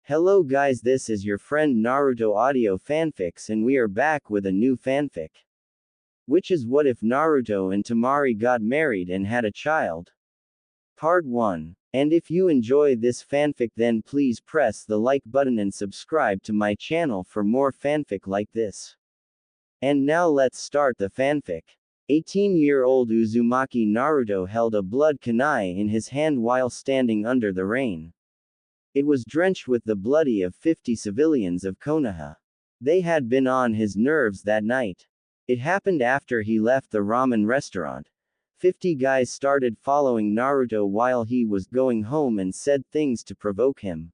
Hello guys, this is your friend Naruto Audio Fanfics and we are back with a new fanfic. Which is what if Naruto and Temari got married and had a child? Part 1. And if you enjoy this fanfic then please press the like button and subscribe to my channel for more fanfic like this. And now let's start the fanfic. 18-year-old Uzumaki Naruto held a blood kunai in his hand while standing under the rain. It was drenched with the blood of 50 civilians of Konoha. They had been on his nerves that night. It happened after he left the ramen restaurant. 50 guys started following Naruto while he was going home and said things to provoke him.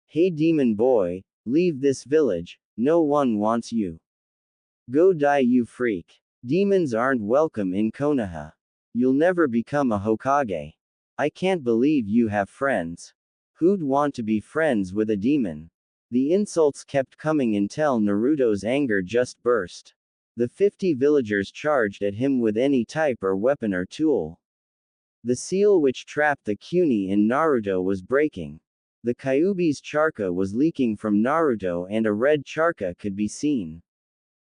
Hey demon boy, leave this village, no one wants you. Go die you freak. Demons aren't welcome in Konoha. You'll never become a Hokage. I can't believe you have friends. Who'd want to be friends with a demon? The insults kept coming until Naruto's anger just burst. The 50 villagers charged at him with any type or weapon or tool. The seal which trapped the Kuni in Naruto was breaking. The Kyuubi's charka was leaking from Naruto and a red charka could be seen.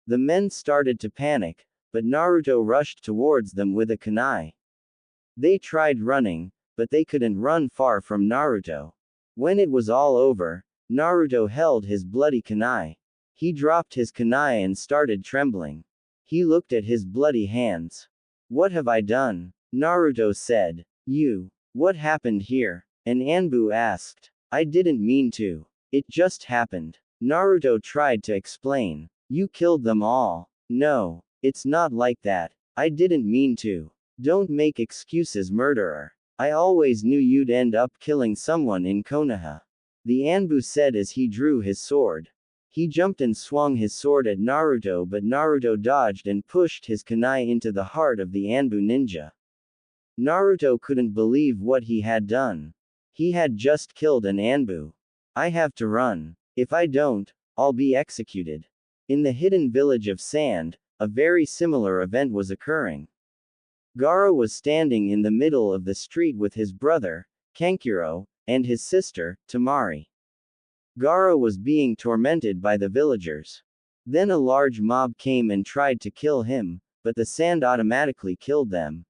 The men started to panic, but Naruto rushed towards them with a kunai. They tried running, but they couldn't run far from Naruto. When it was all over, Naruto held his bloody kunai. He dropped his kunai and started trembling. He looked at his bloody hands. What have I done? Naruto said. What happened here? An Anbu asked. I didn't mean to. It just happened. Naruto tried to explain. You killed them all. No, it's not like that. I didn't mean to. Don't make excuses, murderer. I always knew you'd end up killing someone in Konoha. The Anbu said as he drew his sword. He jumped and swung his sword at Naruto, but Naruto dodged and pushed his kunai into the heart of the Anbu ninja. Naruto couldn't believe what he had done. He had just killed an Anbu. I have to run. If I don't, I'll be executed. In the hidden village of Sand, a very similar event was occurring. Gaara was standing in the middle of the street with his brother, Kankuro, and his sister, Temari. Gaara was being tormented by the villagers. Then a large mob came and tried to kill him, but the sand automatically killed them.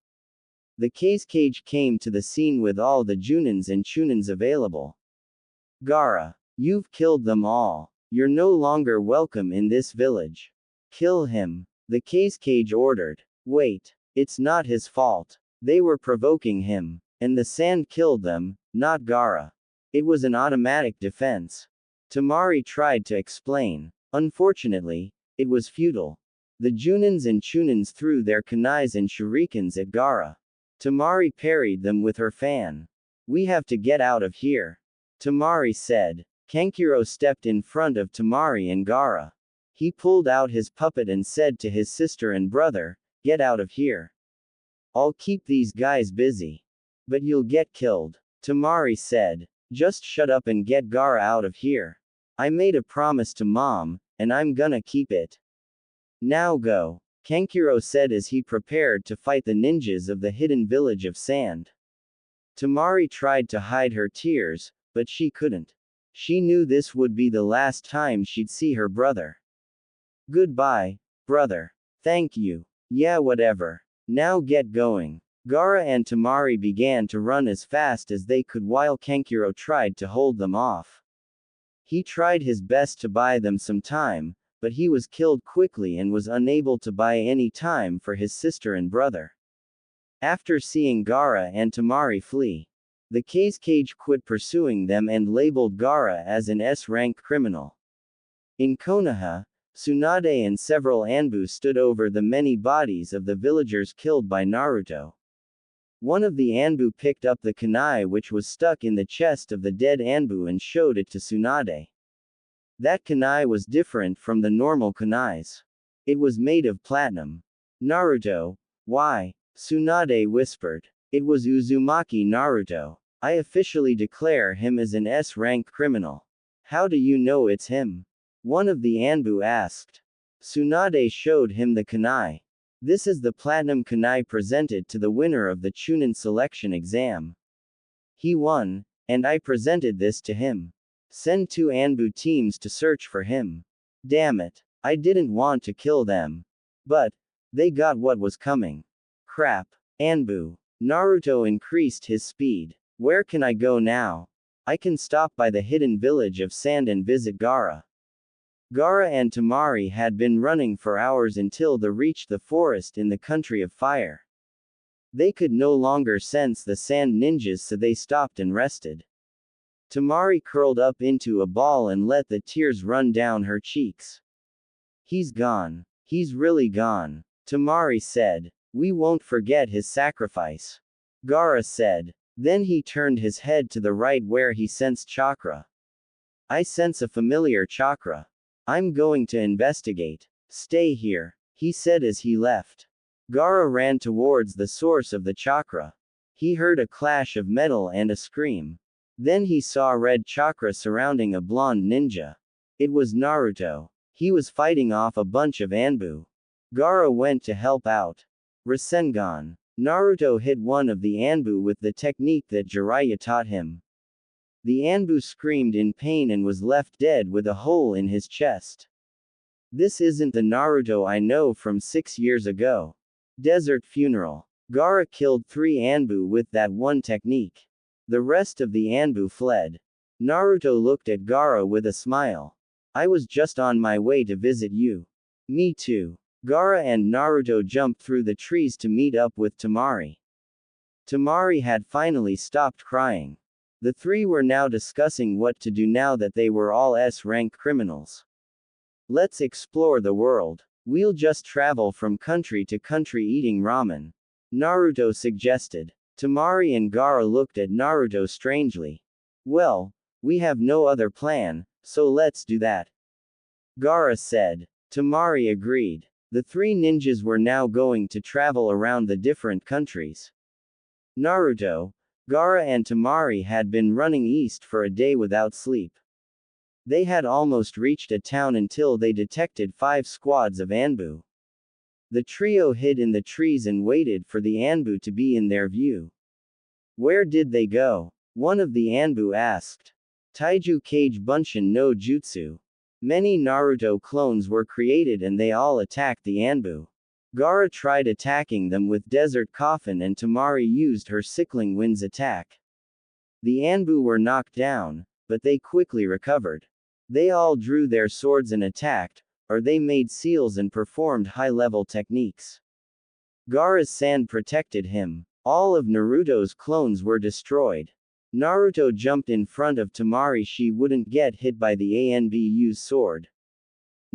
The Kazekage came to the scene with all the Junins and Chunins available. Gaara, you've killed them all. You're no longer welcome in this village. Kill him. The Kazekage ordered. Wait. It's not his fault. They were provoking him. And the sand killed them, not Gaara. It was an automatic defense. Temari tried to explain. Unfortunately, it was futile. The Junins and Chunins threw their kunais and shurikens at Gaara. Temari parried them with her fan. We have to get out of here. Temari said. Kankuro stepped in front of Temari and Gaara. He pulled out his puppet and said to his sister and brother, get out of here. I'll keep these guys busy. But you'll get killed. Temari said. Just shut up and get Gaara out of here. I made a promise to Mom, and I'm gonna keep it. Now go. Kankuro said as he prepared to fight the ninjas of the hidden village of Sand. Temari tried to hide her tears, but she couldn't. She knew this would be the last time she'd see her brother. Goodbye, brother. Thank you. Yeah, whatever. Now get going. Gaara and Temari began to run as fast as they could while Kankuro tried to hold them off. He tried his best to buy them some time, but he was killed quickly and was unable to buy any time for his sister and brother. After seeing Gaara and Temari flee, the Kazekage quit pursuing them and labeled Gaara as an S-rank criminal. In Konoha, Tsunade and several Anbu stood over the many bodies of the villagers killed by Naruto. One of the Anbu picked up the kunai which was stuck in the chest of the dead Anbu and showed it to Tsunade. That kunai was different from the normal kunais. It was made of platinum. Naruto, why? Tsunade whispered. It was Uzumaki Naruto. I officially declare him as an S-rank criminal. How do you know it's him? One of the Anbu asked. Tsunade showed him the kunai. This is the platinum kunai presented to the winner of the Chunin selection exam. He won, and I presented this to him. Send 2 Anbu teams to search for him. Damn it. I didn't want to kill them. But, they got what was coming. Crap. Anbu. Naruto increased his speed. Where can I go now? I can stop by the hidden village of sand and visit Gaara. Gaara and Temari had been running for hours until they reached the forest in the country of fire. They could no longer sense the sand ninjas, so they stopped and rested. Temari curled up into a ball and let the tears run down her cheeks. He's gone. He's really gone. Temari said. We won't forget his sacrifice. Gaara said. Then he turned his head to the right where he sensed chakra. I sense a familiar chakra. I'm going to investigate. Stay here, he said as he left. Gaara ran towards the source of the chakra. He heard a clash of metal and a scream. Then he saw red chakra surrounding a blonde ninja. It was Naruto. He was fighting off a bunch of Anbu. Gaara went to help out. Rasengan. Naruto hit one of the Anbu with the technique that Jiraiya taught him. The Anbu screamed in pain and was left dead with a hole in his chest. This isn't the Naruto I know from 6 years ago. Desert funeral. Gaara killed 3 Anbu with that one technique. The rest of the Anbu fled. Naruto looked at Gaara with a smile. I was just on my way to visit you. Me too. Gaara and Naruto jumped through the trees to meet up with Temari. Temari had finally stopped crying. The 3 were now discussing what to do now that they were all S-rank criminals. Let's explore the world. We'll just travel from country to country eating ramen. Naruto suggested. Temari and Gaara looked at Naruto strangely. Well, we have no other plan, so let's do that. Gaara said. Temari agreed. The 3 ninjas were now going to travel around the different countries. Naruto, Gaara and Temari had been running east for a day without sleep. They had almost reached a town until they detected 5 squads of Anbu. The trio hid in the trees and waited for the Anbu to be in their view. Where did they go? One of the Anbu asked. Taiju Kage Bunshin no Jutsu. Many Naruto clones were created and they all attacked the Anbu. Gaara tried attacking them with Desert Coffin and Temari used her Sickling Winds attack. The Anbu were knocked down, but they quickly recovered. They all drew their swords and attacked, or they made seals and performed high-level techniques. Gaara's sand protected him. All of Naruto's clones were destroyed. Naruto jumped in front of Temari. She wouldn't get hit by the Anbu's sword.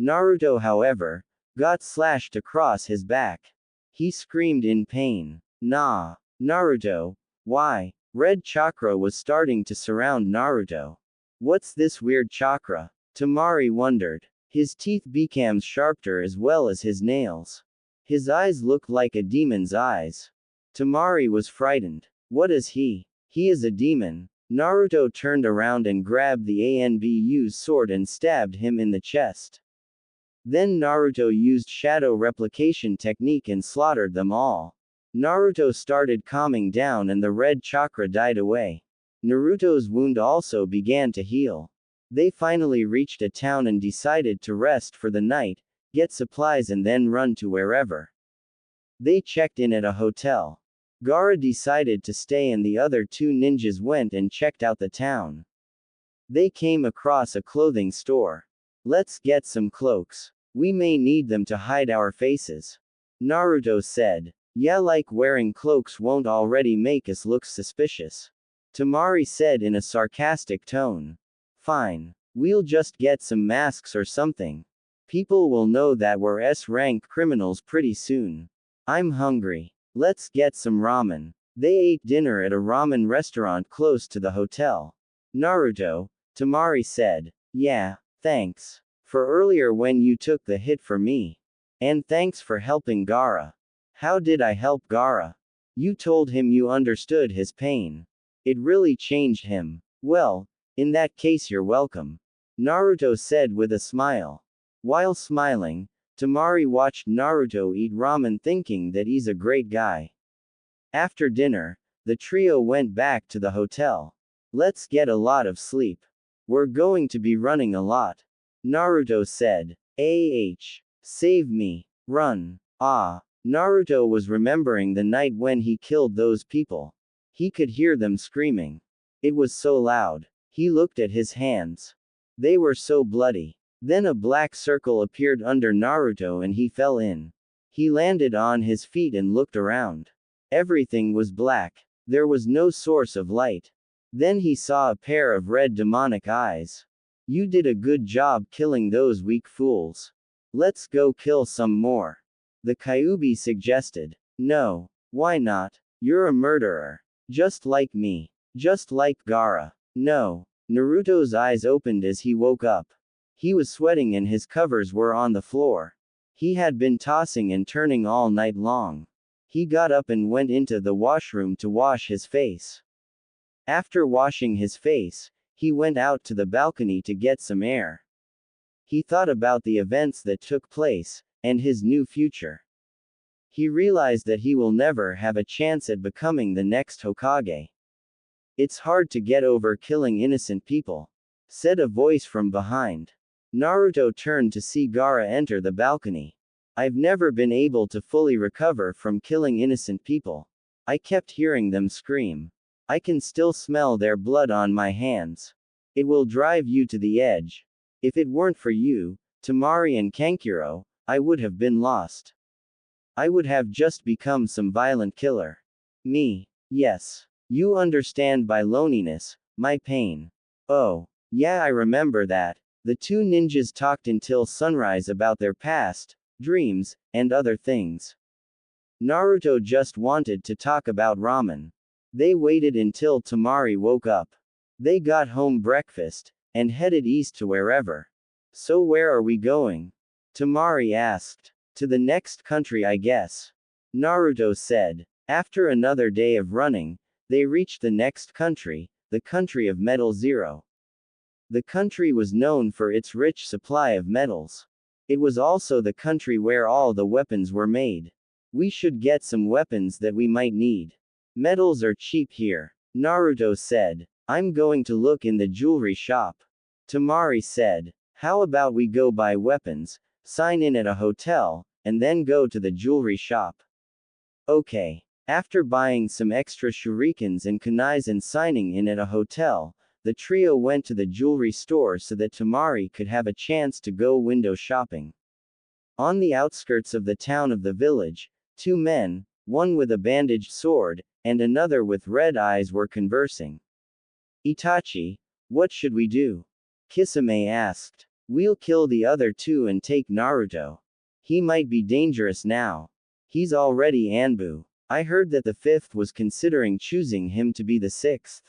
Naruto, however, got slashed across his back. He screamed in pain. Nah. Naruto. Why? Red chakra was starting to surround Naruto. What's this weird chakra? Temari wondered. His teeth became sharper as well as his nails. His eyes looked like a demon's eyes. Temari was frightened. What is he? He is a demon. Naruto turned around and grabbed the Anbu's sword and stabbed him in the chest. Then Naruto used shadow replication technique and slaughtered them all. Naruto started calming down and the red chakra died away. Naruto's wound also began to heal. They finally reached a town and decided to rest for the night, get supplies and then run to wherever. They checked in at a hotel. Gaara decided to stay and the other 2 ninjas went and checked out the town. They came across a clothing store. Let's get some cloaks. We may need them to hide our faces. Naruto said. Yeah, like wearing cloaks won't already make us look suspicious. Temari said in a sarcastic tone. Fine. We'll just get some masks or something. People will know that we're S-rank criminals pretty soon. I'm hungry. Let's get some ramen. They ate dinner at a ramen restaurant close to the hotel. Naruto, Temari said. Yeah, thanks. For earlier when you took the hit for me. And thanks for helping Gaara. How did I help Gaara? You told him you understood his pain. It really changed him. Well, in that case you're welcome. Naruto said with a smile. While smiling, Temari watched Naruto eat ramen thinking that he's a great guy. After dinner, the trio went back to the hotel. Let's get a lot of sleep. We're going to be running a lot. Naruto said. Save me. Run. Ah. Naruto was remembering the night when he killed those people. He could hear them screaming. It was so loud. He looked at his hands. They were so bloody. Then a black circle appeared under Naruto and he fell in. He landed on his feet and looked around. Everything was black. There was no source of light. Then he saw a pair of red demonic eyes. You did a good job killing those weak fools. Let's go kill some more. The Kyuubi suggested. No. Why not? You're a murderer. Just like me. Just like Gaara. No. Naruto's eyes opened as he woke up. He was sweating and his covers were on the floor. He had been tossing and turning all night long. He got up and went into the washroom to wash his face. After washing his face, he went out to the balcony to get some air. He thought about the events that took place, and his new future. He realized that he will never have a chance at becoming the next Hokage. It's hard to get over killing innocent people, said a voice from behind. Naruto turned to see Gaara enter the balcony. I've never been able to fully recover from killing innocent people. I kept hearing them scream. I can still smell their blood on my hands. It will drive you to the edge. If it weren't for you, Temari and Kankuro, I would have been lost. I would have just become some violent killer. Me. Yes. You understand by loneliness, my pain. Oh. Yeah, I remember that. The two ninjas talked until sunrise about their past, dreams, and other things. Naruto just wanted to talk about ramen. They waited until Temari woke up. They got home breakfast, and headed east to wherever. So where are we going? Temari asked. To the next country, I guess. Naruto said. After another day of running, they reached the next country, the country of Metal Zero. The country was known for its rich supply of metals. It was also the country where all the weapons were made. We should get some weapons that we might need. Metals are cheap here, Naruto said. I'm going to look in the jewelry shop. Temari said. How about we go buy weapons, sign in at a hotel, and then go to the jewelry shop? Okay. After buying some extra shurikens and kunais and signing in at a hotel, the trio went to the jewelry store so that Temari could have a chance to go window shopping. On the outskirts of the town of the village, two men, one with a bandaged sword, and another with red eyes were conversing. Itachi, what should we do? Kisame asked. We'll kill the other two and take Naruto. He might be dangerous now. He's already Anbu. I heard that the fifth was considering choosing him to be the sixth.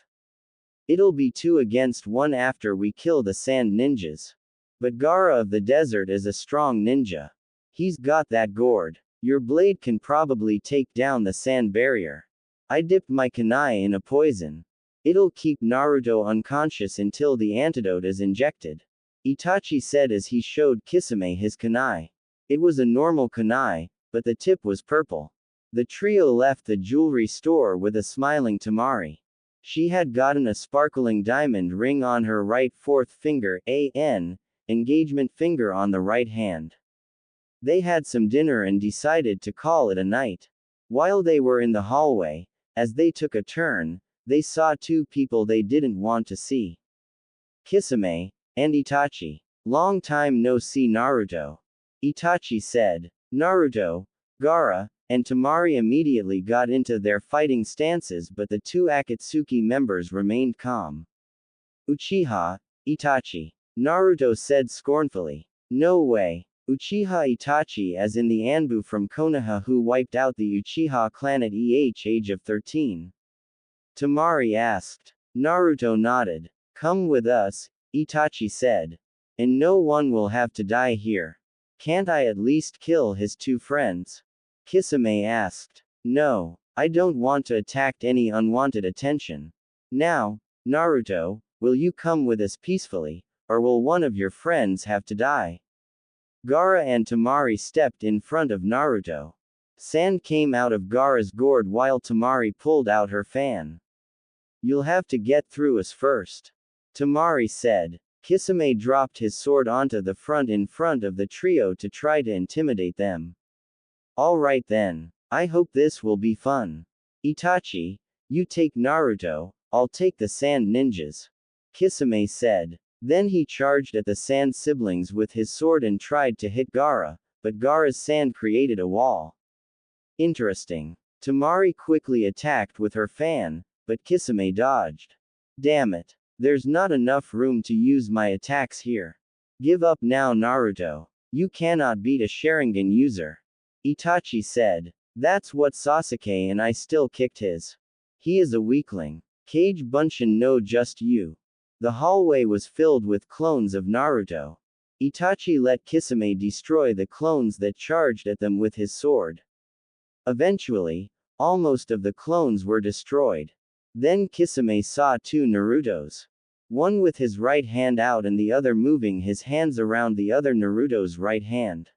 It'll be 2 against 1 after we kill the sand ninjas. But Gaara of the desert is a strong ninja. He's got that gourd. Your blade can probably take down the sand barrier. I dipped my kunai in a poison. It'll keep Naruto unconscious until the antidote is injected. Itachi said as he showed Kisame his kunai. It was a normal kunai, but the tip was purple. The trio left the jewelry store with a smiling Temari. She had gotten a sparkling diamond ring on her right fourth finger, engagement finger on the right hand. They had some dinner and decided to call it a night. While they were in the hallway, as they took a turn, they saw 2 people they didn't want to see. Kisame and Itachi. Long time no see, Naruto. Itachi said. Naruto, Gaara, and Temari immediately got into their fighting stances, but the 2 Akatsuki members remained calm. Uchiha, Itachi. Naruto said scornfully. No way. Uchiha Itachi, as in the Anbu from Konoha who wiped out the Uchiha clan at age of 13. Temari asked. Naruto nodded. Come with us, Itachi said. And no one will have to die here. Can't I at least kill his 2 friends? Kisame asked. No, I don't want to attract any unwanted attention. Now, Naruto, will you come with us peacefully, or will one of your friends have to die? Gaara and Temari stepped in front of Naruto. Sand came out of Gaara's gourd while Temari pulled out her fan. You'll have to get through us first. Temari said. Kisame dropped his sword onto the front in front of the trio to try to intimidate them. Alright then. I hope this will be fun. Itachi, you take Naruto, I'll take the sand ninjas. Kisame said. Then he charged at the sand siblings with his sword and tried to hit Gaara, but Gaara's sand created a wall. Interesting. Temari quickly attacked with her fan, but Kisame dodged. Damn it. There's not enough room to use my attacks here. Give up now, Naruto. You cannot beat a Sharingan user. Itachi said. That's what Sasuke and I still kicked his. He is a weakling. Kage Bunshin no just you. The hallway was filled with clones of Naruto. Itachi let Kisame destroy the clones that charged at them with his sword. Eventually, almost of the clones were destroyed. Then Kisame saw two Narutos. One with his right hand out and the other moving his hands around the other Naruto's right hand.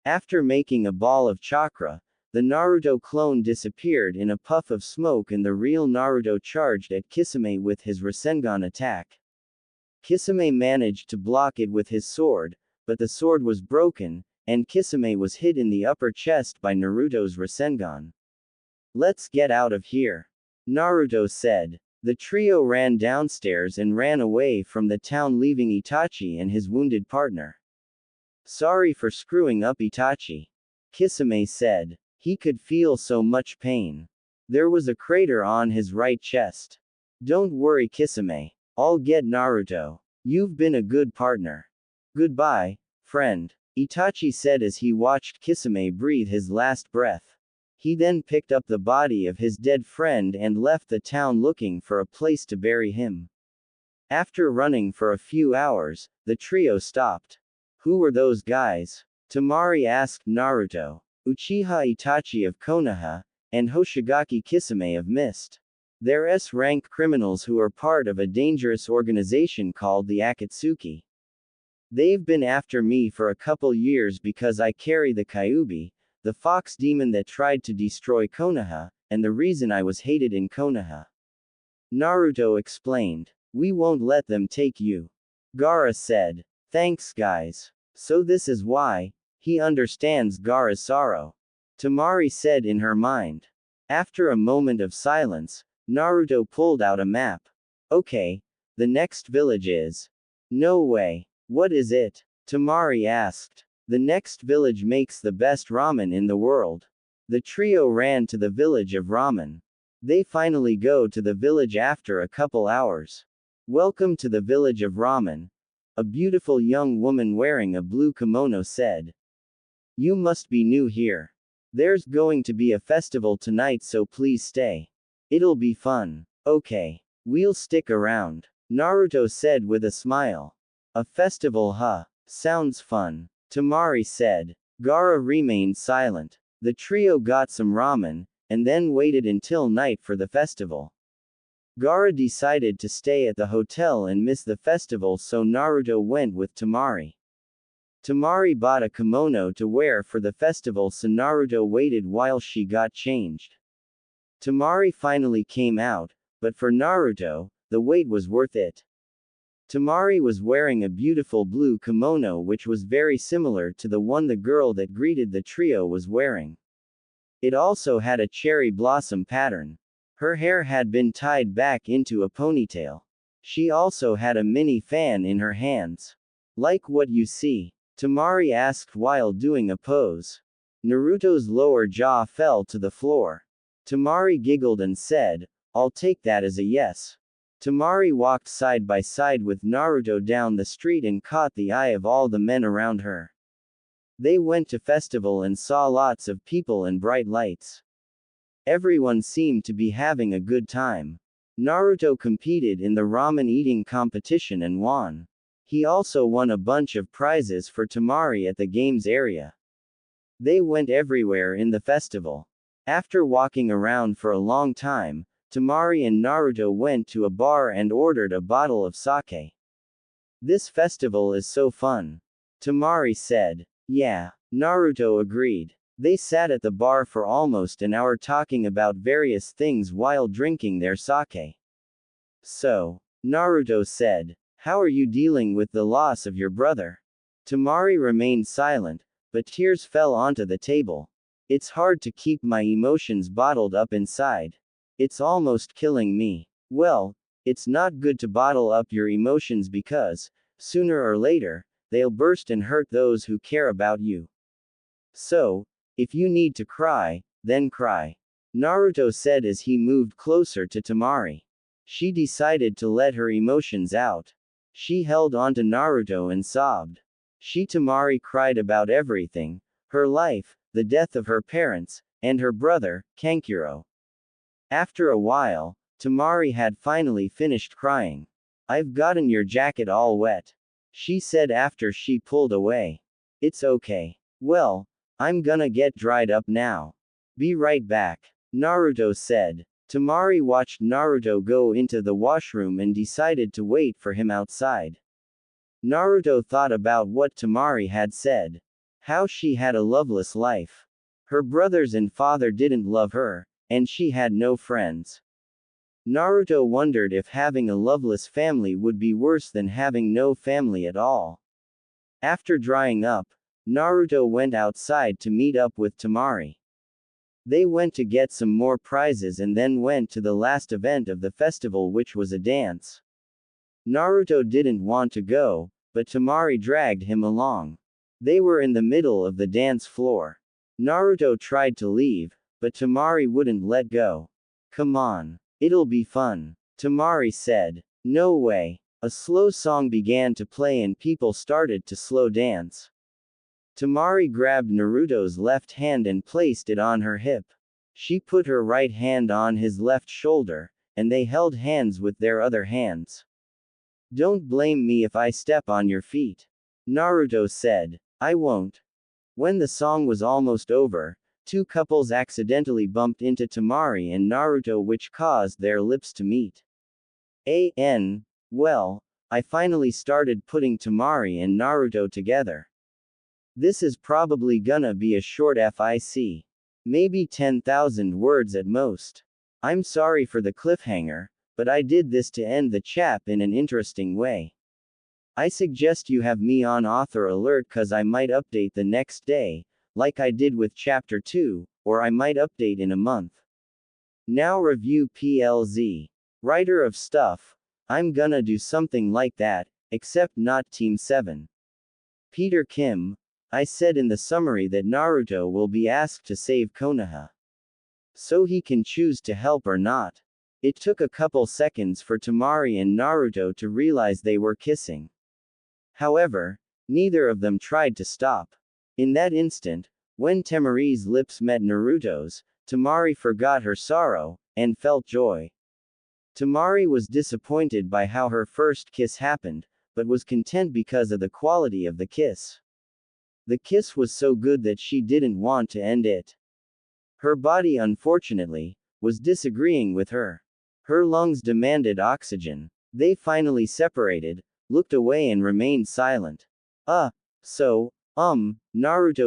After making a ball of chakra, the Naruto clone disappeared in a puff of smoke and the real Naruto charged at Kisame with his Rasengan attack. Kisame managed to block it with his sword, but the sword was broken, and Kisame was hit in the upper chest by Naruto's Rasengan. Let's get out of here. Naruto said. The trio ran downstairs and ran away from the town, leaving Itachi and his wounded partner. Sorry for screwing up, Itachi. Kisame said. He could feel so much pain. There was a crater on his right chest. Don't worry, Kisame. I'll get Naruto. You've been a good partner. Goodbye, friend. Itachi said as he watched Kisame breathe his last breath. He then picked up the body of his dead friend and left the town looking for a place to bury him. After running for a few hours, the trio stopped. Who were those guys? Temari asked Naruto. Uchiha Itachi of Konoha, and Hoshigaki Kisame of Mist. They're S-rank criminals who are part of a dangerous organization called the Akatsuki. They've been after me for a couple years because I carry the Kyuubi, the fox demon that tried to destroy Konoha, and the reason I was hated in Konoha. Naruto explained. We won't let them take you. Gaara said. Thanks, guys. So this is why. He understands Gaara's sorrow. Temari said in her mind. After a moment of silence, Naruto pulled out a map. Okay. The next village is. No way. What is it? Temari asked. The next village makes the best ramen in the world. The trio ran to the village of ramen. They finally go to the village after a couple hours. Welcome to the village of ramen. A beautiful young woman wearing a blue kimono said. You must be new here. There's going to be a festival tonight, so please stay. It'll be fun. Okay. We'll stick around. Naruto said with a smile. A festival, huh? Sounds fun. Temari said. Gaara remained silent. The trio got some ramen, and then waited until night for the festival. Gaara decided to stay at the hotel and miss the festival, so Naruto went with Temari. Temari bought a kimono to wear for the festival, so Naruto waited while she got changed. Temari finally came out, but for Naruto, the wait was worth it. Temari was wearing a beautiful blue kimono which was very similar to the one the girl that greeted the trio was wearing. It also had a cherry blossom pattern. Her hair had been tied back into a ponytail. She also had a mini fan in her hands. Like what you see? Temari asked while doing a pose. Naruto's lower jaw fell to the floor. Temari giggled and said, I'll take that as a yes. Temari walked side by side with Naruto down the street and caught the eye of all the men around her. They went to festival and saw lots of people and bright lights. Everyone seemed to be having a good time. Naruto competed in the ramen eating competition and won. He also won a bunch of prizes for Temari at the games area. They went everywhere in the festival. After walking around for a long time, Temari and Naruto went to a bar and ordered a bottle of sake. This festival is so fun. Temari said. Yeah. Naruto agreed. They sat at the bar for almost an hour talking about various things while drinking their sake. So, Naruto said. How are you dealing with the loss of your brother? Temari remained silent, but tears fell onto the table. It's hard to keep my emotions bottled up inside. It's almost killing me. Well, it's not good to bottle up your emotions because, sooner or later, they'll burst and hurt those who care about you. So, if you need to cry, then cry. Naruto said as he moved closer to Temari. She decided to let her emotions out. She held onto Naruto and sobbed. Temari cried about everything, her life, the death of her parents, and her brother, Kankuro. After a while, Temari had finally finished crying. I've gotten your jacket all wet, she said after she pulled away. It's okay. Well, I'm gonna get dried up now. Be right back, Naruto said. Temari watched Naruto go into the washroom and decided to wait for him outside. Naruto thought about what Temari had said. How she had a loveless life. Her brothers and father didn't love her, and she had no friends. Naruto wondered if having a loveless family would be worse than having no family at all. After drying up, Naruto went outside to meet up with Temari. They went to get some more prizes and then went to the last event of the festival, which was a dance. Naruto didn't want to go, but Temari dragged him along. They were in the middle of the dance floor. Naruto tried to leave, but Temari wouldn't let go. Come on. It'll be fun, Temari said. No way. A slow song began to play and people started to slow dance. Temari grabbed Naruto's left hand and placed it on her hip. She put her right hand on his left shoulder, and they held hands with their other hands. Don't blame me if I step on your feet, Naruto said. I won't. When the song was almost over, two couples accidentally bumped into Temari and Naruto, which caused their lips to meet. Well, I finally started putting Temari and Naruto together. This is probably gonna be a short fic. Maybe 10,000 words at most. I'm sorry for the cliffhanger, but I did this to end the chap in an interesting way. I suggest you have me on author alert cause I might update the next day, like I did with chapter 2, or I might update in a month. Now review PLZ. Writer of stuff, I'm gonna do something like that, except not Team 7. Peter Kim, I said in the summary that Naruto will be asked to save Konoha. So he can choose to help or not. It took a couple seconds for Temari and Naruto to realize they were kissing. However, neither of them tried to stop. In that instant, when Temari's lips met Naruto's, Temari forgot her sorrow, and felt joy. Temari was disappointed by how her first kiss happened, but was content because of the quality of the kiss. The kiss was so good that she didn't want to end it. Her body, unfortunately, was disagreeing with her. Her lungs demanded oxygen. They finally separated, looked away and remained silent. Naruto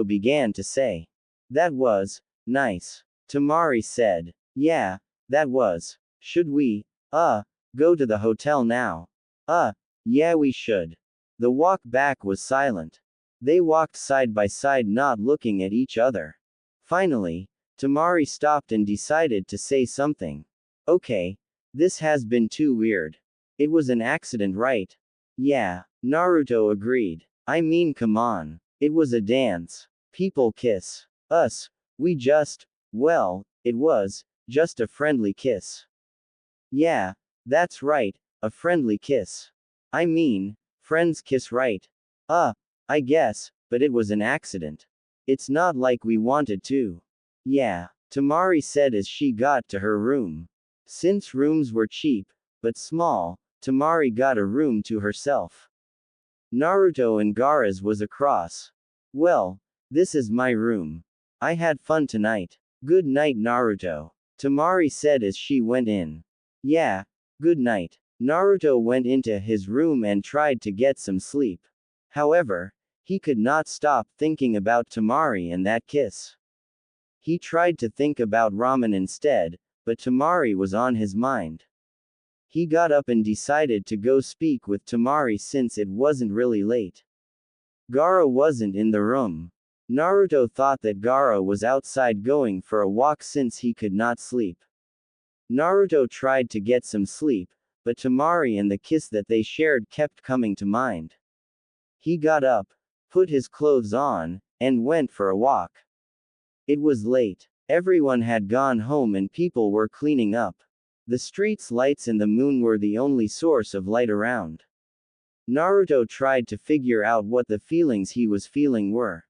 began to say. That was nice. Temari said. Yeah, that was. Should we, go to the hotel now? Yeah, we should. The walk back was silent. They walked side by side, not looking at each other. Finally, Temari stopped and decided to say something. Okay, this has been too weird. It was an accident, right? Yeah, Naruto agreed. I mean, come on. It was a dance. People kiss. We just, well, it was just a friendly kiss. Yeah, that's right, a friendly kiss. I mean, friends kiss, right? I guess, but it was an accident. It's not like we wanted to. Yeah, Temari said as she got to her room. Since rooms were cheap, but small, Temari got a room to herself. Naruto and Gaara's was across. Well, this is my room. I had fun tonight. Good night, Naruto, Temari said as she went in. Yeah, good night. Naruto went into his room and tried to get some sleep. However, he could not stop thinking about Temari and that kiss. He tried to think about ramen instead, but Temari was on his mind. He got up and decided to go speak with Temari since it wasn't really late. Gaara wasn't in the room. Naruto thought that Gaara was outside going for a walk since he could not sleep. Naruto tried to get some sleep, but Temari and the kiss that they shared kept coming to mind. He got up, put his clothes on, and went for a walk. It was late. Everyone had gone home and people were cleaning up. The street's lights and the moon were the only source of light around. Naruto tried to figure out what the feelings he was feeling were.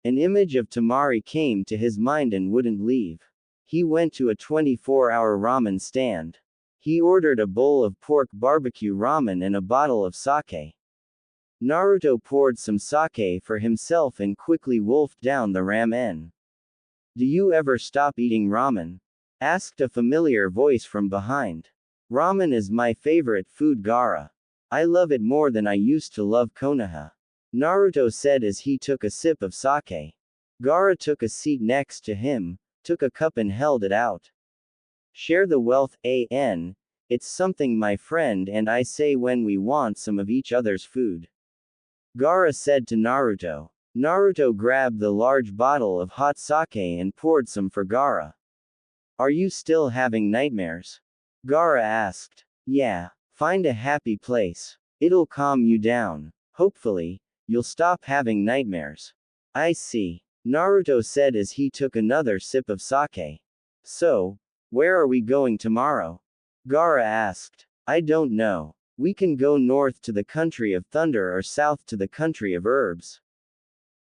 An image of Temari came to his mind and wouldn't leave. He went to a 24-hour ramen stand. He ordered a bowl of pork barbecue ramen and a bottle of sake. Naruto poured some sake for himself and quickly wolfed down the ramen. "Do you ever stop eating ramen?" asked a familiar voice from behind. "Ramen is my favorite food, Gaara. I love it more than I used to love Konoha," Naruto said as he took a sip of sake. Gaara took a seat next to him, took a cup and held it out. "Share the wealth, it's something my friend and I say when we want some of each other's food," Gaara said to Naruto. Naruto grabbed the large bottle of hot sake and poured some for Gaara. "Are you still having nightmares?" Gaara asked. "Yeah. Find a happy place. It'll calm you down. Hopefully, you'll stop having nightmares." "I see," Naruto said as he took another sip of sake. "So, where are we going tomorrow?" Gaara asked. "I don't know. We can go north to the country of thunder or south to the country of herbs.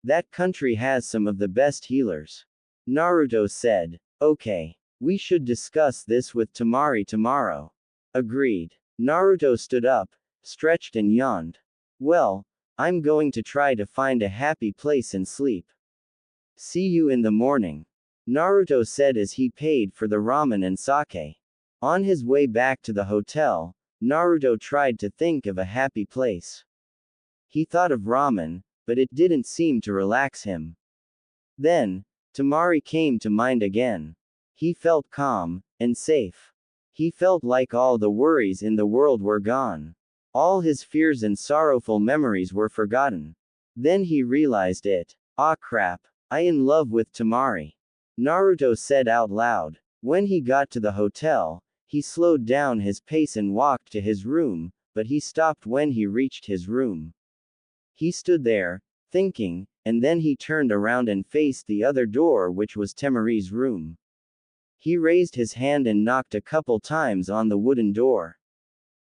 That country has some of the best healers," Naruto said. "Okay. We should discuss this with Temari tomorrow." "Agreed." Naruto stood up, stretched and yawned. "Well, I'm going to try to find a happy place and sleep. See you in the morning," Naruto said as he paid for the ramen and sake. On his way back to the hotel, Naruto tried to think of a happy place. He thought of ramen, but it didn't seem to relax him. Then, Temari came to mind again. He felt calm and safe. He felt like all the worries in the world were gone. All his fears and sorrowful memories were forgotten. Then he realized it. "Ah crap, I in love with Temari," Naruto said out loud. When he got to the hotel, he slowed down his pace and walked to his room, but he stopped when he reached his room. He stood there, thinking, and then he turned around and faced the other door, which was Temari's room. He raised his hand and knocked a couple times on the wooden door.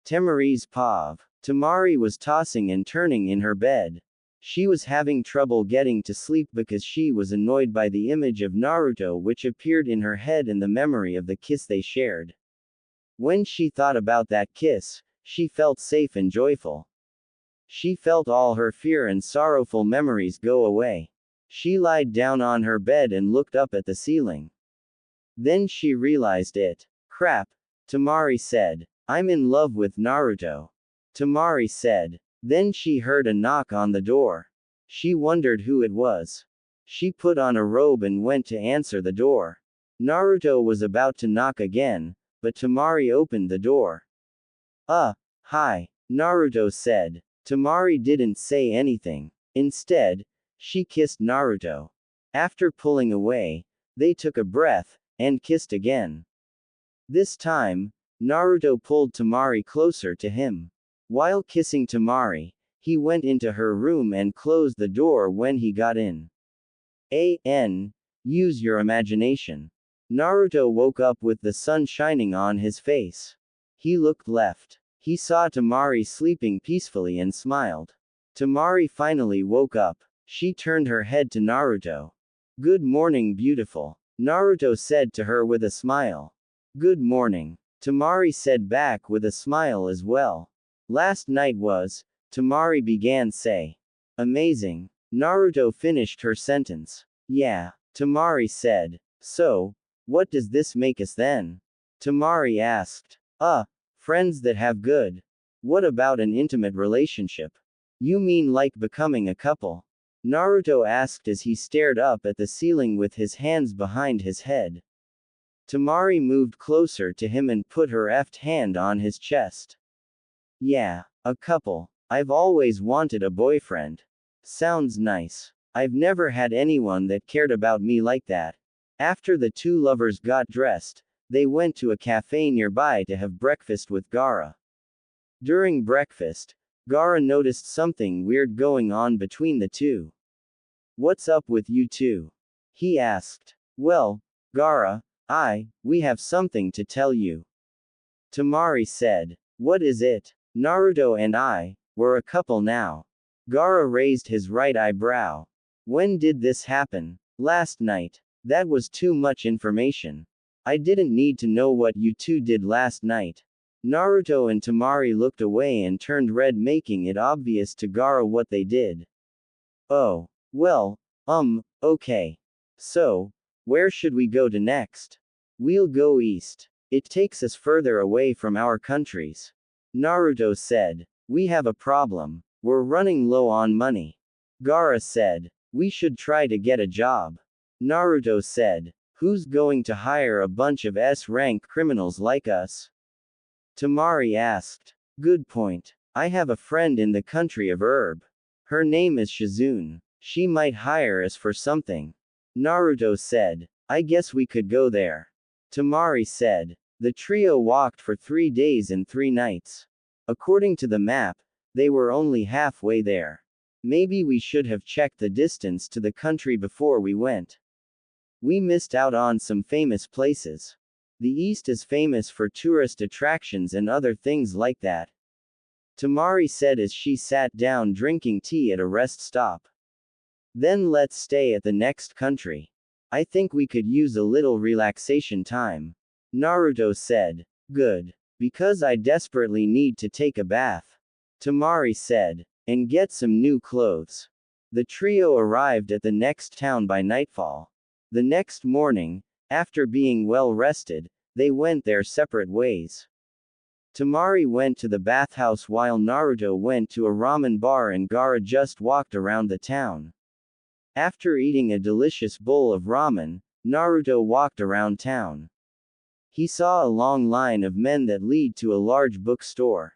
Temari's pav. Temari was tossing and turning in her bed. She was having trouble getting to sleep because she was annoyed by the image of Naruto which appeared in her head and the memory of the kiss they shared. When she thought about that kiss, she felt safe and joyful. She felt all her fear and sorrowful memories go away. She lied down on her bed and looked up at the ceiling. Then she realized it. "Crap," Temari said. "I'm in love with Naruto," Temari said. Then she heard a knock on the door. She wondered who it was. She put on a robe and went to answer the door. Naruto was about to knock again, but Temari opened the door. Hi," Naruto said. Temari didn't say anything. Instead, she kissed Naruto. After pulling away, they took a breath, and kissed again. This time, Naruto pulled Temari closer to him. While kissing Temari, he went into her room and closed the door when he got in. Use your imagination. Naruto woke up with the sun shining on his face. He looked left. He saw Temari sleeping peacefully and smiled. Temari finally woke up. She turned her head to Naruto. "Good morning, beautiful," Naruto said to her with a smile. "Good morning," Temari said back with a smile as well. "Last night was," Temari began say. "Amazing." Naruto finished her sentence. "Yeah," Temari said. "So, what does this make us then?" Temari asked. Friends that have good. What about an intimate relationship? You mean like becoming a couple?" Naruto asked as he stared up at the ceiling with his hands behind his head. Temari moved closer to him and put her left hand on his chest. Yeah, a couple. I've always wanted a boyfriend. Sounds nice. I've never had anyone that cared about me like that. After the two lovers got dressed, they went to a cafe nearby to have breakfast with Gara. During breakfast, Gara noticed something weird going on between the two. What's up with you two? He asked. Well, Gara, we have something to tell you. Temari said. What is it? Naruto and I, we're a couple now. Gara raised his right eyebrow. When did this happen? Last night. That was too much information. I didn't need to know what you two did last night. Naruto and Temari looked away and turned red, making it obvious to Gara what they did. Oh. Well, okay. So, where should we go to next? We'll go east. It takes us further away from our countries. Naruto said. We have a problem. We're running low on money. Gara said. We should try to get a job. Naruto said. Who's going to hire a bunch of S-rank criminals like us? Temari asked. Good point. I have a friend in the country of Herb. Her name is Shizune. She might hire us for something. Naruto said. I guess we could go there. Temari said. The trio walked for 3 days and 3 nights. According to the map, they were only halfway there. Maybe we should have checked the distance to the country before we went. We missed out on some famous places. The East is famous for tourist attractions and other things like that. Temari said as she sat down drinking tea at a rest stop. Then let's stay at the next country. I think we could use a little relaxation time. Naruto said. Good. Because I desperately need to take a bath. Temari said. And get some new clothes. The trio arrived at the next town by nightfall. The next morning, after being well rested, they went their separate ways. Temari went to the bathhouse while Naruto went to a ramen bar and Gara just walked around the town. After eating a delicious bowl of ramen, Naruto walked around town. He saw a long line of men that lead to a large bookstore.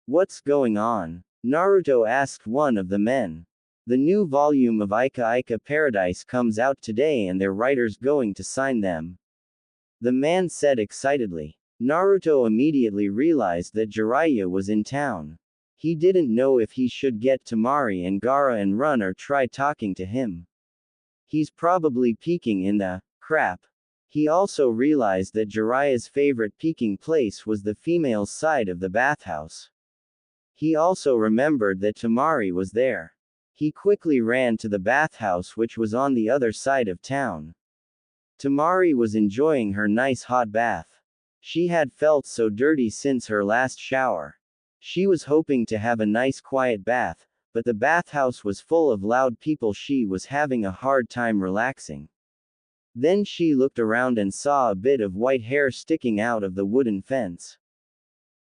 What's going on? Naruto asked one of the men. The new volume of Ika Ika Paradise comes out today and their writer's going to sign them. The man said excitedly. Naruto immediately realized that Jiraiya was in town. He didn't know if he should get Temari and Gara and run or try talking to him. He's probably peeking in the crap. He also realized that Jiraiya's favorite peeking place was the female side of the bathhouse. He also remembered that Temari was there. He quickly ran to the bathhouse which was on the other side of town. Temari was enjoying her nice hot bath. She had felt so dirty since her last shower. She was hoping to have a nice quiet bath, but the bathhouse was full of loud people. She was having a hard time relaxing. Then she looked around and saw a bit of white hair sticking out of the wooden fence.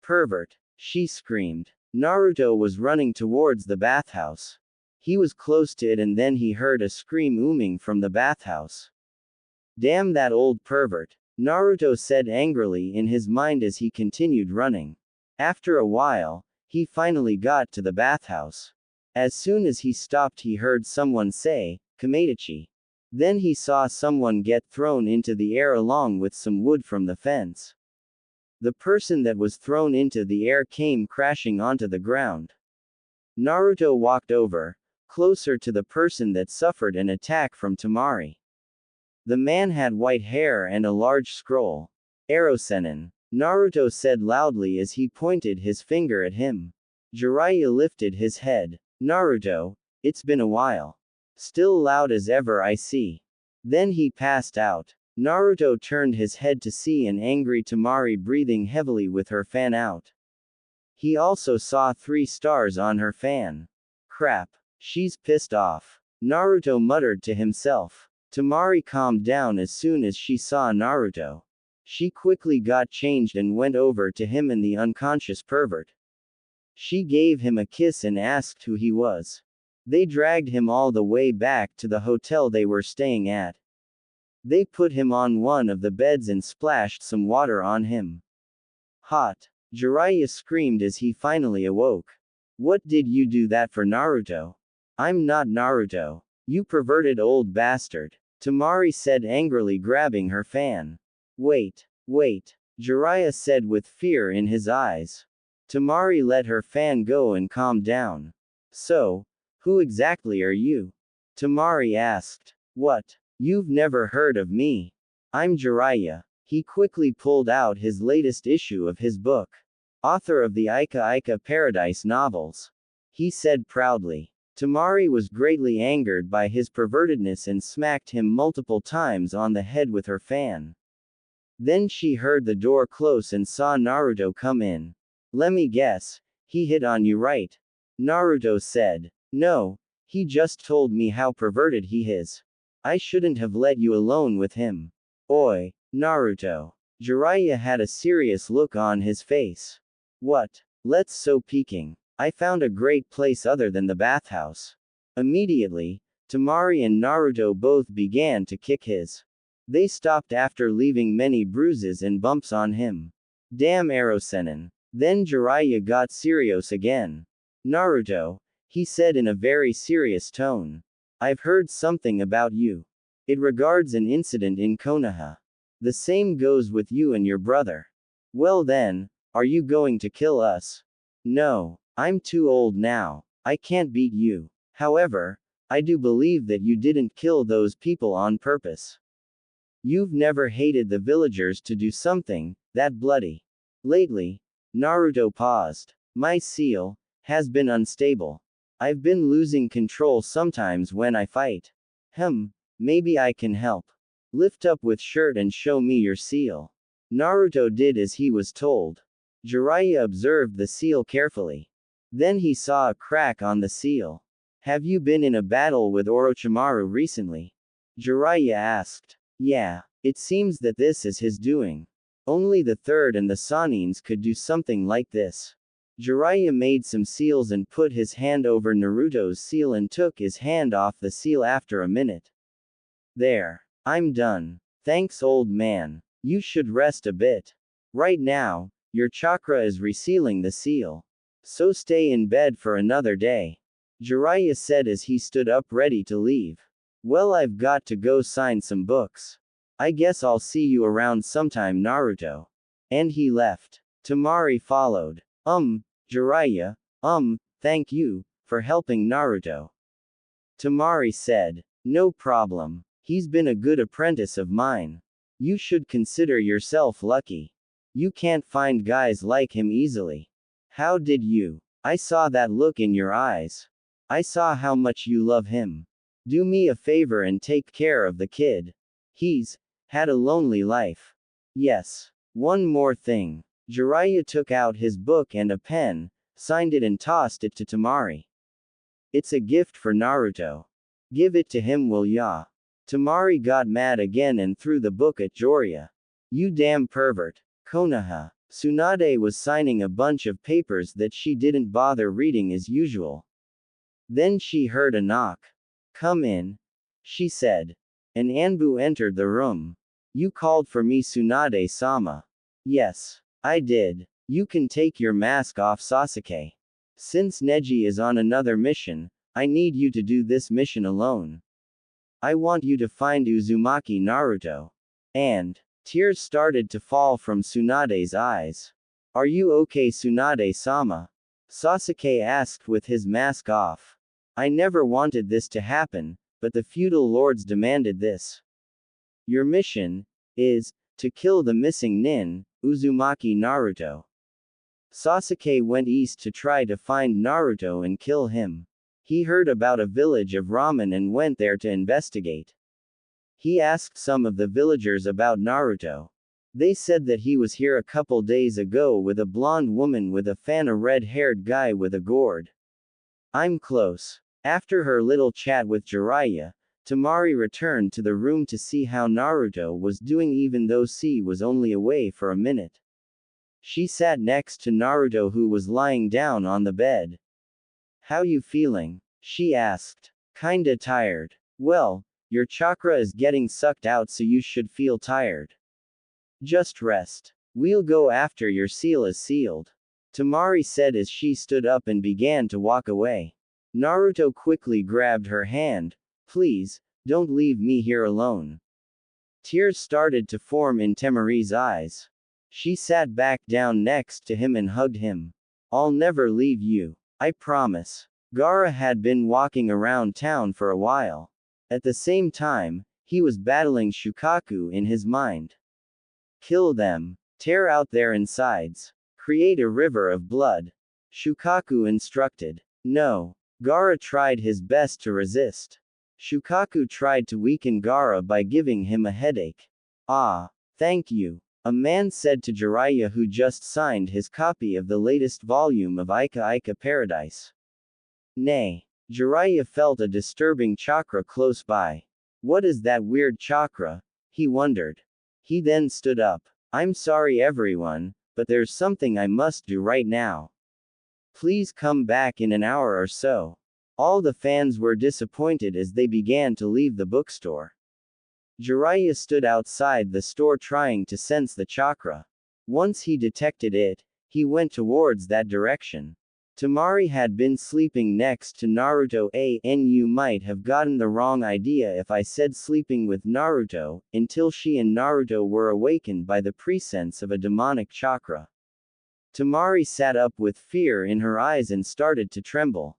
Pervert! She screamed. Naruto was running towards the bathhouse. He was close to it and then he heard a scream ooming from the bathhouse. Damn that old pervert! Naruto said angrily in his mind as he continued running. After a while, he finally got to the bathhouse. As soon as he stopped he heard someone say, Kamedachi. Then he saw someone get thrown into the air along with some wood from the fence. The person that was thrown into the air came crashing onto the ground. Naruto walked over, closer to the person that suffered an attack from Temari. The man had white hair and a large scroll. Erosenin. Naruto said loudly as he pointed his finger at him. Jiraiya lifted his head. Naruto, it's been a while. Still loud as ever I see. Then he passed out. Naruto turned his head to see an angry Temari breathing heavily with her fan out. He also saw 3 stars on her fan. Crap. She's pissed off. Naruto muttered to himself. Temari calmed down as soon as she saw Naruto. She quickly got changed and went over to him and the unconscious pervert. She gave him a kiss and asked who he was. They dragged him all the way back to the hotel they were staying at. They put him on one of the beds and splashed some water on him. Hot. Jiraiya screamed as he finally awoke. What did you do that for, Naruto? I'm not Naruto. You perverted old bastard. Temari said angrily, grabbing her fan. Wait. Jiraiya said with fear in his eyes. Temari let her fan go and calmed down. So, who exactly are you? Temari asked. What? You've never heard of me. I'm Jiraiya. He quickly pulled out his latest issue of his book. Author of the Ika Ika Paradise novels. He said proudly. Temari was greatly angered by his pervertedness and smacked him multiple times on the head with her fan. Then she heard the door close and saw Naruto come in. Lemme guess, he hit on you, right? Naruto said. No, he just told me how perverted he is. I shouldn't have let you alone with him. Oi, Naruto. Jiraiya had a serious look on his face. What? Let's so peeking. I found a great place other than the bathhouse. Immediately, Temari and Naruto both began to kick his. They stopped after leaving many bruises and bumps on him. Damn Erosenin. Then Jiraiya got serious again. Naruto, he said in a very serious tone. I've heard something about you. It regards an incident in Konoha. The same goes with you and your brother. Well then, are you going to kill us? No, I'm too old now. I can't beat you. However, I do believe that you didn't kill those people on purpose. You've never hated the villagers to do something that bloody. Lately, Naruto paused. My seal has been unstable. I've been losing control sometimes when I fight. Maybe I can help. Lift up with shirt and show me your seal. Naruto did as he was told. Jiraiya observed the seal carefully. Then he saw a crack on the seal. Have you been in a battle with Orochimaru recently? Jiraiya asked. Yeah, it seems that this is his doing. Only the third and the Sanins could do something like this. Jiraiya made some seals and put his hand over Naruto's seal and took his hand off the seal after a minute. There. I'm done. Thanks, old man. You should rest a bit. Right now, your chakra is resealing the seal. So stay in bed for another day. Jiraiya said as he stood up ready to leave. Well, I've got to go sign some books. I guess I'll see you around sometime, Naruto. And he left. Temari followed. Jiraiya, thank you for helping Naruto. Temari said. No problem. He's been a good apprentice of mine. You should consider yourself lucky. You can't find guys like him easily. How did you? I saw that look in your eyes. I saw how much you love him. Do me a favor and take care of the kid. He's had a lonely life. Yes. One more thing. Jiraiya took out his book and a pen, signed it and tossed it to Temari. It's a gift for Naruto. Give it to him, will ya? Temari got mad again and threw the book at Jiraiya. You damn pervert. Konoha. Tsunade was signing a bunch of papers that she didn't bother reading as usual. Then she heard a knock. Come in, she said. An Anbu entered the room. You called for me, Tsunade-sama. Yes, I did. You can take your mask off, Sasuke. Since Neji is on another mission, I need you to do this mission alone. I want you to find Uzumaki Naruto. And tears started to fall from Tsunade's eyes. Are you okay, Tsunade-sama? Sasuke asked with his mask off. I never wanted this to happen, but the feudal lords demanded this. Your mission is to kill the missing nin, Uzumaki Naruto. Sasuke went east to try to find Naruto and kill him. He heard about a village of ramen and went there to investigate. He asked some of the villagers about Naruto. They said that he was here a couple days ago with a blonde woman with a fan, a red-haired guy with a gourd. I'm close. After her little chat with Jiraiya, Temari returned to the room to see how Naruto was doing, even though she was only away for a minute. She sat next to Naruto, who was lying down on the bed. How you feeling? She asked. Kinda tired. Well, Your chakra is getting sucked out, so you should feel tired. Just rest. We'll go after your seal is sealed. Temari said as she stood up and began to walk away. Naruto quickly grabbed her hand. Please, don't leave me here alone. Tears started to form in Temari's eyes. She sat back down next to him and hugged him. I'll never leave you. I promise. Gaara had been walking around town for a while. At the same time, he was battling Shukaku in his mind. Kill them. Tear out their insides. Create a river of blood. Shukaku instructed. No. Gaara tried his best to resist. Shukaku tried to weaken Gaara by giving him a headache. Ah, thank you. A man said to Jiraiya, who just signed his copy of the latest volume of Ika Ika Paradise. Nay. Jiraiya felt a disturbing chakra close by. What is that weird chakra? He wondered. He then stood up. I'm sorry everyone, but there's something I must do right now. Please come back in an hour or so. All the fans were disappointed as they began to leave the bookstore. Jiraiya stood outside the store trying to sense the chakra. Once he detected it, he went towards that direction. Temari had been sleeping next to Naruto. You might have gotten the wrong idea if I said sleeping with Naruto, until she and Naruto were awakened by the presence of a demonic chakra. Temari sat up with fear in her eyes and started to tremble.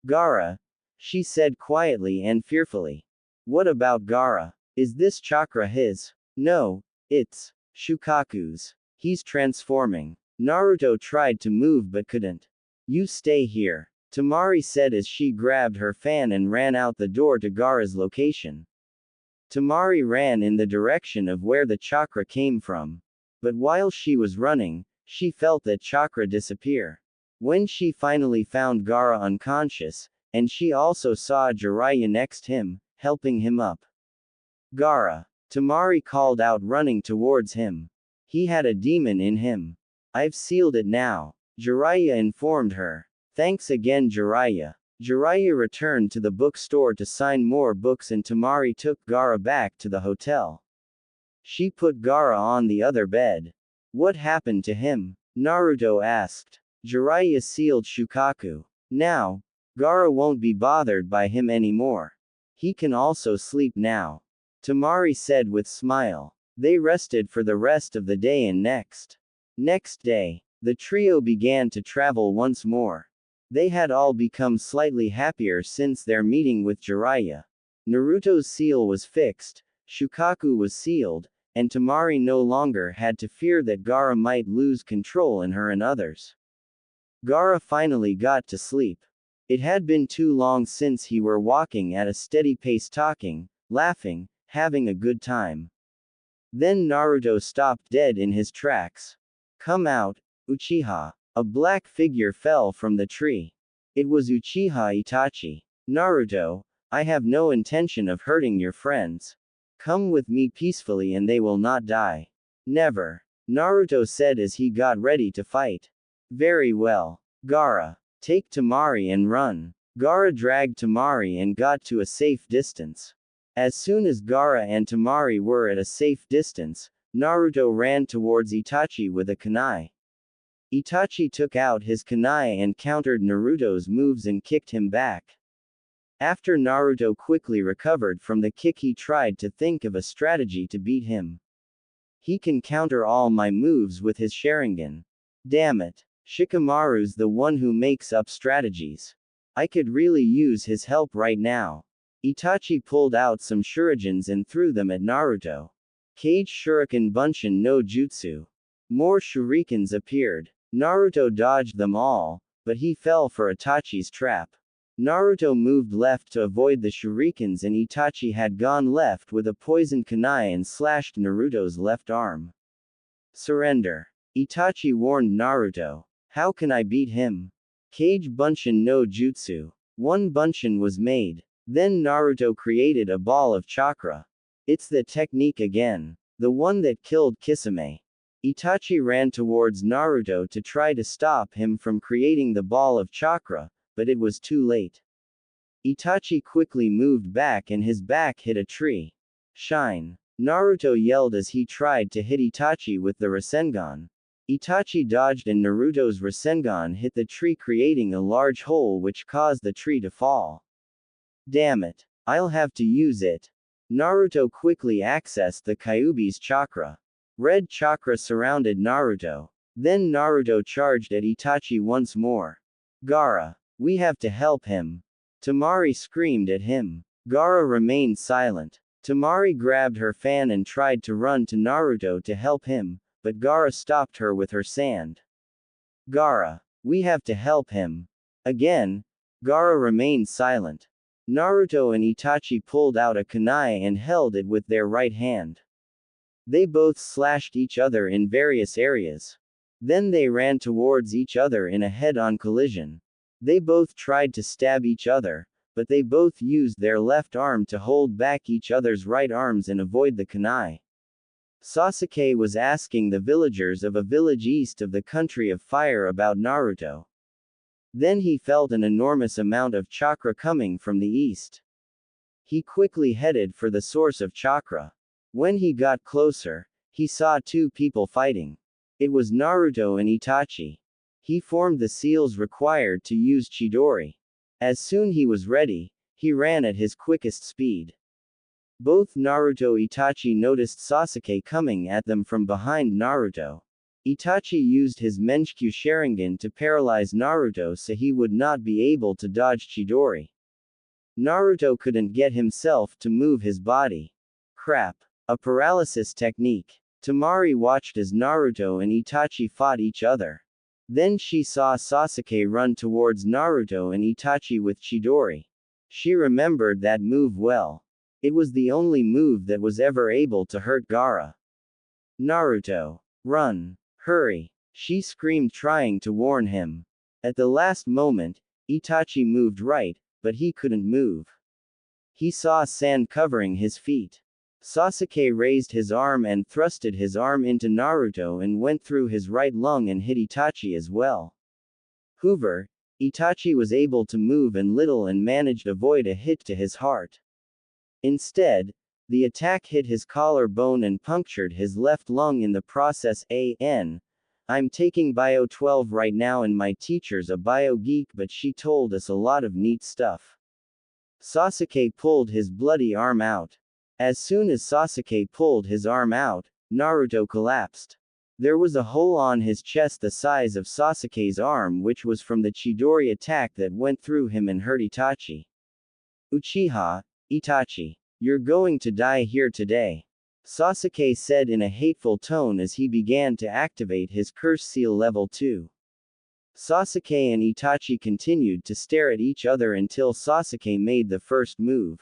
Gaara, she said quietly and fearfully. What about Gaara? Is this chakra his? No, it's Shukaku's. He's transforming. Naruto tried to move but couldn't. You stay here, Temari said as she grabbed her fan and ran out the door to Gaara's location. Temari ran in the direction of where the chakra came from. But while she was running, she felt that chakra disappear. When she finally found Gaara unconscious, and she also saw Jiraiya next him, helping him up. Gaara, Temari called out, running towards him. He had a demon in him. I've sealed it now, Jiraiya informed her. Thanks again, Jiraiya. Jiraiya returned to the bookstore to sign more books and Temari took Gaara back to the hotel. She put Gaara on the other bed. What happened to him? Naruto asked. Jiraiya sealed Shukaku. Now, Gaara won't be bothered by him anymore. He can also sleep now, Temari said with smile. They rested for the rest of the day and next day, the trio began to travel once more. They had all become slightly happier since their meeting with Jiraiya. Naruto's seal was fixed, Shukaku was sealed, and Temari no longer had to fear that Gaara might lose control in her and others. Gaara finally got to sleep. It had been too long since he were walking at a steady pace, talking, laughing, having a good time. Then Naruto stopped dead in his tracks. Come out, Uchiha. A black figure fell from the tree. It was Uchiha Itachi. Naruto, I have no intention of hurting your friends. Come with me peacefully and they will not die. Never, Naruto said as he got ready to fight. Very well. Gaara, take Temari and run. Gaara dragged Temari and got to a safe distance. As soon as Gaara and Temari were at a safe distance, Naruto ran towards Itachi with a kunai. Itachi took out his kunai and countered Naruto's moves and kicked him back. After Naruto quickly recovered from the kick, he tried to think of a strategy to beat him. He can counter all my moves with his Sharingan. Damn it. Shikamaru's the one who makes up strategies. I could really use his help right now. Itachi pulled out some shurikens and threw them at Naruto. Kage Shuriken Bunshin no Jutsu. More shurikens appeared. Naruto dodged them all, but he fell for Itachi's trap. Naruto moved left to avoid the shurikens and Itachi had gone left with a poisoned kunai and slashed Naruto's left arm. Surrender. Itachi warned Naruto. How can I beat him? Kage Bunshin no Jutsu. One Bunshin was made. Then Naruto created a ball of chakra. It's the technique again. The one that killed Kisame. Itachi ran towards Naruto to try to stop him from creating the ball of chakra, but it was too late. Itachi quickly moved back and his back hit a tree. Shine! Naruto yelled as he tried to hit Itachi with the Rasengan. Itachi dodged and Naruto's Rasengan hit the tree, creating a large hole which caused the tree to fall. Damn it! I'll have to use it. Naruto quickly accessed the Kyuubi's chakra. Red chakra surrounded Naruto. Then Naruto charged at Itachi once more. Gaara, we have to help him. Temari screamed at him. Gaara remained silent. Temari grabbed her fan and tried to run to Naruto to help him, but Gaara stopped her with her sand. Gaara, we have to help him. Again, Gaara remained silent. Naruto and Itachi pulled out a kunai and held it with their right hand. They both slashed each other in various areas. Then they ran towards each other in a head-on collision. They both tried to stab each other, but they both used their left arm to hold back each other's right arms and avoid the kunai. Sasuke was asking the villagers of a village east of the country of fire about Naruto. Then he felt an enormous amount of chakra coming from the east. He quickly headed for the source of chakra. When he got closer, he saw two people fighting. It was Naruto and Itachi. He formed the seals required to use Chidori. As soon he was ready, he ran at his quickest speed. Both Naruto and Itachi noticed Sasuke coming at them from behind Naruto. Itachi used his Menchikyu Sharingan to paralyze Naruto so he would not be able to dodge Chidori. Naruto couldn't get himself to move his body. Crap. A paralysis technique. Temari watched as Naruto and Itachi fought each other. Then she saw Sasuke run towards Naruto and Itachi with Chidori. She remembered that move well. It was the only move that was ever able to hurt Gaara. Naruto, run! Hurry! She screamed, trying to warn him. At the last moment, Itachi moved right, but he couldn't move. He saw sand covering his feet. Sasuke raised his arm and thrusted his arm into Naruto and went through his right lung and hit Itachi as well. However, Itachi was able to move and little and managed to avoid a hit to his heart. Instead, the attack hit his collarbone and punctured his left lung in the process. I'm taking Bio 12 right now and my teacher's a bio geek, but she told us a lot of neat stuff. Sasuke pulled his bloody arm out. As soon as Sasuke pulled his arm out, Naruto collapsed. There was a hole on his chest the size of Sasuke's arm, which was from the Chidori attack that went through him and hurt Itachi. Uchiha, Itachi, you're going to die here today. Sasuke said in a hateful tone as he began to activate his curse seal level 2. Sasuke and Itachi continued to stare at each other until Sasuke made the first move.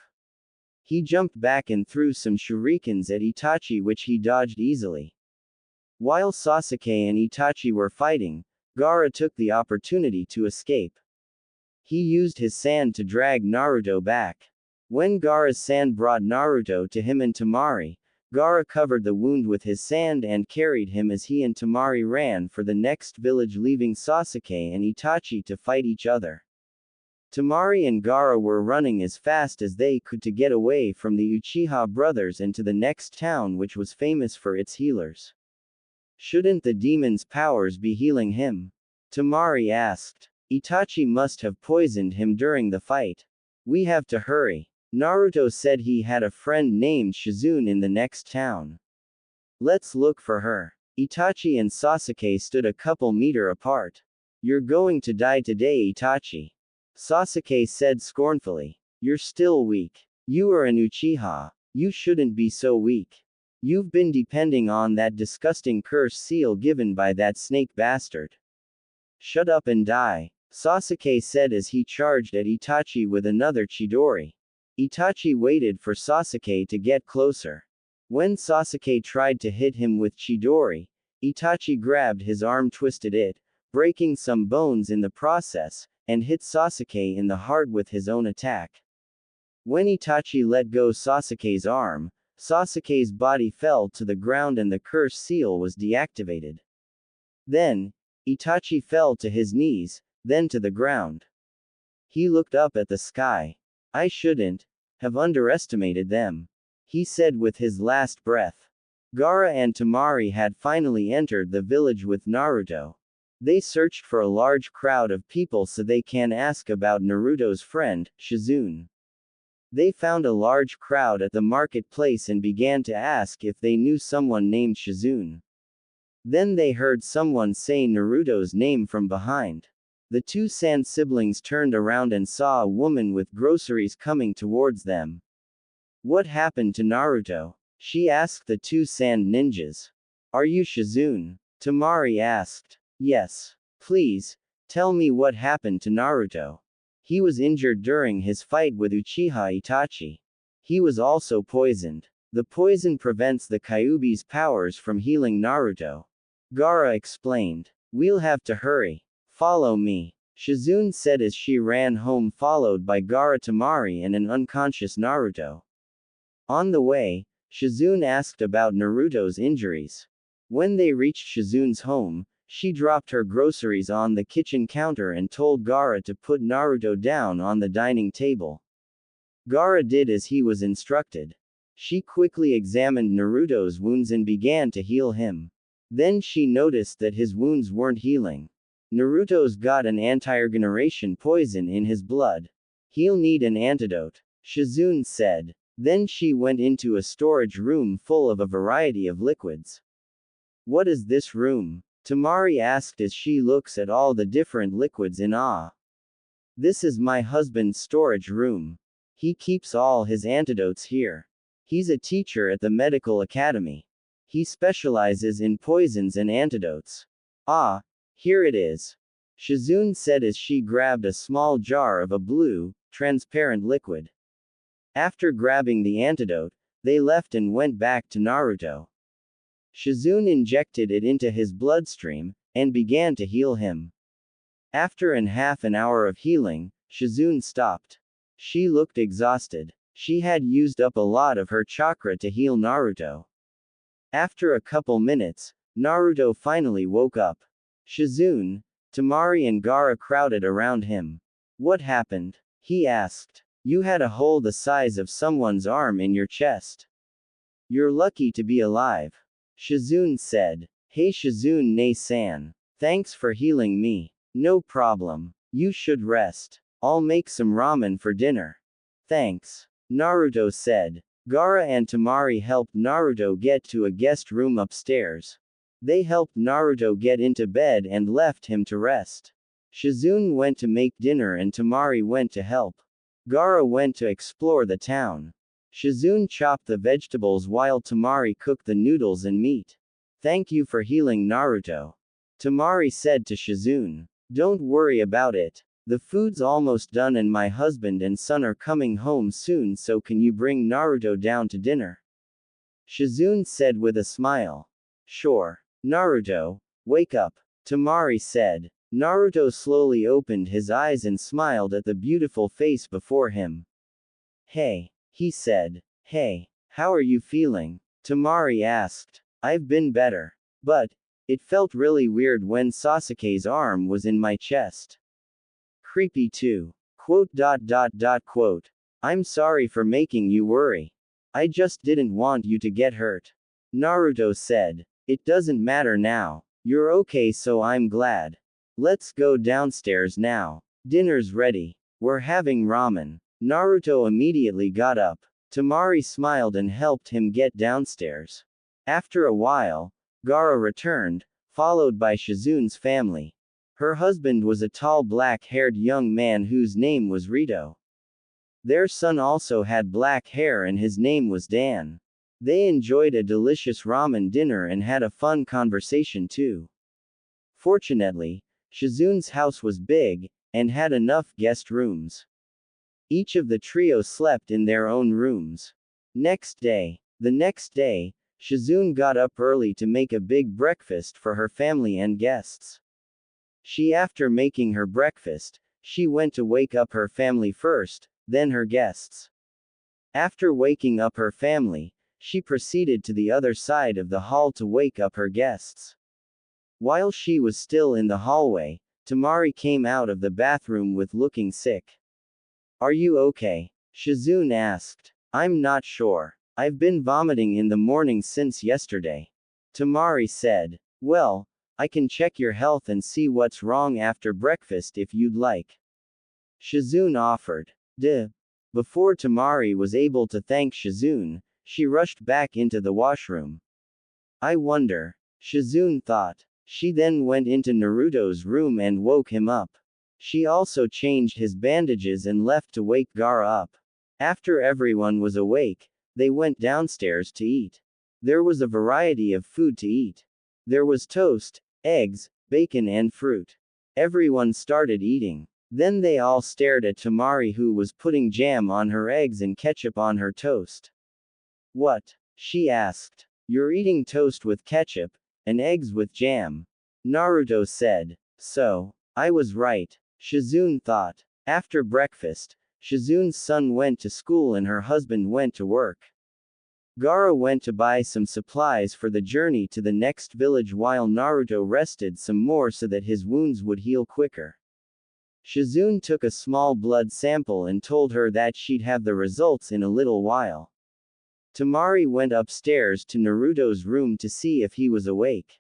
He jumped back and threw some shurikens at Itachi, which he dodged easily. While Sasuke and Itachi were fighting, Gaara took the opportunity to escape. He used his sand to drag Naruto back. When Gaara's sand brought Naruto to him and Temari, Gaara covered the wound with his sand and carried him as he and Temari ran for the next village, leaving Sasuke and Itachi to fight each other. Temari and Gaara were running as fast as they could to get away from the Uchiha brothers and to the next town, which was famous for its healers. Shouldn't the demon's powers be healing him? Temari asked. Itachi must have poisoned him during the fight. We have to hurry. Naruto said he had a friend named Shizune in the next town. Let's look for her. Itachi and Sasuke stood a couple meters apart. You're going to die today, Itachi. Sasuke said scornfully. You're still weak. You are an Uchiha. You shouldn't be so weak. You've been depending on that disgusting curse seal given by that snake bastard. Shut up and die, Sasuke said as he charged at Itachi with another Chidori. Itachi waited for Sasuke to get closer. When Sasuke tried to hit him with Chidori, Itachi grabbed his arm, twisted it, breaking some bones in the process, and hit Sasuke in the heart with his own attack. When Itachi let go Sasuke's arm, Sasuke's body fell to the ground and the curse seal was deactivated. Then, Itachi fell to his knees, then to the ground. He looked up at the sky. I shouldn't have underestimated them, he said with his last breath. Gaara and Temari had finally entered the village with Naruto. They searched for a large crowd of people so they can ask about Naruto's friend, Shizune. They found a large crowd at the marketplace and began to ask if they knew someone named Shizune. Then they heard someone say Naruto's name from behind. The two Sand siblings turned around and saw a woman with groceries coming towards them. What happened to Naruto? She asked the two Sand ninjas. Are you Shizune? Temari asked. Yes. Please, tell me what happened to Naruto. He was injured during his fight with Uchiha Itachi. He was also poisoned. The poison prevents the Kyuubi's powers from healing Naruto. Gaara explained. We'll have to hurry. Follow me, Shizune said as she ran home followed by Gaara, Temari and an unconscious Naruto. On the way, Shizune asked about Naruto's injuries. When they reached Shizune's home, she dropped her groceries on the kitchen counter and told Gaara to put Naruto down on the dining table. Gaara did as he was instructed. She quickly examined Naruto's wounds and began to heal him. Then she noticed that his wounds weren't healing. Naruto's got an anti-regeneration poison in his blood. He'll need an antidote, Shizune said. Then she went into a storage room full of a variety of liquids. What is this room? Temari asked as she looks at all the different liquids in awe. This is my husband's storage room. He keeps all his antidotes here. He's a teacher at the medical academy. He specializes in poisons and antidotes. Ah, here it is, Shizune said as she grabbed a small jar of a blue, transparent liquid. After grabbing the antidote, they left and went back to Naruto. Shizune injected it into his bloodstream, and began to heal him. After half an hour of healing, Shizune stopped. She looked exhausted. She had used up a lot of her chakra to heal Naruto. After a couple minutes, Naruto finally woke up. Shizune, Temari and Gaara crowded around him. What happened? He asked. You had a hole the size of someone's arm in your chest. You're lucky to be alive, Shizune said. Hey Shizune-san. Thanks for healing me. No problem. You should rest. I'll make some ramen for dinner. Thanks, Naruto said. Gaara and Temari helped Naruto get to a guest room upstairs. They helped Naruto get into bed and left him to rest. Shizune went to make dinner and Temari went to help. Gaara went to explore the town. Shizune chopped the vegetables while Temari cooked the noodles and meat. Thank you for healing Naruto, Temari said to Shizune. Don't worry about it. The food's almost done and my husband and son are coming home soon, so can you bring Naruto down to dinner? Shizune said with a smile. Sure. Naruto, wake up, Temari said. Naruto slowly opened his eyes and smiled at the beautiful face before him. Hey, he said. Hey, how are you feeling? Temari asked. I've been better. But, it felt really weird when Sasuke's arm was in my chest. Creepy too. Quote. I'm sorry for making you worry. I just didn't want you to get hurt. Naruto said. It doesn't matter now. You're okay, so I'm glad. Let's go downstairs now. Dinner's ready. We're having ramen. Naruto immediately got up. Temari smiled and helped him get downstairs. After a while, Gaara returned, followed by Shizune's family. Her husband was a tall black-haired young man whose name was Rito. Their son also had black hair and his name was Dan. They enjoyed a delicious ramen dinner and had a fun conversation too. Fortunately, Shizune's house was big, and had enough guest rooms. Each of the trio slept in their own rooms. The next day, Shizune got up early to make a big breakfast for her family and guests. After making her breakfast, she went to wake up her family first, then her guests. After waking up her family, she proceeded to the other side of the hall to wake up her guests. While she was still in the hallway, Temari came out of the bathroom with looking sick. Are you okay? Shizune asked. I'm not sure. I've been vomiting in the morning since yesterday. Temari said. Well, I can check your health and see what's wrong after breakfast if you'd like. Shizune offered. Duh. Before Temari was able to thank Shizune, she rushed back into the washroom. I wonder. Shizune thought. She then went into Naruto's room and woke him up. She also changed his bandages and left to wake Gaara up. After everyone was awake, they went downstairs to eat. There was a variety of food to eat. There was toast, eggs, bacon and fruit. Everyone started eating. Then they all stared at Temari, who was putting jam on her eggs and ketchup on her toast. What? She asked. You're eating toast with ketchup, and eggs with jam. Naruto said. So, I was right. Shizune thought. After breakfast, Shizune's son went to school and her husband went to work. Gaara went to buy some supplies for the journey to the next village while Naruto rested some more so that his wounds would heal quicker. Shizune took a small blood sample and told her that she'd have the results in a little while. Temari went upstairs to Naruto's room to see if he was awake.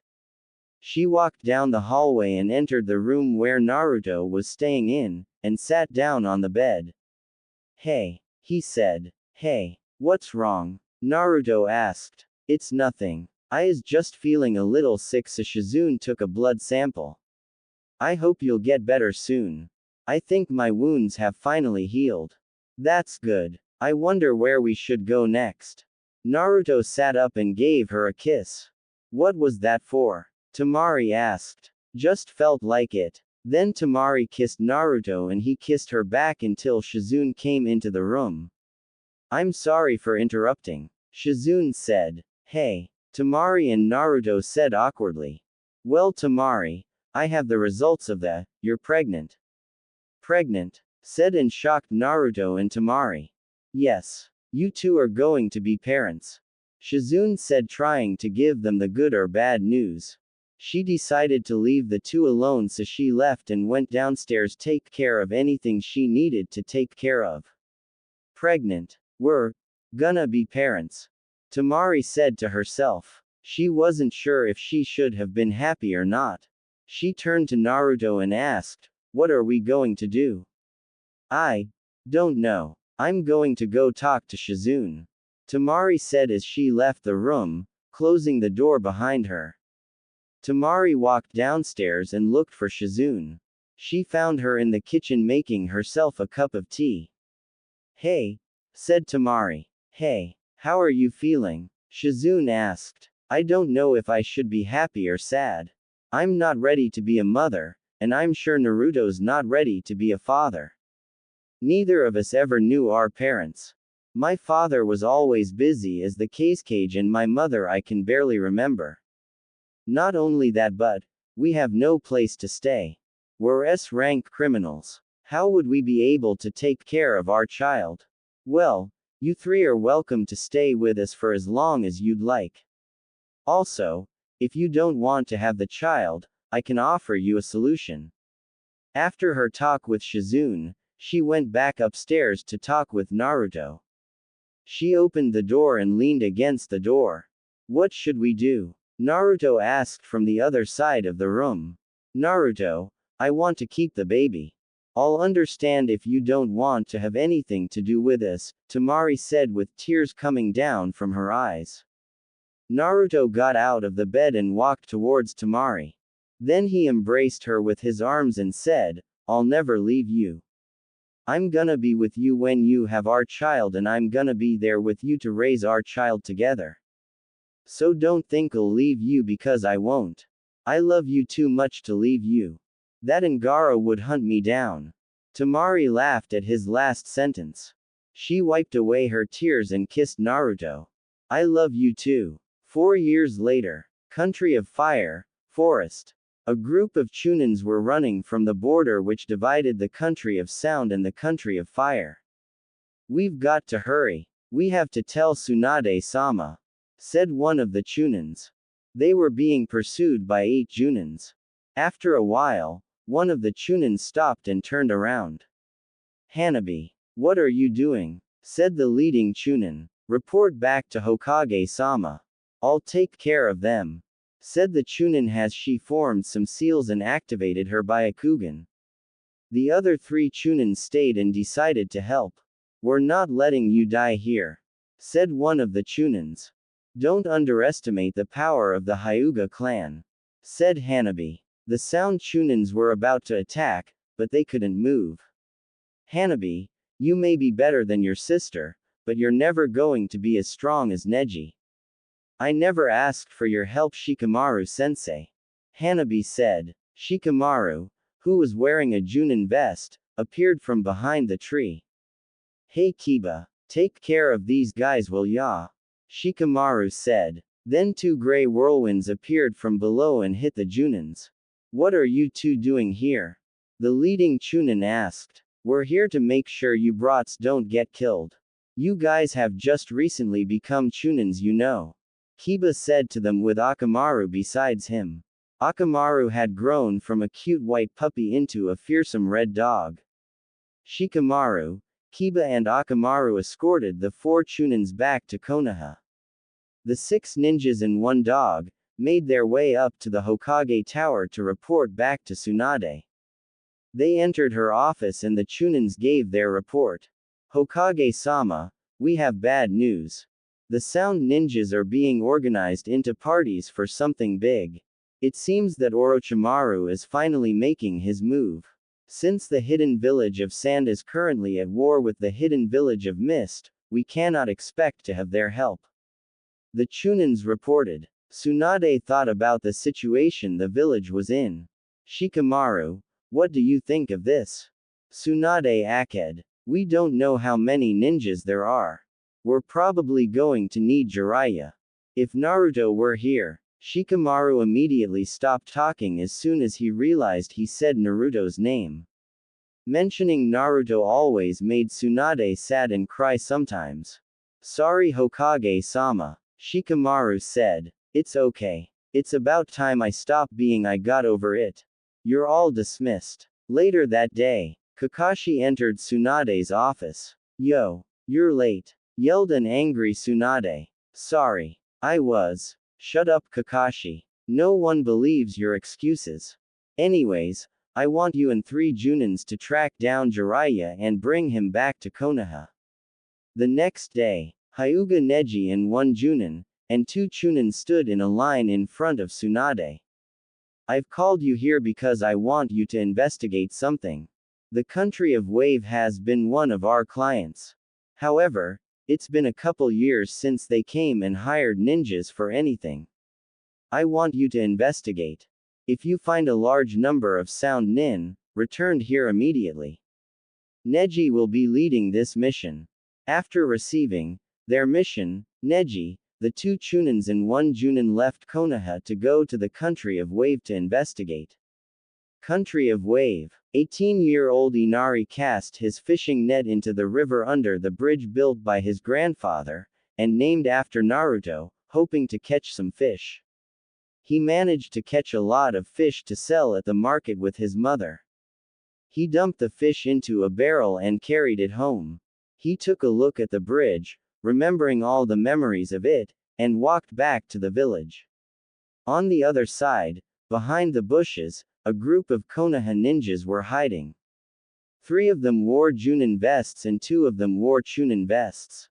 She walked down the hallway and entered the room where Naruto was staying in, and sat down on the bed. Hey, he said. Hey, what's wrong? Naruto asked. It's nothing. I is just feeling a little sick, so Shizune took a blood sample. I hope you'll get better soon. I think my wounds have finally healed. That's good. I wonder where we should go next. Naruto sat up and gave her a kiss. What was that for? Temari asked. Just felt like it. Then Temari kissed Naruto and he kissed her back until Shizune came into the room. I'm sorry for interrupting. Shizune said. Hey. Temari and Naruto said awkwardly. Well, Temari, I have the results of the, you're pregnant. Pregnant? Said in shocked Naruto and Temari. Yes. You two are going to be parents. Shizune said, trying to give them the good or bad news. She decided to leave the two alone, so she left and went downstairs to take care of anything she needed to take care of. Pregnant. We're gonna be parents. Temari said to herself. She wasn't sure if she should have been happy or not. She turned to Naruto and asked, what are we going to do? I don't know. I'm going to go talk to Shizune. Temari said as she left the room, closing the door behind her. Temari walked downstairs and looked for Shizune. She found her in the kitchen making herself a cup of tea. Hey, said Temari. Hey, how are you feeling? Shizune asked. I don't know if I should be happy or sad. I'm not ready to be a mother, and I'm sure Naruto's not ready to be a father. Neither of us ever knew our parents. My father was always busy as the cage and my mother I can barely remember. Not only that, but we have no place to stay. We're S-rank criminals. How would we be able to take care of our child? Well, you three are welcome to stay with us for as long as you'd like. Also, if you don't want to have the child, I can offer you a solution. After her talk with Shizune, she went back upstairs to talk with Naruto. She opened the door and leaned against the door. What should we do? Naruto asked from the other side of the room. Naruto, I want to keep the baby. I'll understand if you don't want to have anything to do with us, Temari said with tears coming down from her eyes. Naruto got out of the bed and walked towards Temari. Then he embraced her with his arms and said, I'll never leave you. I'm gonna be with you when you have our child, and I'm gonna be there with you to raise our child together. So don't think I'll leave you, because I won't. I love you too much to leave you. That and Gaara would hunt me down. Temari laughed at his last sentence. She wiped away her tears and kissed Naruto. I love you too. 4 years later. Country of Fire, Forest. A group of Chunins were running from the border which divided the country of Sound and the country of Fire. We've got to hurry. We have to tell Tsunade-sama, said one of the Chunins. They were being pursued by 8 Junins. After a while, one of the Chunins stopped and turned around. Hanabi. What are you doing? Said the leading Chunin. Report back to Hokage-sama. I'll take care of them. Said the Chunin as she formed some seals and activated her Byakugan. The other three Chunins stayed and decided to help. We're not letting you die here. Said one of the Chunins. Don't underestimate the power of the Hyuga clan. Said Hanabi. The Sound Chunins were about to attack, but they couldn't move. Hanabi, you may be better than your sister, but you're never going to be as strong as Neji. I never asked for your help, Shikamaru-sensei. Hanabi said. Shikamaru, who was wearing a Junin vest, appeared from behind the tree. Hey Kiba, take care of these guys will ya? Shikamaru said. Then two gray whirlwinds appeared from below and hit the Junins. What are you two doing here? The leading Chunin asked. We're here to make sure you brats don't get killed. You guys have just recently become Chunins, you know. Kiba said to them with Akamaru besides him. Akamaru had grown from a cute white puppy into a fearsome red dog. Shikamaru, Kiba and Akamaru escorted the four Chunins back to Konoha. The 6 ninjas and 1 dog made their way up to the Hokage Tower to report back to Tsunade. They entered her office and the Chunins gave their report. Hokage-sama, we have bad news. The Sound Ninjas are being organized into parties for something big. It seems that Orochimaru is finally making his move. Since the hidden village of Sand is currently at war with the hidden village of Mist, we cannot expect to have their help. The Chunins reported. Tsunade thought about the situation the village was in. Shikamaru, what do you think of this? Tsunade acted. We don't know how many ninjas there are. We're probably going to need Jiraiya. If Naruto were here, Shikamaru immediately stopped talking as soon as he realized he said Naruto's name. Mentioning Naruto always made Tsunade sad and cry sometimes. Sorry Hokage-sama, Shikamaru said. It's okay. It's about time I stopped being I got over it. You're all dismissed. Later that day, Kakashi entered Tsunade's office. Yo, you're late, yelled an angry Tsunade. Sorry. I was. Shut up Kakashi. No one believes your excuses. Anyways, I want you and 3 Junins to track down Jiraiya and bring him back to Konoha. The next day, Hyuga Neji and 1 Junin, and 2 Chunin stood in a line in front of Tsunade. I've called you here because I want you to investigate something. The country of Wave has been one of our clients. However, it's been a couple years since they came and hired ninjas for anything. I want you to investigate. If you find a large number of sound nin, return here immediately. Neji will be leading this mission. After receiving their mission, Neji, the 2 Chunins and 1 Junin left Konoha to go to the country of Wave to investigate. Country of Wave. 18-year-old Inari cast his fishing net into the river under the bridge built by his grandfather, and named after Naruto, hoping to catch some fish. He managed to catch a lot of fish to sell at the market with his mother. He dumped the fish into a barrel and carried it home. He took a look at the bridge, remembering all the memories of it, and walked back to the village. On the other side, behind the bushes, a group of Konoha ninjas were hiding. 3 of them wore Junin vests and 2 of them wore Chunin vests.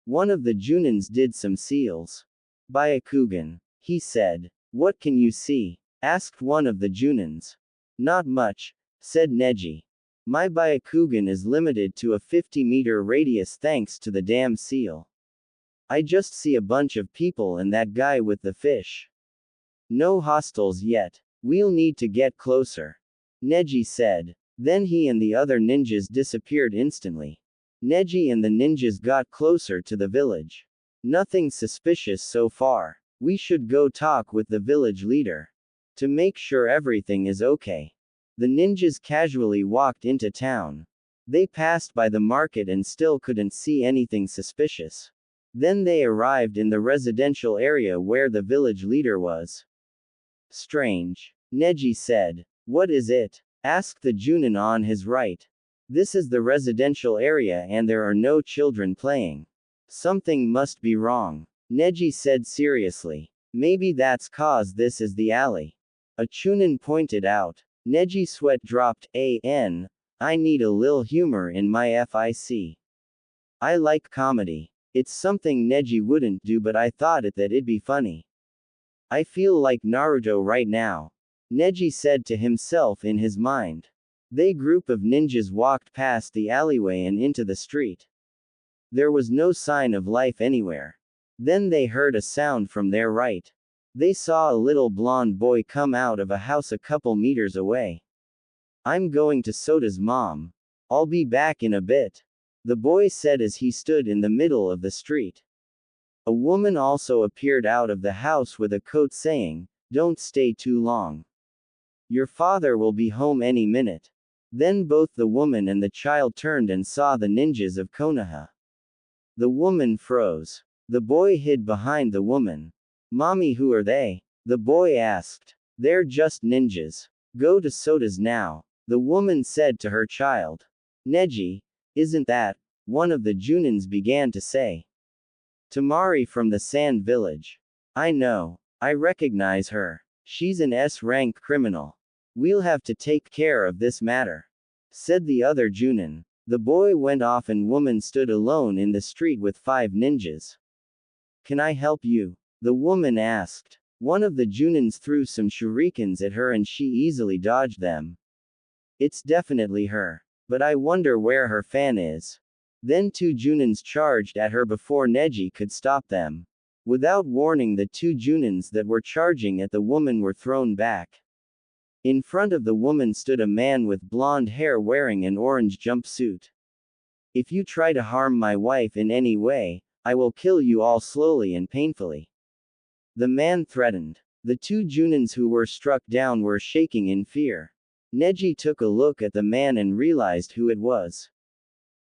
One of the Junins did some seals. Byakugan, he said. What can you see? Asked one of the Junins. Not much, said Neji. My Byakugan is limited to a 50-meter radius thanks to the damn seal. I just see a bunch of people and that guy with the fish. No hostiles yet. We'll need to get closer. Neji said. Then he and the other ninjas disappeared instantly. Neji and the ninjas got closer to the village. Nothing suspicious so far. We should go talk with the village leader. To make sure everything is okay. The ninjas casually walked into town. They passed by the market and still couldn't see anything suspicious. Then they arrived in the residential area where the village leader was. Strange. Neji said. What is it? Asked the Junin on his right. This is the residential area and there are no children playing. Something must be wrong. Neji said seriously. Maybe that's cause this is the alley. A Chunin pointed out. Neji's sweat dropped. I need a lil humor in my FIC. I like comedy. It's something Neji wouldn't do, but I thought that it'd be funny. I feel like Naruto right now. Neji said to himself in his mind. They group of ninjas walked past the alleyway and into the street. There was no sign of life anywhere. Then they heard a sound from their right. They saw a little blonde boy come out of a house a couple meters away. I'm going to Soda's mom. I'll be back in a bit. The boy said as he stood in the middle of the street. A woman also appeared out of the house with a coat saying, "Don't stay too long. Your father will be home any minute." Then both the woman and the child turned and saw the ninjas of Konoha. The woman froze. The boy hid behind the woman. "Mommy, who are they?" the boy asked. "They're just ninjas. Go to Soda's now," the woman said to her child. "Neji, isn't that?" one of the Junins began to say. "Temari from the Sand Village. I know. I recognize her. She's an S-rank criminal. We'll have to take care of this matter," said the other Junin. The boy went off and woman stood alone in the street with 5 ninjas. "Can I help you?" the woman asked. One of the Junins threw some shurikens at her and she easily dodged them. "It's definitely her. But I wonder where her fan is." Then 2 Junins charged at her before Neji could stop them. Without warning, the 2 Junins that were charging at the woman were thrown back. In front of the woman stood a man with blonde hair wearing an orange jumpsuit. "If you try to harm my wife in any way, I will kill you all slowly and painfully," the man threatened. The 2 Junins who were struck down were shaking in fear. Neji took a look at the man and realized who it was.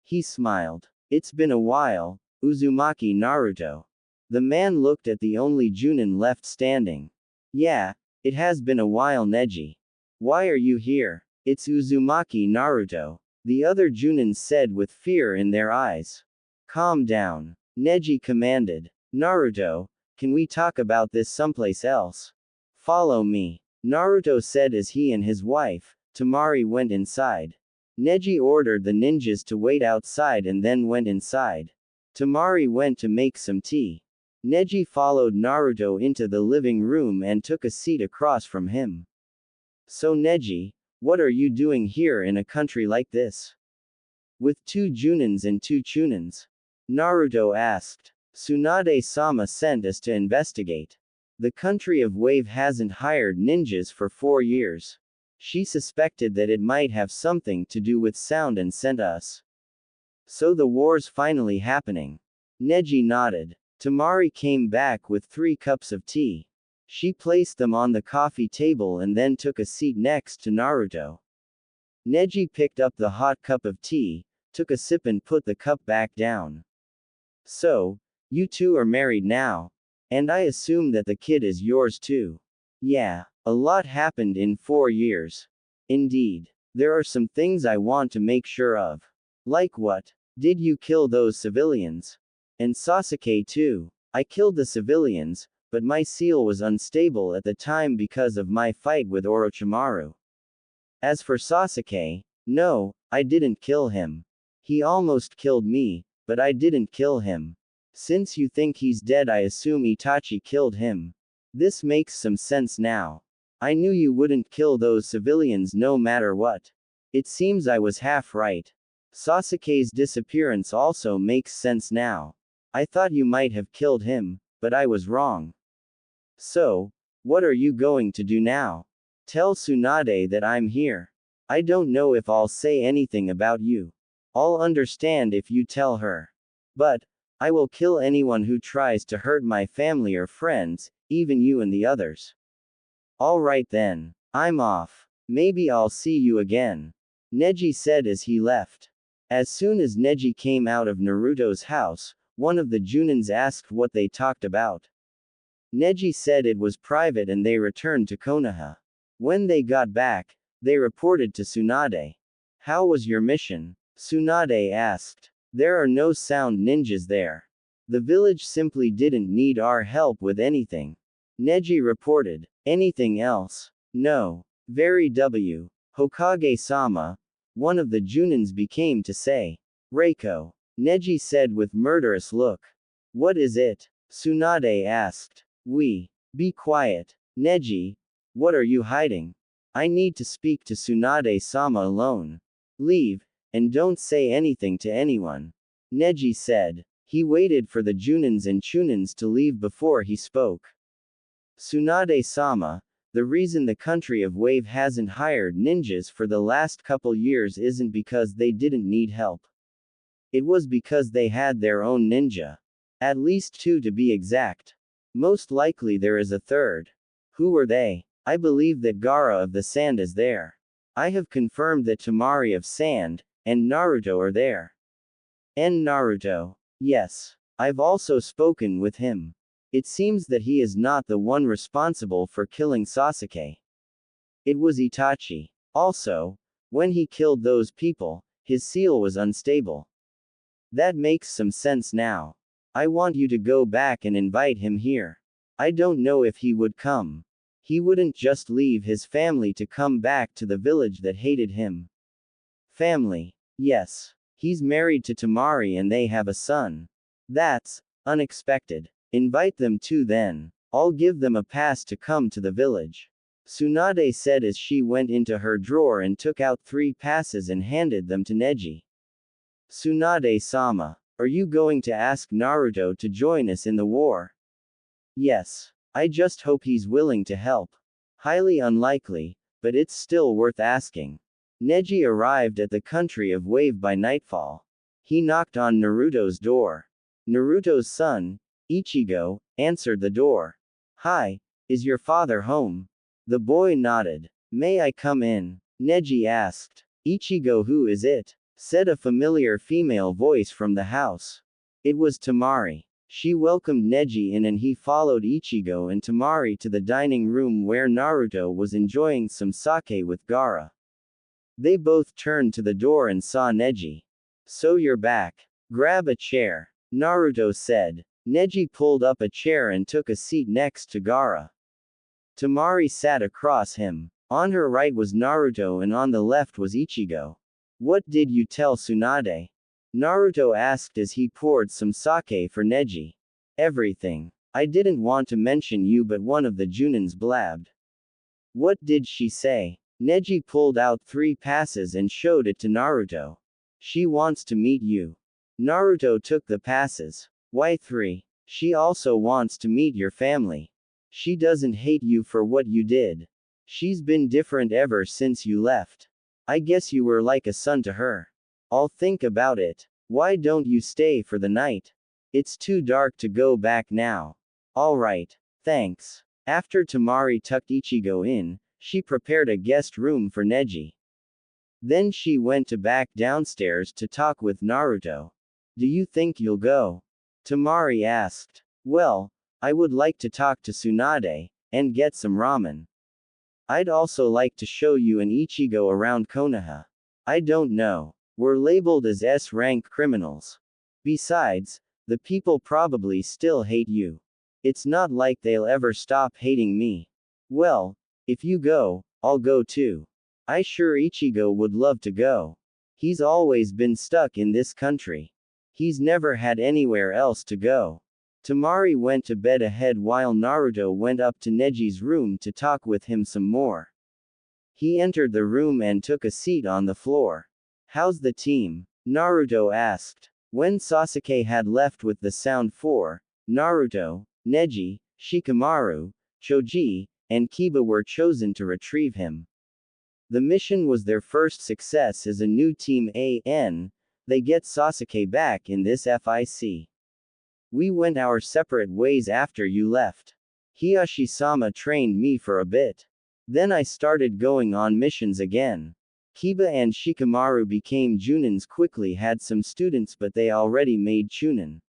He smiled. "It's been a while, Uzumaki Naruto." The man looked at the only Junin left standing. "Yeah, it has been a while, Neji. Why are you here?" "It's Uzumaki Naruto," the other Junins said with fear in their eyes. "Calm down," Neji commanded. "Naruto, can we talk about this someplace else?" "Follow me," Naruto said as he and his wife, Temari, went inside. Neji ordered the ninjas to wait outside and then went inside. Temari went to make some tea. Neji followed Naruto into the living room and took a seat across from him. "So Neji, what are you doing here in a country like this? With 2 Junins and 2 Chunins?" Naruto asked. "Tsunade-sama sent us to investigate. The country of Wave hasn't hired ninjas for 4 years. She suspected that it might have something to do with sound and sent us. So the war's finally happening." Neji nodded. Temari came back with 3 cups of tea. She placed them on the coffee table and then took a seat next to Naruto. Neji picked up the hot cup of tea, took a sip and put the cup back down. "So, you 2 are married now? And I assume that the kid is yours too?" "Yeah. A lot happened in 4 years. Indeed. There are some things I want to make sure of." "Like what?" "Did you kill those civilians? And Sasuke too?" "I killed the civilians, but my seal was unstable at the time because of my fight with Orochimaru. As for Sasuke, no, I didn't kill him. He almost killed me, but I didn't kill him. Since you think he's dead, I assume Itachi killed him. This makes some sense now. I knew you wouldn't kill those civilians no matter what. It seems I was half right. Sasuke's disappearance also makes sense now. I thought you might have killed him, but I was wrong. So, what are you going to do now? Tell Tsunade that I'm here. I don't know if I'll say anything about you. I'll understand if you tell her. But, I will kill anyone who tries to hurt my family or friends, even you and the others." "Alright then. I'm off. Maybe I'll see you again," Neji said as he left. As soon as Neji came out of Naruto's house, one of the Junins asked what they talked about. Neji said it was private and they returned to Konoha. When they got back, they reported to Tsunade. How was your mission? Tsunade asked. There are no sound ninjas there. The village simply didn't need our help with anything. Neji reported. Anything else? No. Very W. Hokage-sama. One of the Junins became to say. Reiko. Neji said with murderous look. What is it? Tsunade asked. Be quiet. Neji. What are you hiding? I need to speak to Tsunade-sama alone. Leave, and don't say anything to anyone. Neji said. He waited for the Junins and Chunins to leave before he spoke. Tsunade-sama, the reason the country of Wave hasn't hired ninjas for the last couple years isn't because they didn't need help. It was because they had their own ninja. At least 2 to be exact. Most likely there is a third. Who were they? I believe that Gaara of the Sand is there. I have confirmed that Temari of Sand, and Naruto are there. And Naruto. Yes. I've also spoken with him. It seems that he is not the one responsible for killing Sasuke. It was Itachi. Also, when he killed those people, his seal was unstable. That makes some sense now. I want you to go back and invite him here. I don't know if he would come. He wouldn't just leave his family to come back to the village that hated him. Family. Yes. He's married to Temari and they have a son. That's unexpected. Invite them too then. I'll give them a pass to come to the village. Tsunade said as she went into her drawer and took out 3 passes and handed them to Neji. Tsunade-sama, are you going to ask Naruto to join us in the war? Yes. I just hope he's willing to help. Highly unlikely, but it's still worth asking. Neji arrived at the country of Wave by nightfall. He knocked on Naruto's door. Naruto's son, Ichigo, answered the door. Hi, is your father home? The boy nodded. May I come in? Neji asked. Ichigo, who is it? Said a familiar female voice from the house. It was Temari. She welcomed Neji in and he followed Ichigo and Temari to the dining room where Naruto was enjoying some sake with Gaara. They both turned to the door and saw Neji. So you're back. Grab a chair, Naruto said. Neji pulled up a chair and took a seat next to Gaara. Temari sat across him. On her right was Naruto and on the left was Ichigo. What did you tell Tsunade? Naruto asked as he poured some sake for Neji. Everything. I didn't want to mention you but one of the Junins blabbed. What did she say? Neji pulled out 3 passes and showed it to Naruto. She wants to meet you. Naruto took the passes. Why 3? She also wants to meet your family. She doesn't hate you for what you did. She's been different ever since you left. I guess you were like a son to her. I'll think about it. Why don't you stay for the night? It's too dark to go back now. Alright. Thanks. After Temari tucked Ichigo in, she prepared a guest room for Neji. Then she went back downstairs to talk with Naruto. Do you think you'll go? Temari asked. Well, I would like to talk to Tsunade, and get some ramen. I'd also like to show you an Ichigo around Konoha. I don't know. We're labeled as S-rank criminals. Besides, the people probably still hate you. It's not like they'll ever stop hating me. Well, if you go, I'll go too. I sure Ichigo would love to go. He's always been stuck in this country. He's never had anywhere else to go. Temari went to bed ahead while Naruto went up to Neji's room to talk with him some more. He entered the room and took a seat on the floor. How's the team? Naruto asked. When Sasuke had left with the Sound 4, Naruto, Neji, Shikamaru, Choji, and Kiba were chosen to retrieve him. The mission was their first success as a new team they get Sasuke back in this FIC. We went our separate ways after you left. Hiyashi-sama trained me for a bit. Then I started going on missions again. Kiba and Shikamaru became Junins quickly, had some students but they already made Chunin.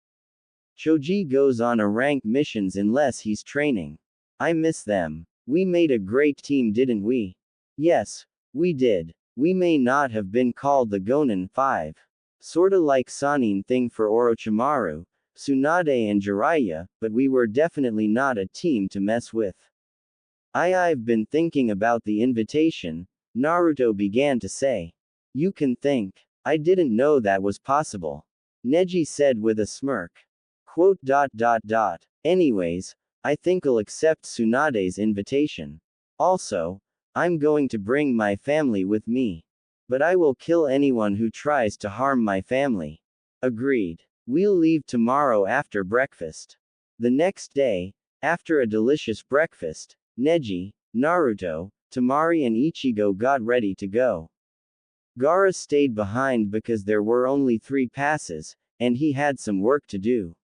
Choji goes on a rank missions unless he's training. I miss them. We made a great team, didn't we? Yes, we did. We may not have been called the Gonin 5. Sorta like Sanin thing for Orochimaru, Tsunade and Jiraiya, but we were definitely not a team to mess with. I've been thinking about the invitation, Naruto began to say. You can think. I didn't know that was possible. Neji said with a smirk. Quote. Anyways, I think I'll accept Tsunade's invitation. Also, I'm going to bring my family with me. But I will kill anyone who tries to harm my family. Agreed. We'll leave tomorrow after breakfast. The next day, after a delicious breakfast, Neji, Naruto, Temari and Ichigo got ready to go. Gaara stayed behind because there were only 3 passes, and he had some work to do.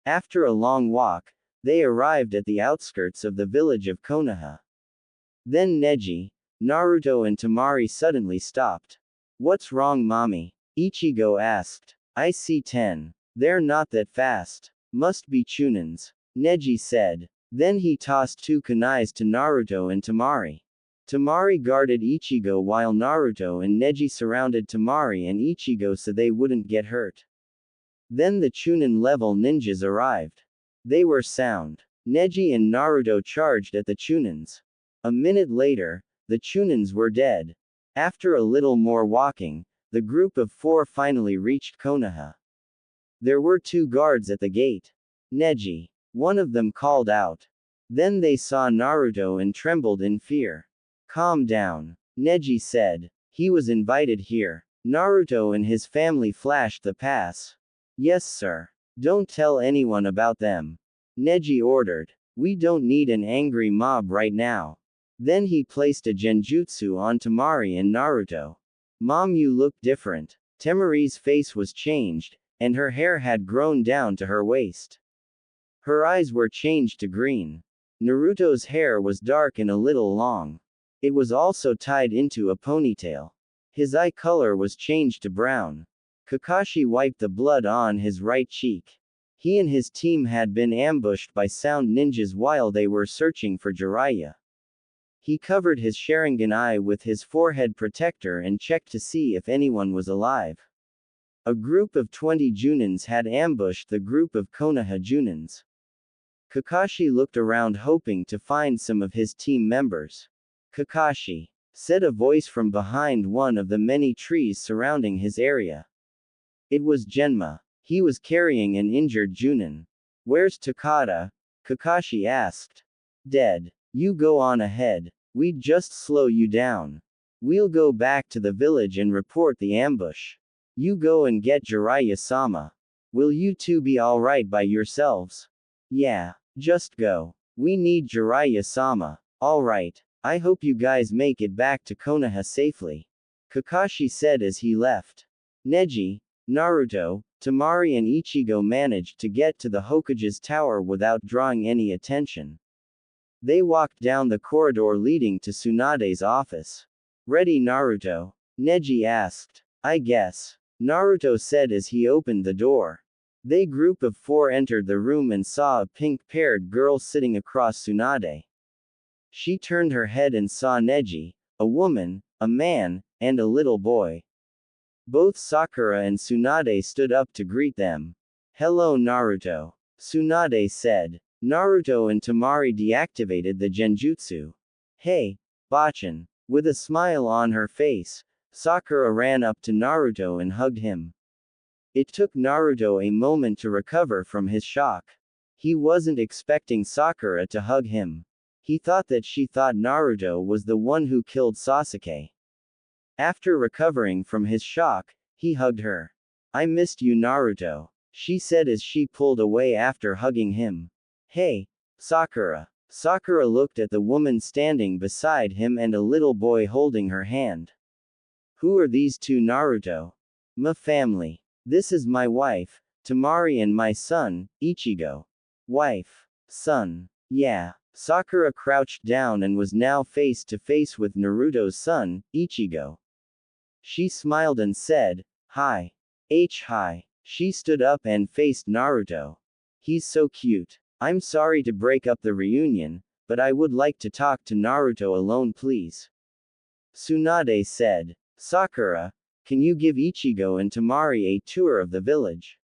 After a long walk, they arrived at the outskirts of the village of Konoha. Then Neji, Naruto and Temari suddenly stopped. What's wrong, mommy? Ichigo asked. I see 10. They're not that fast. Must be Chunins. Neji said. Then he tossed 2 kunais to Naruto and Temari. Temari guarded Ichigo while Naruto and Neji surrounded Temari and Ichigo so they wouldn't get hurt. Then the Chunin level ninjas arrived. They were sound. Neji and Naruto charged at the Chunins. A minute later, the Chunins were dead. After a little more walking, the group of 4 finally reached Konoha. There were 2 guards at the gate. Neji. One of them called out. Then they saw Naruto and trembled in fear. Calm down. Neji said. He was invited here. Naruto and his family flashed the pass. Yes, sir. Don't tell anyone about them. Neji ordered. We don't need an angry mob right now. Then he placed a genjutsu on Temari and Naruto. Mom, you look different. Temari's face was changed, and her hair had grown down to her waist. Her eyes were changed to green. Naruto's hair was dark and a little long. It was also tied into a ponytail. His eye color was changed to brown. Kakashi wiped the blood on his right cheek. He and his team had been ambushed by sound ninjas while they were searching for Jiraiya. He covered his Sharingan eye with his forehead protector and checked to see if anyone was alive. A group of 20 Junins had ambushed the group of Konoha Junins. Kakashi looked around hoping to find some of his team members. Kakashi, said a voice from behind one of the many trees surrounding his area. It was Genma. He was carrying an injured Junin. Where's Takada? Kakashi asked. Dead. You go on ahead. We'd just slow you down. We'll go back to the village and report the ambush. You go and get Jiraiya-sama. Will you two be alright by yourselves? Yeah. Just go. We need Jiraiya-sama. Alright. I hope you guys make it back to Konoha safely. Kakashi said as he left. Neji, Naruto, Temari and Ichigo managed to get to the Hokage's tower without drawing any attention. They walked down the corridor leading to Tsunade's office. Ready, Naruto? Neji asked. I guess. Naruto said as he opened the door. They group of 4 entered the room and saw a pink-haired girl sitting across Tsunade. She turned her head and saw Neji, a woman, a man, and a little boy. Both Sakura and Tsunade stood up to greet them. Hello, Naruto. Tsunade said. Naruto and Temari deactivated the genjutsu. Hey, Bachan. With a smile on her face, Sakura ran up to Naruto and hugged him. It took Naruto a moment to recover from his shock. He wasn't expecting Sakura to hug him. He thought that she thought Naruto was the one who killed Sasuke. After recovering from his shock, he hugged her. I missed you, Naruto, she said as she pulled away after hugging him. Hey, Sakura. Sakura looked at the woman standing beside him and a little boy holding her hand. Who are these 2, Naruto? My family. This is my wife, Temari, and my son, Ichigo. Wife. Son. Yeah. Sakura crouched down and was now face to face with Naruto's son, Ichigo. She smiled and said, Hi. Hi. She stood up and faced Naruto. He's so cute. I'm sorry to break up the reunion, but I would like to talk to Naruto alone, please. Tsunade said. Sakura, can you give Ichigo and Temari a tour of the village?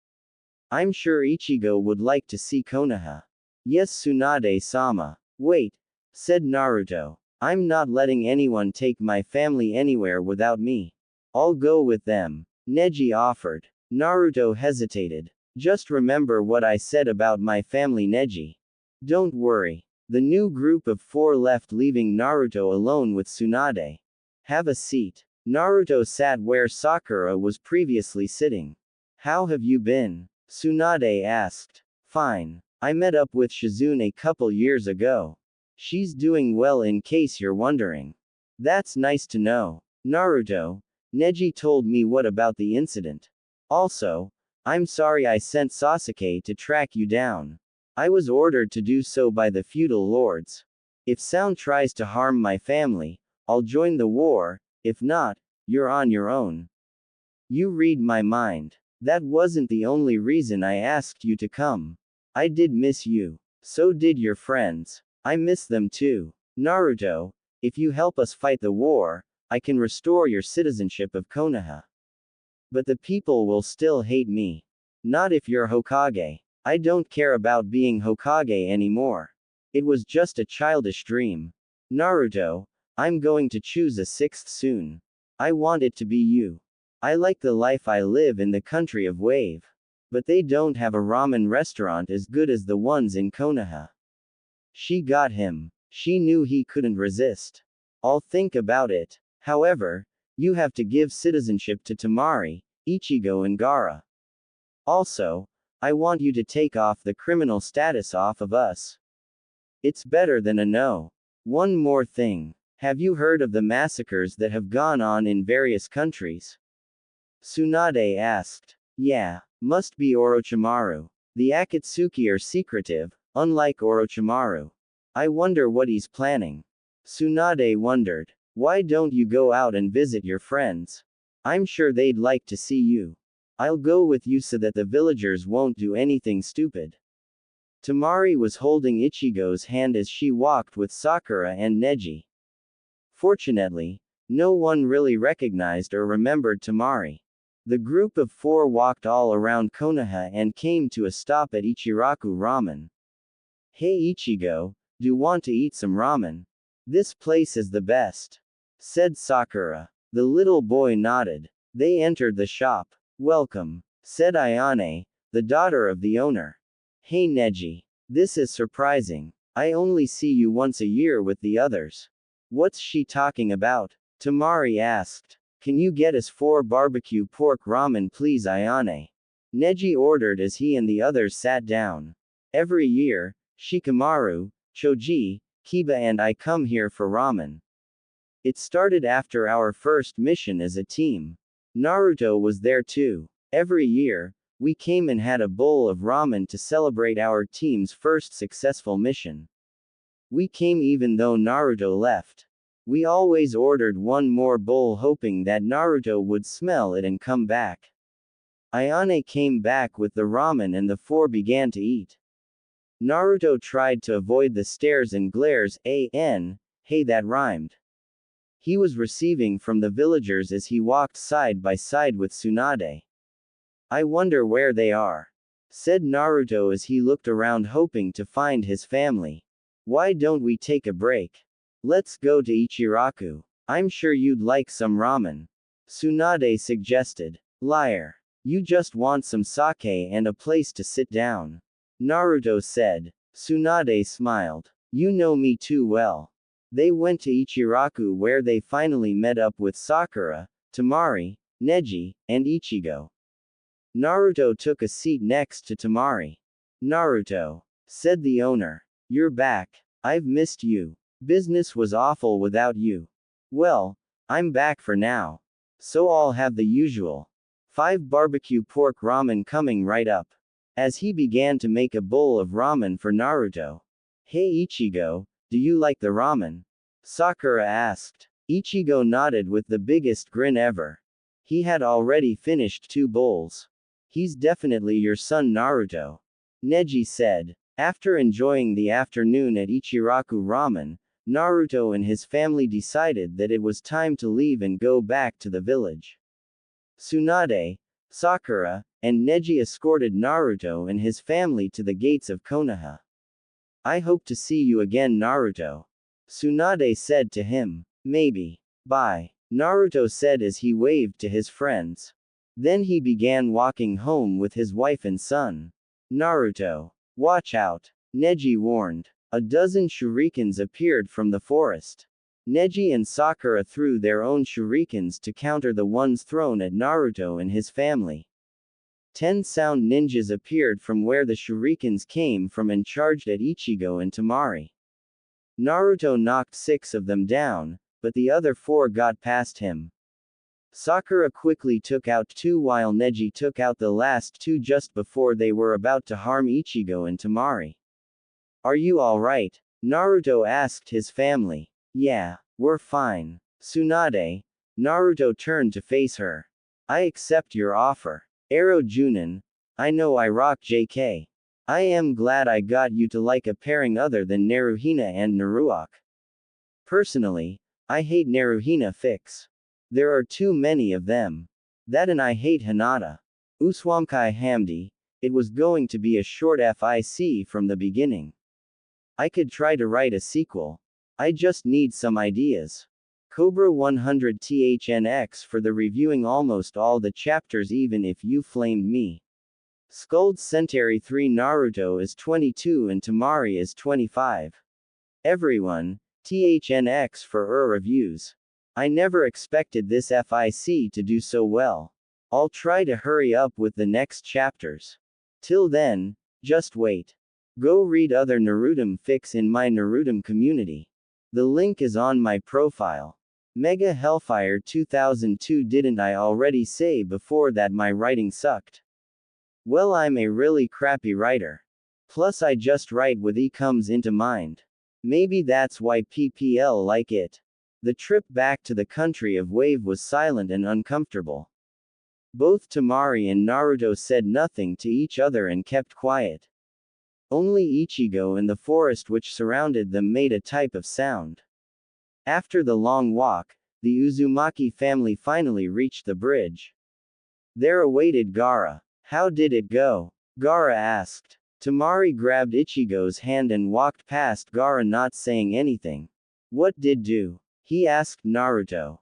I'm sure Ichigo would like to see Konoha. Yes, Tsunade-sama. Wait, said Naruto. I'm not letting anyone take my family anywhere without me. I'll go with them. Neji offered. Naruto hesitated. Just remember what I said about my family, Neji. Don't worry. The new group of 4 left, leaving Naruto alone with Tsunade. Have a seat. Naruto sat where Sakura was previously sitting. How have you been? Tsunade asked. Fine. I met up with Shizune a couple years ago. She's doing well, in case you're wondering. That's nice to know. Naruto, Neji told me what about the incident. Also, I'm sorry I sent Sasuke to track you down. I was ordered to do so by the feudal lords. If Sound tries to harm my family, I'll join the war. If not, you're on your own. You read my mind. That wasn't the only reason I asked you to come. I did miss you. So did your friends. I miss them too. Naruto, if you help us fight the war, I can restore your citizenship of Konoha. But the people will still hate me. Not if you're Hokage. I don't care about being Hokage anymore. It was just a childish dream. Naruto, I'm going to choose a 6th soon. I want it to be you. I like the life I live in the country of Wave. But they don't have a ramen restaurant as good as the ones in Konoha. She got him. She knew he couldn't resist. I'll think about it. However, you have to give citizenship to Temari, Ichigo and Gaara. Also, I want you to take off the criminal status off of us. It's better than a no. One more thing. Have you heard of the massacres that have gone on in various countries? Tsunade asked. Yeah, must be Orochimaru. The Akatsuki are secretive, unlike Orochimaru. I wonder what he's planning. Tsunade wondered. Why don't you go out and visit your friends? I'm sure they'd like to see you. I'll go with you so that the villagers won't do anything stupid. Temari was holding Ichigo's hand as she walked with Sakura and Neji. Fortunately, no one really recognized or remembered Temari. The group of 4 walked all around Konoha and came to a stop at Ichiraku Ramen. Hey Ichigo, do you want to eat some ramen? This place is the best, said Sakura. The little boy nodded. They entered the shop. Welcome, said Ayane, the daughter of the owner. Hey Neji. This is surprising. I only see you once a year with the others. What's she talking about? Temari asked. Can you get us 4 barbecue pork ramen please, Ayane? Neji ordered as he and the others sat down. Every year, Shikamaru, Choji, Kiba and I come here for ramen. It started after our first mission as a team. Naruto was there too. Every year, we came and had a bowl of ramen to celebrate our team's first successful mission. We came even though Naruto left. We always ordered one more bowl hoping that Naruto would smell it and come back. Ayane came back with the ramen and the 4 began to eat. Naruto tried to avoid the stares and glares, hey that rhymed. He was receiving from the villagers as he walked side by side with Tsunade. I wonder where they are, said Naruto as he looked around hoping to find his family. Why don't we take a break? Let's go to Ichiraku. I'm sure you'd like some ramen. Tsunade suggested. Liar. You just want some sake and a place to sit down. Naruto said. Tsunade smiled. You know me too well. They went to Ichiraku where they finally met up with Sakura, Temari, Neji, and Ichigo. Naruto took a seat next to Temari. Naruto, said the owner. You're back. I've missed you. Business was awful without you. Well, I'm back for now. So I'll have the usual 5 barbecue pork ramen coming right up. As he began to make a bowl of ramen for Naruto. Hey Ichigo, do you like the ramen? Sakura asked. Ichigo nodded with the biggest grin ever. He had already finished 2 bowls. He's definitely your son Naruto. Neji said. After enjoying the afternoon at Ichiraku Ramen, Naruto and his family decided that it was time to leave and go back to the village. Tsunade, Sakura, and Neji escorted Naruto and his family to the gates of Konoha. "I hope to see you again, Naruto," Tsunade said to him. "Maybe. Bye," Naruto said as he waved to his friends. Then he began walking home with his wife and son. "Naruto, watch out," Neji warned. A dozen shurikens appeared from the forest. Neji and Sakura threw their own shurikens to counter the ones thrown at Naruto and his family. 10 sound ninjas appeared from where the shurikens came from and charged at Ichigo and Temari. Naruto knocked 6 of them down, but the other 4 got past him. Sakura quickly took out 2 while Neji took out the last 2 just before they were about to harm Ichigo and Temari. "Are you alright?" Naruto asked his family. "Yeah, we're fine." Tsunade. Naruto turned to face her. "I accept your offer. Ero Junin. I know I rock JK. I am glad I got you to like a pairing other than Naruhina and Naruak. Personally, I hate Naruhina fics. There are too many of them. That and I hate Hinata. Uswamkai Hamdi. It was going to be a short FIC from the beginning. I could try to write a sequel. I just need some ideas. Cobra 100 THNX for the reviewing almost all the chapters even if you flamed me. Skuld Centauri 3 Naruto is 22 and Temari is 25. Everyone, THNX for reviews. I never expected this FIC to do so well. I'll try to hurry up with the next chapters. Till then, just wait. Go read other Naruto fics in my Naruto community. The link is on my profile. Mega Hellfire 2002. Didn't I already say before that my writing sucked? Well, I'm a really crappy writer. Plus I just write with E comes into mind. Maybe that's why PPL like it. The trip back to the country of Wave was silent and uncomfortable. Both Temari and Naruto said nothing to each other and kept quiet. Only Ichigo and the forest which surrounded them made a type of sound. After the long walk, the Uzumaki family finally reached the bridge. There awaited Gaara. "How did it go?" Gaara asked. Temari grabbed Ichigo's hand and walked past Gaara not saying anything. "What did do?" he asked Naruto.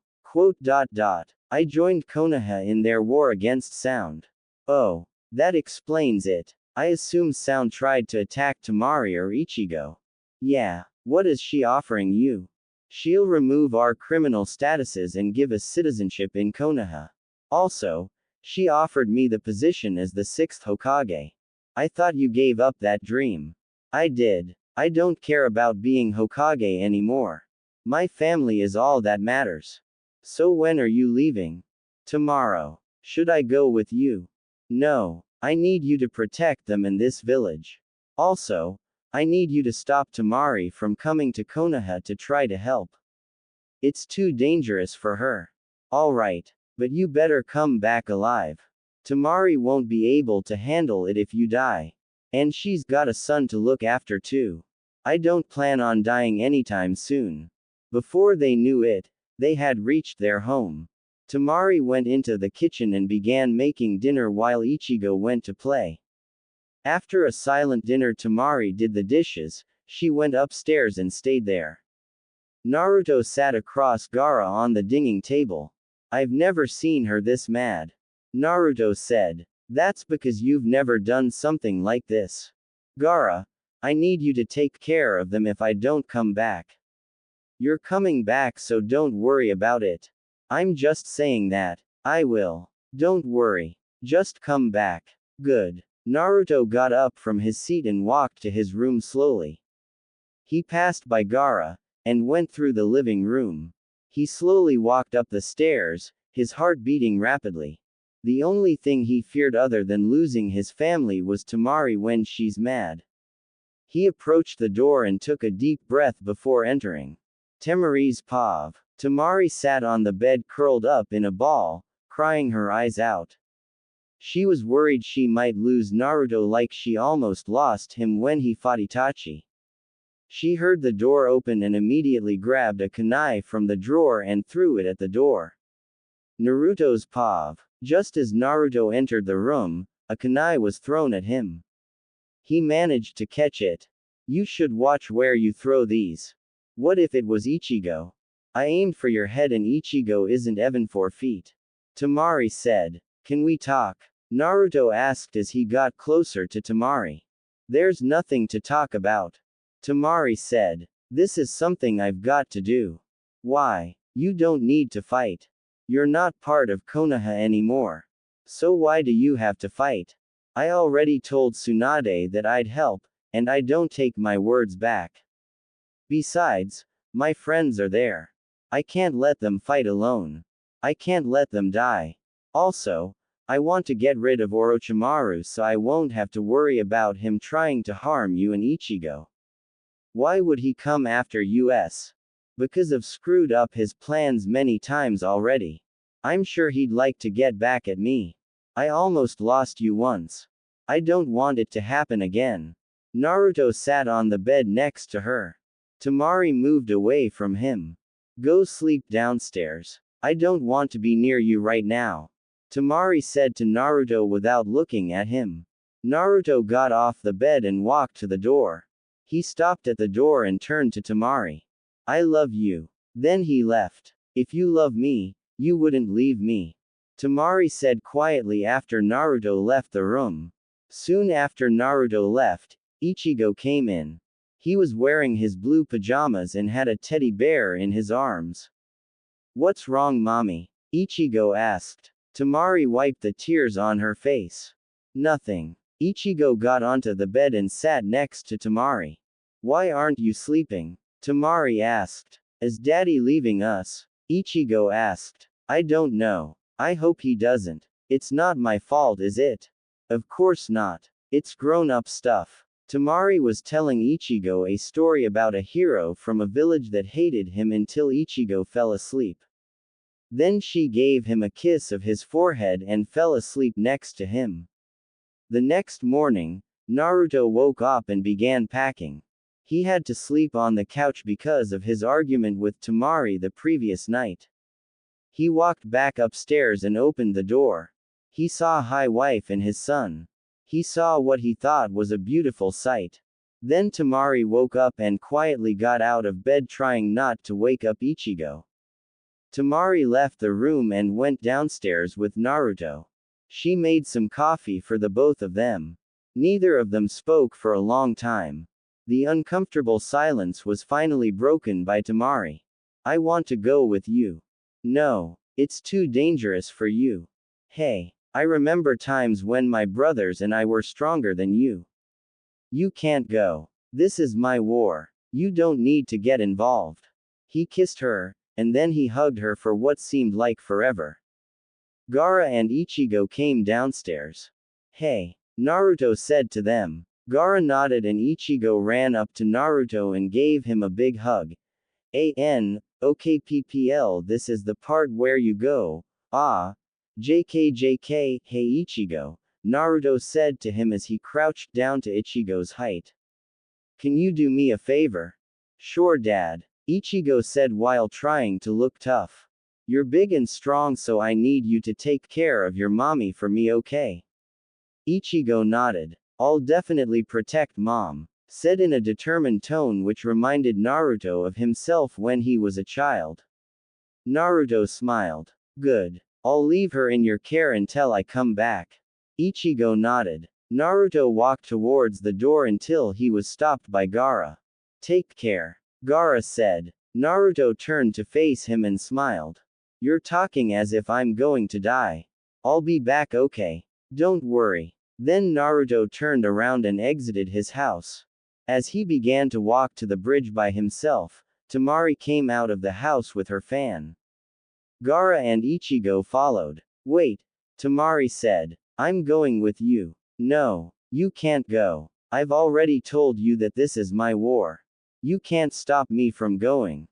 "I joined Konoha in their war against Sound." "Oh. That explains it. I assume Sound tried to attack Temari or Ichigo." "Yeah. What is she offering you?" "She'll remove our criminal statuses and give us citizenship in Konoha. Also, she offered me the position as the 6th Hokage. I thought you gave up that dream." "I did. I don't care about being Hokage anymore. My family is all that matters." "So when are you leaving?" "Tomorrow." "Should I go with you?" "No. I need you to protect them in this village. Also, I need you to stop Temari from coming to Konoha to try to help. It's too dangerous for her." "Alright. But you better come back alive. Temari won't be able to handle it if you die. And she's got a son to look after too." "I don't plan on dying anytime soon." Before they knew it, they had reached their home. Temari went into the kitchen and began making dinner while Ichigo went to play. After a silent dinner, Temari did the dishes. She went upstairs and stayed there. Naruto sat across Gaara on the dining table. "I've never seen her this mad," Naruto said. "That's because you've never done something like this. Gaara, I need you to take care of them if I don't come back." "You're coming back, so don't worry about it. I'm just saying that. I will. Don't worry. Just come back." "Good." Naruto got up from his seat and walked to his room slowly. He passed by Gaara, and went through the living room. He slowly walked up the stairs, his heart beating rapidly. The only thing he feared other than losing his family was Temari when she's mad. He approached the door and took a deep breath before entering. Temari's pav. Temari sat on the bed curled up in a ball, crying her eyes out. She was worried she might lose Naruto like she almost lost him when he fought Itachi. She heard the door open and immediately grabbed a kunai from the drawer and threw it at the door. Naruto's pav. Just as Naruto entered the room, a kunai was thrown at him. He managed to catch it. You should watch where you throw these. What if it was Ichigo? I aimed for your head and Ichigo isn't even 4 feet. Temari said. Can we talk? Naruto asked as he got closer to Temari. There's nothing to talk about. Temari said. This is something I've got to do. Why? You don't need to fight. You're not part of Konoha anymore. So why do you have to fight? I already told Tsunade that I'd help, and I don't take my words back. Besides, my friends are there. I can't let them fight alone. I can't let them die. Also, I want to get rid of Orochimaru so I won't have to worry about him trying to harm you and Ichigo. Why would he come after us? Because I've screwed up his plans many times already. I'm sure he'd like to get back at me. I almost lost you once. I don't want it to happen again. Naruto sat on the bed next to her. Temari moved away from him. Go sleep downstairs. I don't want to be near you right now. Temari said to Naruto without looking at him. Naruto got off the bed and walked to the door. He stopped at the door and turned to Temari. I love you. Then he left. If you love me, you wouldn't leave me. Temari said quietly after Naruto left the room. Soon after Naruto left, Ichigo came in. He was wearing his blue pajamas and had a teddy bear in his arms. What's wrong, mommy? Ichigo asked. Temari wiped the tears on her face. Nothing. Ichigo got onto the bed and sat next to Temari. Why aren't you sleeping? Temari asked. Is Daddy leaving us? Ichigo asked. I don't know. I hope he doesn't. It's not my fault, is it? Of course not. It's grown-up stuff. Temari was telling Ichigo a story about a hero from a village that hated him until Ichigo fell asleep. Then she gave him a kiss of his forehead and fell asleep next to him. The next morning, Naruto woke up and began packing. He had to sleep on the couch because of his argument with Temari the previous night. He walked back upstairs and opened the door. He saw his wife and his son. He saw what he thought was a beautiful sight. Then Temari woke up and quietly got out of bed trying not to wake up Ichigo. Temari left the room and went downstairs with Naruto. She made some coffee for the both of them. Neither of them spoke for a long time. The uncomfortable silence was finally broken by Temari. I want to go with you. No, it's too dangerous for you. Hey, I remember times when my brothers and I were stronger than you. You can't go. This is my war. You don't need to get involved. He kissed her, and then he hugged her for what seemed like forever. Gaara and Ichigo came downstairs. Hey, Naruto said to them. Gaara nodded and Ichigo ran up to Naruto and gave him a big hug. Okay PPL, this is the part where you go. JK, hey Ichigo, Naruto said to him as he crouched down to Ichigo's height. Can you do me a favor? Sure, Dad, Ichigo said while trying to look tough. You're big and strong, so I need you to take care of your mommy for me, okay? Ichigo nodded. I'll definitely protect Mom, said in a determined tone which reminded Naruto of himself when he was a child. Naruto smiled. Good. I'll leave her in your care until I come back. Ichigo nodded. Naruto walked towards the door until he was stopped by Gaara. Take care, Gaara said. Naruto turned to face him and smiled. You're talking as if I'm going to die. I'll be back, okay? Don't worry. Then Naruto turned around and exited his house. As he began to walk to the bridge by himself, Temari came out of the house with her fan. Gaara and Ichigo followed. Wait, Temari said. I'm going with you. No, you can't go. I've already told you that this is my war. You can't stop me from going.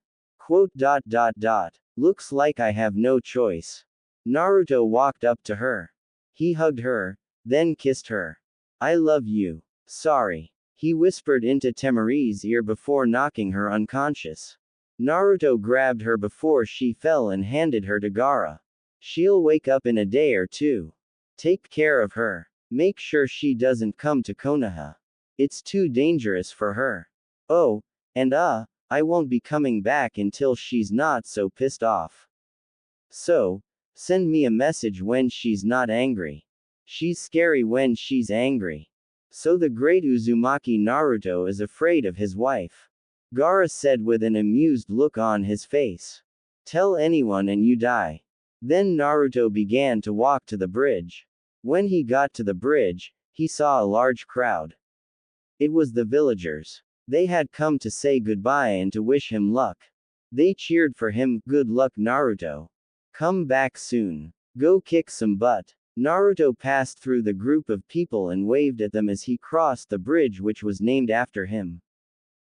Looks like I have no choice. Naruto walked up to her. He hugged her, then kissed her. I love you. Sorry. He whispered into Temari's ear before knocking her unconscious. Naruto grabbed her before she fell and handed her to Gaara. She'll wake up in a day or two. Take care of her. Make sure she doesn't come to Konoha. It's too dangerous for her. Oh, and I won't be coming back until she's not so pissed off. So, send me a message when she's not angry. She's scary when she's angry. So the great Uzumaki Naruto is afraid of his wife. Gaara said with an amused look on his face. Tell anyone and you die. Then Naruto began to walk to the bridge. When he got to the bridge, he saw a large crowd. It was the villagers. They had come to say goodbye and to wish him luck. They cheered for him, good luck Naruto. Come back soon. Go kick some butt. Naruto passed through the group of people and waved at them as he crossed the bridge which was named after him.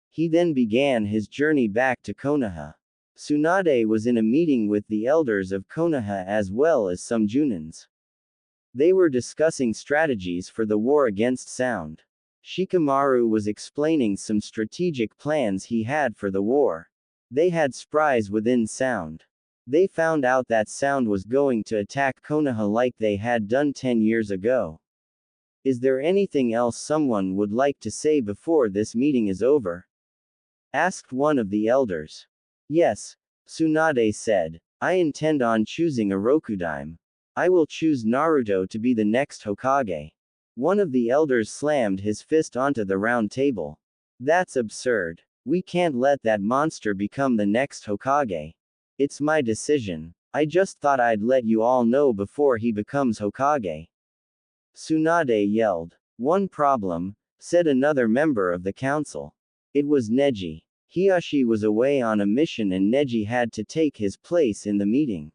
He then began his journey back to Konoha. Tsunade was in a meeting with the elders of Konoha as well as some Junins. They were discussing strategies for the war against sound. Shikamaru was explaining some strategic plans he had for the war. They had spies within sound. They found out that sound was going to attack Konoha like they had done 10 years ago. Is there anything else someone would like to say before this meeting is over? Asked one of the elders. Yes, Tsunade said. I intend on choosing a Rokudaime. I will choose Naruto to be the next Hokage. One of the elders slammed his fist onto the round table. That's absurd. We can't let that monster become the next Hokage. It's my decision. I just thought I'd let you all know before he becomes Hokage. Tsunade yelled. One problem, said another member of the council. It was Neji. Hiashi was away on a mission and Neji had to take his place in the meeting.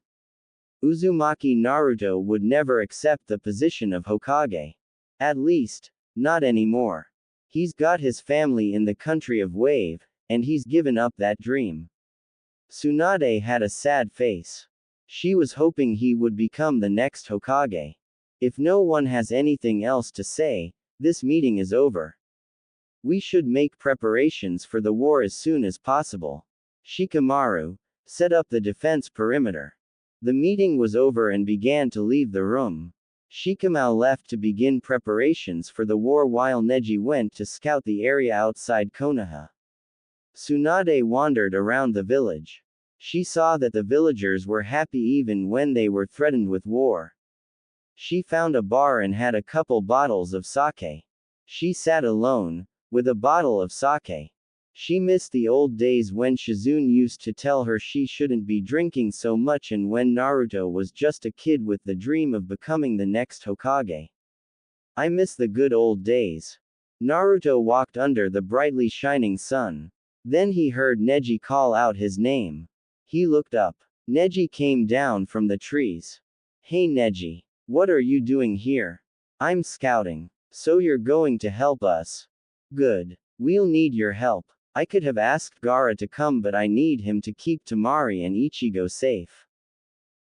Uzumaki Naruto would never accept the position of Hokage. At least, not anymore. He's got his family in the country of Wave, and he's given up that dream. Tsunade had a sad face. She was hoping he would become the next Hokage. If no one has anything else to say, this meeting is over. We should make preparations for the war as soon as possible. Shikamaru, set up the defense perimeter. The meeting was over and began to leave the room. Shikamaru left to begin preparations for the war while Neji went to scout the area outside Konoha. Tsunade wandered around the village. She saw that the villagers were happy even when they were threatened with war. She found a bar and had a couple bottles of sake. She sat alone, with a bottle of sake. She missed the old days when Shizune used to tell her she shouldn't be drinking so much and when Naruto was just a kid with the dream of becoming the next Hokage. I miss the good old days. Naruto walked under the brightly shining sun. Then he heard Neji call out his name. He looked up. Neji came down from the trees. Hey Neji. What are you doing here? I'm scouting. So you're going to help us? Good. We'll need your help. I could have asked Gaara to come but I need him to keep Temari and Ichigo safe.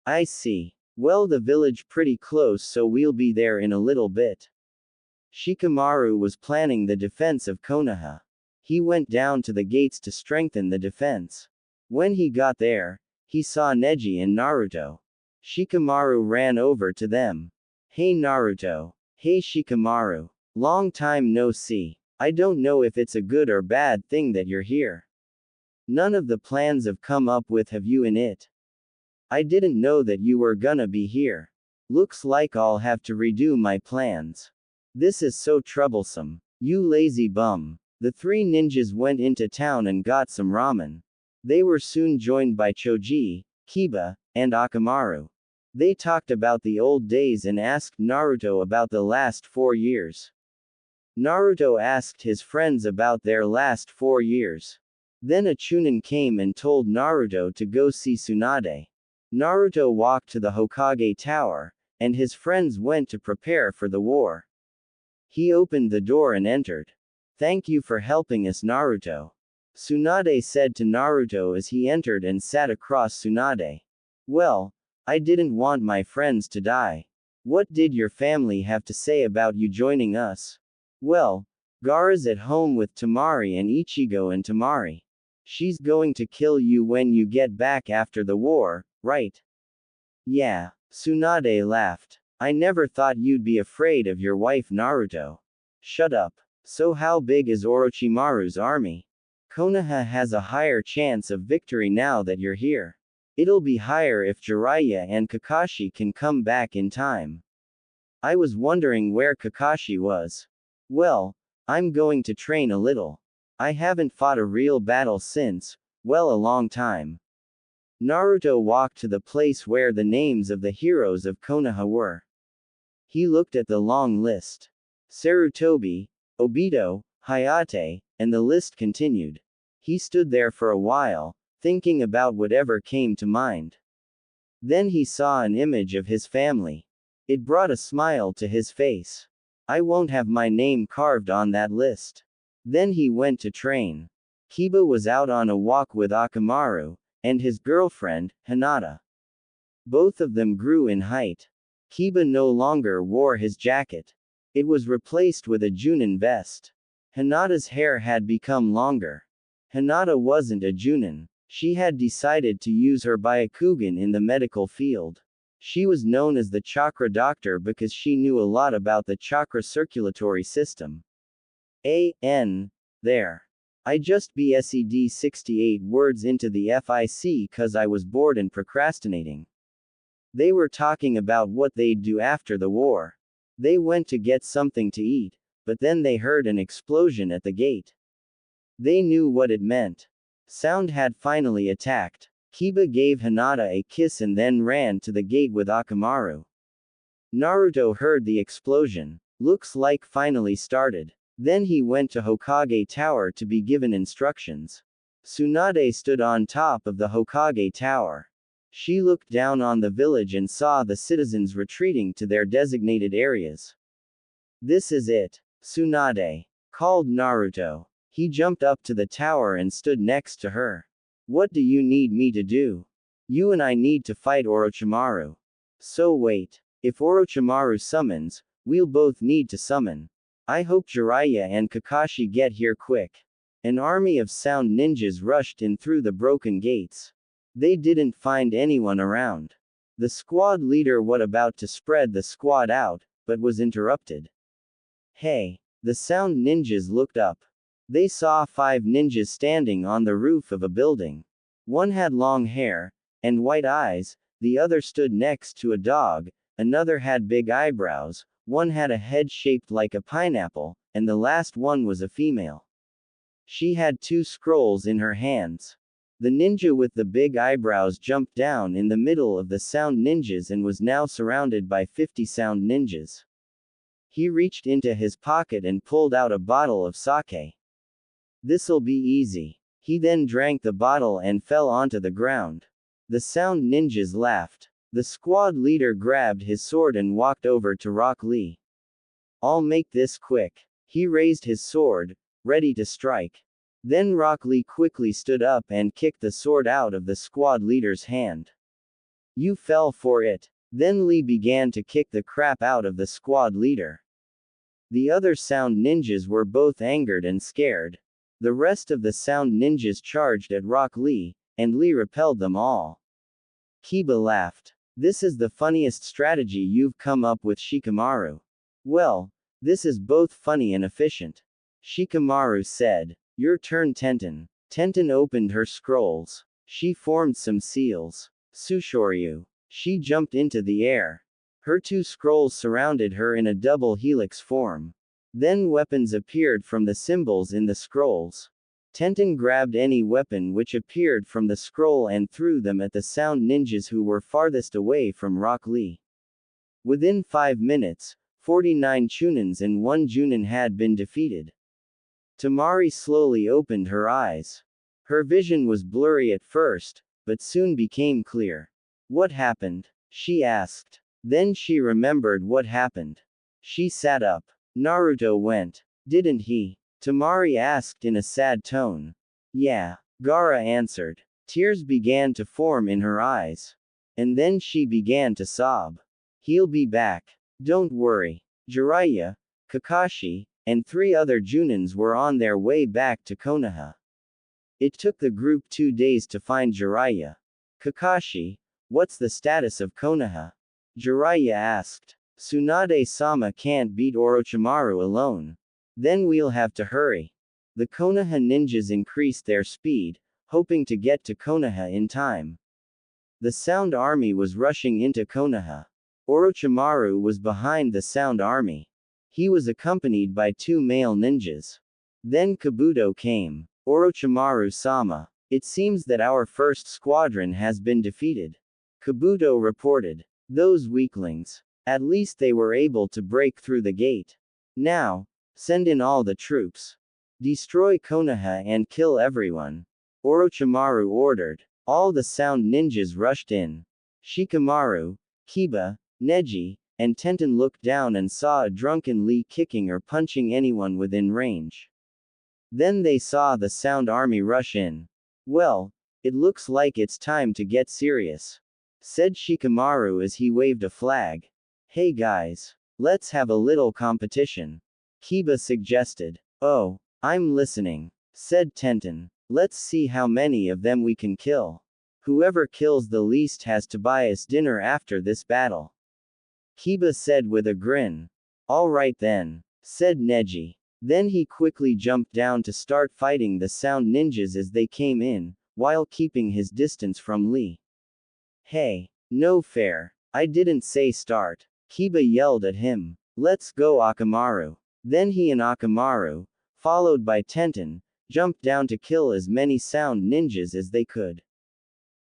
I see. Well, the village pretty close so we'll be there in a little bit. Shikamaru was planning the defense of Konoha. He went down to the gates to strengthen the defense. When he got there, he saw Neji and Naruto. Shikamaru ran over to them. Hey Naruto. Hey Shikamaru. Long time no see. I don't know if it's a good or bad thing that you're here. None of the plans I've come up with have you in it. I didn't know that you were gonna be here. Looks like I'll have to redo my plans. This is so troublesome. You lazy bum. The three ninjas went into town and got some ramen. They were soon joined by Choji, Kiba, and Akamaru. They talked about the old days and asked Naruto about the last 4 years. Naruto asked his friends about their last 4 years. Then a Chunin came and told Naruto to go see Tsunade. Naruto walked to the Hokage Tower, and his friends went to prepare for the war. He opened the door and entered. Thank you for helping us Naruto. Tsunade said to Naruto as he entered and sat across Tsunade. Well, I didn't want my friends to die. What did your family have to say about you joining us? Well, Gaara's at home with Temari and Ichigo and Temari. She's going to kill you when you get back after the war, right? Yeah. Tsunade laughed. I never thought you'd be afraid of your wife Naruto. Shut up. So how big is Orochimaru's army? Konoha has a higher chance of victory now that you're here. It'll be higher if Jiraiya and Kakashi can come back in time. I was wondering where Kakashi was. Well, I'm going to train a little. I haven't fought a real battle since, well, a long time. Naruto walked to the place where the names of the heroes of Konoha were. He looked at the long list. Sarutobi, Obito, Hayate, and the list continued. He stood there for a while, thinking about whatever came to mind. Then he saw an image of his family. It brought a smile to his face. I won't have my name carved on that list. Then he went to train. Kiba was out on a walk with Akamaru, and his girlfriend, Hinata. Both of them grew in height. Kiba no longer wore his jacket. It was replaced with a Junin vest. Hinata's hair had become longer. Hinata wasn't a Junin. She had decided to use her Byakugan in the medical field. She was known as the chakra doctor because she knew a lot about the chakra circulatory system. There. I just BSED 68 words into the FIC cause I was bored and procrastinating. They were talking about what they'd do after the war. They went to get something to eat, but then they heard an explosion at the gate. They knew what it meant. Sound had finally attacked. Kiba gave Hinata a kiss and then ran to the gate with Akamaru. Naruto heard the explosion. Looks like finally started. Then he went to Hokage Tower to be given instructions. Tsunade stood on top of the Hokage Tower. She looked down on the village and saw the citizens retreating to their designated areas. This is it. Tsunade called Naruto. He jumped up to the tower and stood next to her. What do you need me to do? You and I need to fight Orochimaru. So wait. If Orochimaru summons, we'll both need to summon. I hope Jiraiya and Kakashi get here quick. An army of sound ninjas rushed in through the broken gates. They didn't find anyone around. The squad leader was about to spread the squad out, but was interrupted. Hey! The sound ninjas looked up. They saw 5 ninjas standing on the roof of a building. One had long hair and white eyes, the other stood next to a dog, another had big eyebrows, one had a head shaped like a pineapple, and the last one was a female. She had 2 scrolls in her hands. The ninja with the big eyebrows jumped down in the middle of the sound ninjas and was now surrounded by 50 sound ninjas. He reached into his pocket and pulled out a bottle of sake. This'll be easy. He then drank the bottle and fell onto the ground. The sound ninjas laughed. The squad leader grabbed his sword and walked over to Rock Lee. I'll make this quick. He raised his sword, ready to strike. Then Rock Lee quickly stood up and kicked the sword out of the squad leader's hand. You fell for it. Then Lee began to kick the crap out of the squad leader. The other sound ninjas were both angered and scared. The rest of the sound ninjas charged at Rock Lee, and Lee repelled them all. Kiba laughed. This is the funniest strategy you've come up with, Shikamaru. Well, this is both funny and efficient. Shikamaru said. Your turn, Tenten. Tenten opened her scrolls. She formed some seals. Sushoryu. She jumped into the air. Her 2 scrolls surrounded her in a double helix form. Then weapons appeared from the symbols in the scrolls. Tenten grabbed any weapon which appeared from the scroll and threw them at the sound ninjas who were farthest away from Rock Lee. Within 5 minutes, 49 Chunins and 1 Junin had been defeated. Temari slowly opened her eyes. Her vision was blurry at first, but soon became clear. What happened? She asked. Then she remembered what happened. She sat up. Naruto went. Didn't he? Temari asked in a sad tone. Yeah, Gaara answered. Tears began to form in her eyes. And then she began to sob. He'll be back. Don't worry. Jiraiya, Kakashi, and 3 other Junins were on their way back to Konoha. It took the group 2 days to find Jiraiya. Kakashi, what's the status of Konoha? Jiraiya asked. Tsunade-sama can't beat Orochimaru alone. Then we'll have to hurry. The Konoha ninjas increased their speed, hoping to get to Konoha in time. The Sound Army was rushing into Konoha. Orochimaru was behind the Sound Army. He was accompanied by 2 male ninjas. Then Kabuto came. Orochimaru-sama, it seems that our first squadron has been defeated. Kabuto reported. Those weaklings. At least they were able to break through the gate. Now, send in all the troops. Destroy Konoha and kill everyone. Orochimaru ordered. All the Sound ninjas rushed in. Shikamaru, Kiba, Neji, and Tenten looked down and saw a drunken Lee kicking or punching anyone within range. Then they saw the Sound Army rush in. Well, it looks like it's time to get serious, said Shikamaru as he waved a flag. Hey guys, let's have a little competition, Kiba suggested. Oh, I'm listening, said Tenten. Let's see how many of them we can kill. Whoever kills the least has to buy us dinner after this battle, Kiba said with a grin. All right then, said Neji. Then he quickly jumped down to start fighting the Sound ninjas as they came in, while keeping his distance from Lee. Hey, no fair. I didn't say start, Kiba yelled at him. Let's go Akamaru. Then he and Akamaru, followed by Tenten, jumped down to kill as many Sound ninjas as they could.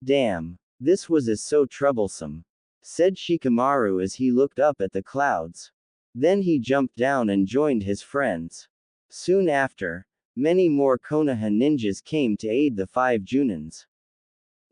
Damn, this was so troublesome, said Shikamaru as he looked up at the clouds. Then he jumped down and joined his friends. Soon after, many more Konoha ninjas came to aid the 5 Junins.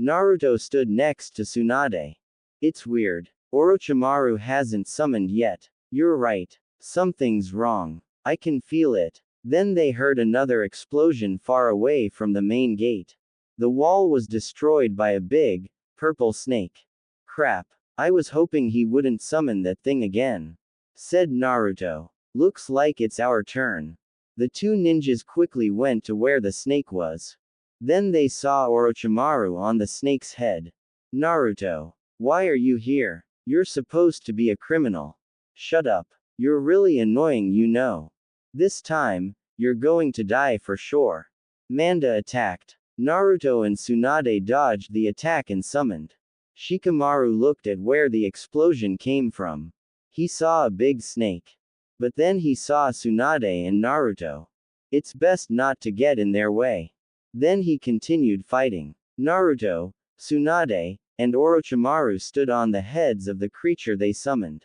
Naruto stood next to Tsunade. It's weird. Orochimaru hasn't summoned yet. You're right. Something's wrong. I can feel it. Then they heard another explosion far away from the main gate. The wall was destroyed by a big, purple snake. Crap. I was hoping he wouldn't summon that thing again, said Naruto. Looks like it's our turn. The 2 ninjas quickly went to where the snake was. Then they saw Orochimaru on the snake's head. Naruto, why are you here? You're supposed to be a criminal. Shut up. You're really annoying, you know. This time, you're going to die for sure. Manda attacked. Naruto and Tsunade dodged the attack and summoned. Shikamaru looked at where the explosion came from. He saw a big snake. But then he saw Tsunade and Naruto. It's best not to get in their way. Then he continued fighting. Naruto, Tsunade, and Orochimaru stood on the heads of the creature they summoned.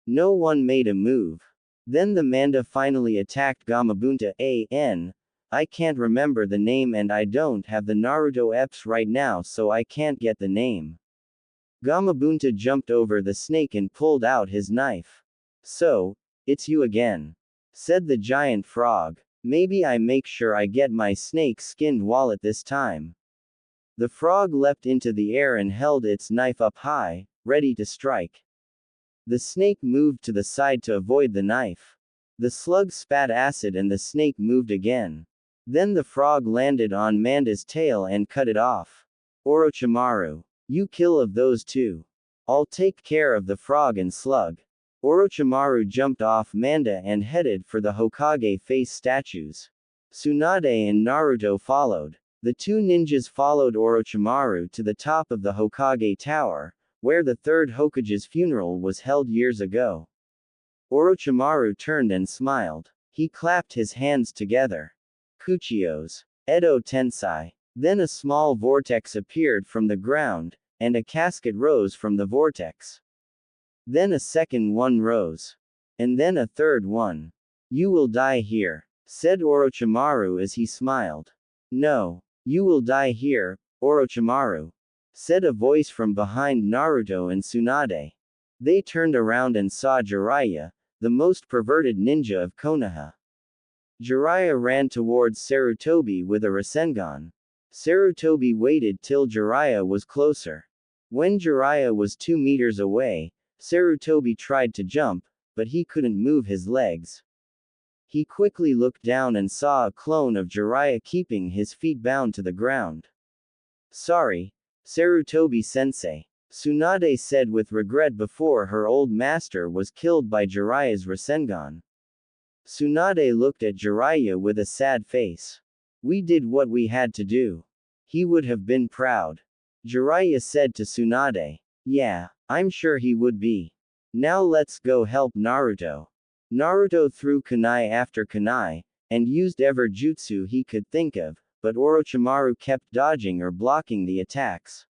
No one made a move. Then the Manda finally attacked Gamabunta A.N. I can't remember the name and I don't have the Naruto EPS right now so I can't get the name. Gamabunta jumped over the snake and pulled out his knife. So, it's you again, said the giant frog. Maybe I make sure I get my snake-skinned wallet this time. The frog leapt into the air and held its knife up high, ready to strike. The snake moved to the side to avoid the knife. The slug spat acid and the snake moved again. Then the frog landed on Manda's tail and cut it off. Orochimaru, you kill of those 2. I'll take care of the frog and slug. Orochimaru jumped off Manda and headed for the Hokage face statues. Tsunade and Naruto followed. The 2 ninjas followed Orochimaru to the top of the Hokage tower, where the 3rd Hokage's funeral was held years ago. Orochimaru turned and smiled. He clapped his hands together. Kuchios. Edo Tensai. Then a small vortex appeared from the ground, and a casket rose from the vortex. Then a second one rose. And then a third one. You will die here, said Orochimaru as he smiled. No, you will die here, Orochimaru, said a voice from behind Naruto and Tsunade. They turned around and saw Jiraiya, the most perverted ninja of Konoha. Jiraiya ran towards Sarutobi with a Rasengan. Sarutobi waited till Jiraiya was closer. When Jiraiya was 2 meters away, Sarutobi tried to jump, but he couldn't move his legs. He quickly looked down and saw a clone of Jiraiya keeping his feet bound to the ground. Sorry, Sarutobi-sensei, Tsunade said with regret before her old master was killed by Jiraiya's Rasengan. Tsunade looked at Jiraiya with a sad face. We did what we had to do. He would have been proud. Jiraiya said to Tsunade. Yeah, I'm sure he would be. Now let's go help Naruto. Naruto threw kunai after kunai, and used every jutsu he could think of, but Orochimaru kept dodging or blocking the attacks.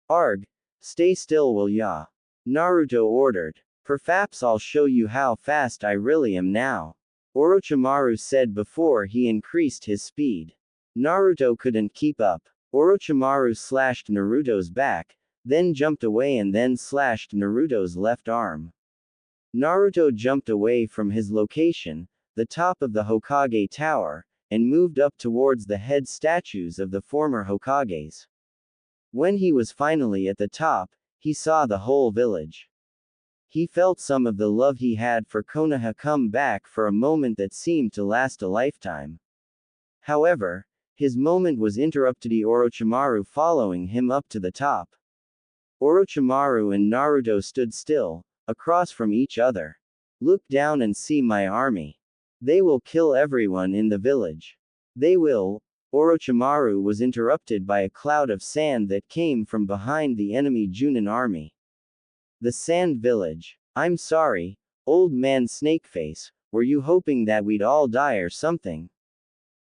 Arg, stay still will ya? Naruto ordered. Perhaps I'll show you how fast I really am now. Orochimaru said before he increased his speed. Naruto couldn't keep up. Orochimaru slashed Naruto's back, then jumped away and then slashed Naruto's left arm. Naruto jumped away from his location, the top of the Hokage Tower, and moved up towards the head statues of the former Hokages. When he was finally at the top, he saw the whole village. He felt some of the love he had for Konoha come back for a moment that seemed to last a lifetime. However, his moment was interrupted by Orochimaru following him up to the top. Orochimaru and Naruto stood still, across from each other. Look down and see my army. They will kill everyone in the village. They will. Orochimaru was interrupted by a cloud of sand that came from behind the enemy Junin army. The Sand Village. I'm sorry, old man Snakeface, were you hoping that we'd all die or something?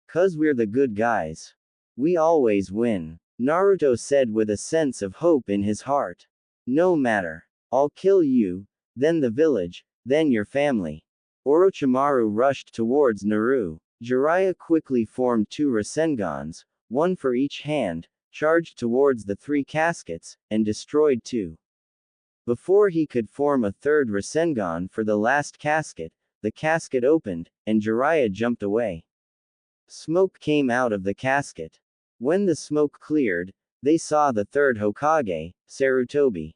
'Cause we're the good guys. We always win. Naruto said with a sense of hope in his heart. No matter. I'll kill you, then the village, then your family. Orochimaru rushed towards Naru. Jiraiya quickly formed 2 Rasengans, one for each hand, charged towards the 3 caskets, and destroyed 2. Before he could form a 3rd Rasengan for the last casket, the casket opened, and Jiraiya jumped away. Smoke came out of the casket. When the smoke cleared, they saw the 3rd Hokage, Sarutobi.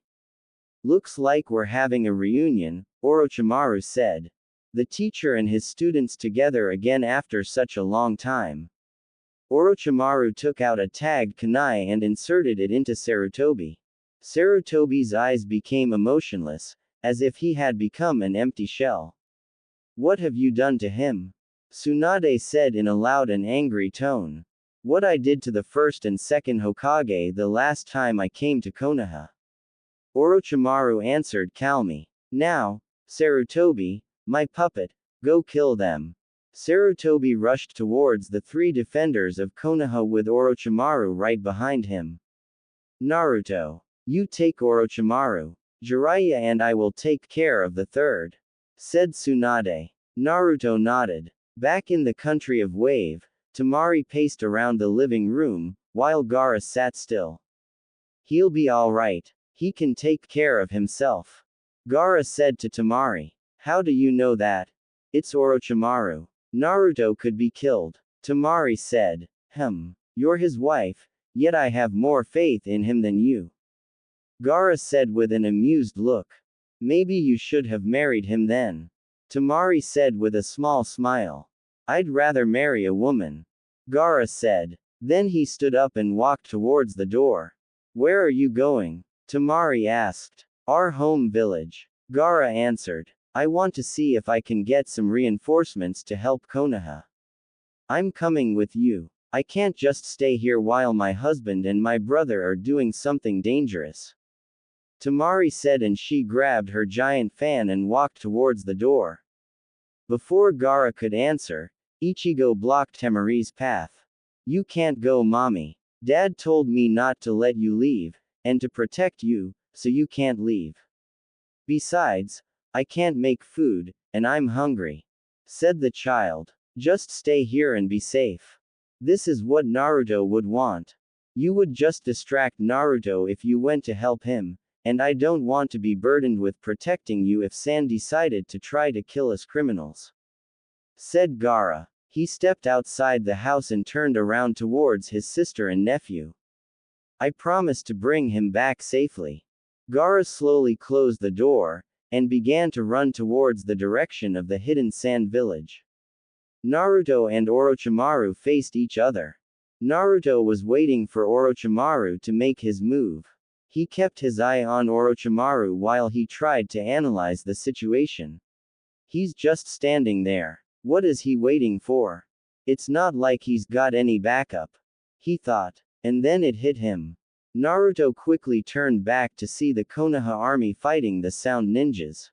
Looks like we're having a reunion, Orochimaru said. The teacher and his students together again after such a long time. Orochimaru took out a tagged kunai and inserted it into Sarutobi. Sarutobi's eyes became emotionless, as if he had become an empty shell. What have you done to him? Tsunade said in a loud and angry tone. What I did to the 1st and 2nd Hokage the last time I came to Konoha. Orochimaru answered calmly. Now, Sarutobi, my puppet, go kill them. Sarutobi rushed towards the 3 defenders of Konoha with Orochimaru right behind him. Naruto. You take Orochimaru. Jiraiya and I will take care of the 3rd. Said Tsunade. Naruto nodded. Back in the country of Wave, Temari paced around the living room, while Gaara sat still. He'll be alright. He can take care of himself. Gaara said to Temari. How do you know that? It's Orochimaru. Naruto could be killed. Temari said. You're his wife, yet I have more faith in him than you. Gaara said with an amused look. Maybe you should have married him then. Temari said with a small smile. I'd rather marry a woman. Gaara said. Then he stood up and walked towards the door. Where are you going? Temari asked. Our home village. Gaara answered. I want to see if I can get some reinforcements to help Konoha. I'm coming with you. I can't just stay here while my husband and my brother are doing something dangerous. Temari said, and she grabbed her giant fan and walked towards the door. Before Gaara could answer, Ichigo blocked Temari's path. You can't go, mommy. Dad told me not to let you leave, and to protect you, so you can't leave. Besides, I can't make food, and I'm hungry. Said the child. Just stay here and be safe. This is what Naruto would want. You would just distract Naruto if you went to help him, and I don't want to be burdened with protecting you if San decided to try to kill us criminals. Said Gaara. He stepped outside the house and turned around towards his sister and nephew. I promise to bring him back safely. Gaara slowly closed the door, and began to run towards the direction of the hidden sand village. Naruto and Orochimaru faced each other. Naruto was waiting for Orochimaru to make his move. He kept his eye on Orochimaru while he tried to analyze the situation. He's just standing there. What is he waiting for? It's not like he's got any backup, he thought. And then it hit him. Naruto quickly turned back to see the Konoha army fighting the Sound Ninjas.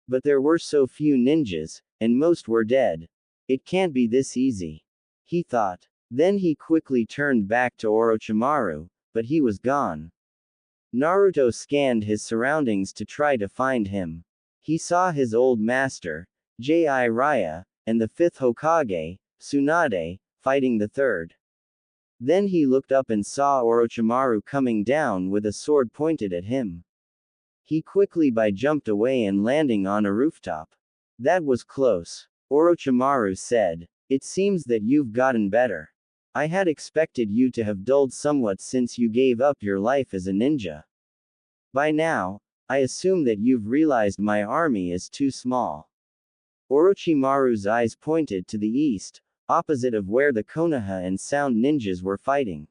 But there were so few ninjas, and most were dead. It can't be this easy, he thought. Then he quickly turned back to Orochimaru, but he was gone. Naruto scanned his surroundings to try to find him. He saw his old master, Jiraiya, and the fifth Hokage, Tsunade, fighting the third. Then he looked up and saw Orochimaru coming down with a sword pointed at him. He quickly jumped away and landing on a rooftop. That was close. Orochimaru said. It seems that you've gotten better. I had expected you to have dulled somewhat since you gave up your life as a ninja. By now, I assume that you've realized my army is too small. Orochimaru's eyes pointed to the east, opposite of where the Konoha and Sound Ninjas were fighting.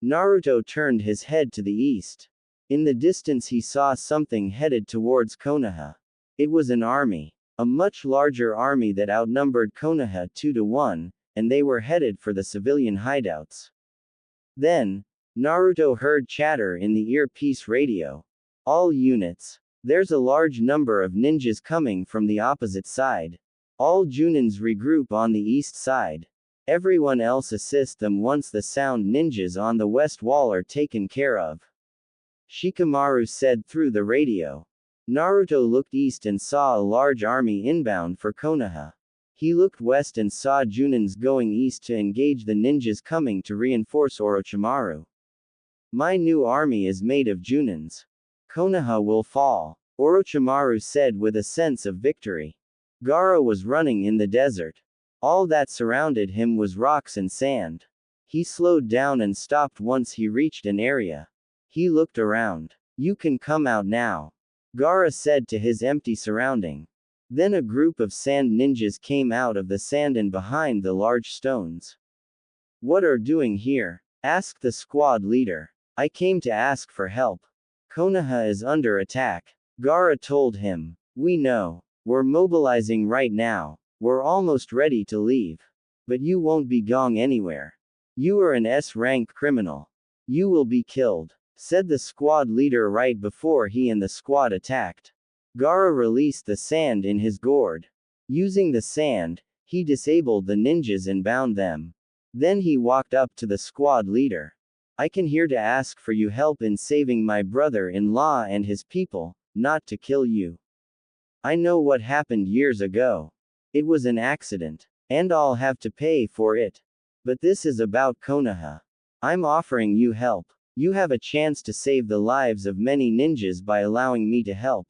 Naruto turned his head to the east. In the distance he saw something headed towards Konoha. It was an army. A much larger army that outnumbered Konoha 2-1, and they were headed for the civilian hideouts. Then, Naruto heard chatter in the earpiece radio. All units. There's a large number of ninjas coming from the opposite side. All Junins regroup on the east side. Everyone else assist them once the Sound Ninjas on the west wall are taken care of. Shikamaru said through the radio. Naruto looked east and saw a large army inbound for Konoha. He looked west and saw Junins going east to engage the ninjas coming to reinforce Orochimaru. My new army is made of Junins. Konoha will fall, Orochimaru said with a sense of victory. Gaara was running in the desert. All that surrounded him was rocks and sand. He slowed down and stopped once he reached an area. He looked around. You can come out now, Gaara said to his empty surrounding. Then a group of sand ninjas came out of the sand and behind the large stones. What are doing here? Asked the squad leader. I came to ask for help. Konoha is under attack, Gaara told him. We know. We're mobilizing right now. We're almost ready to leave. But you won't be going anywhere. You are an S-rank criminal. You will be killed, said the squad leader right before he and the squad attacked. Gaara released the sand in his gourd. Using the sand, he disabled the ninjas and bound them. Then he walked up to the squad leader. I came here to ask for you help in saving my brother-in-law and his people, not to kill you. I know what happened years ago. It was an accident, and I'll have to pay for it. But this is about Konoha. I'm offering you help. You have a chance to save the lives of many ninjas by allowing me to help,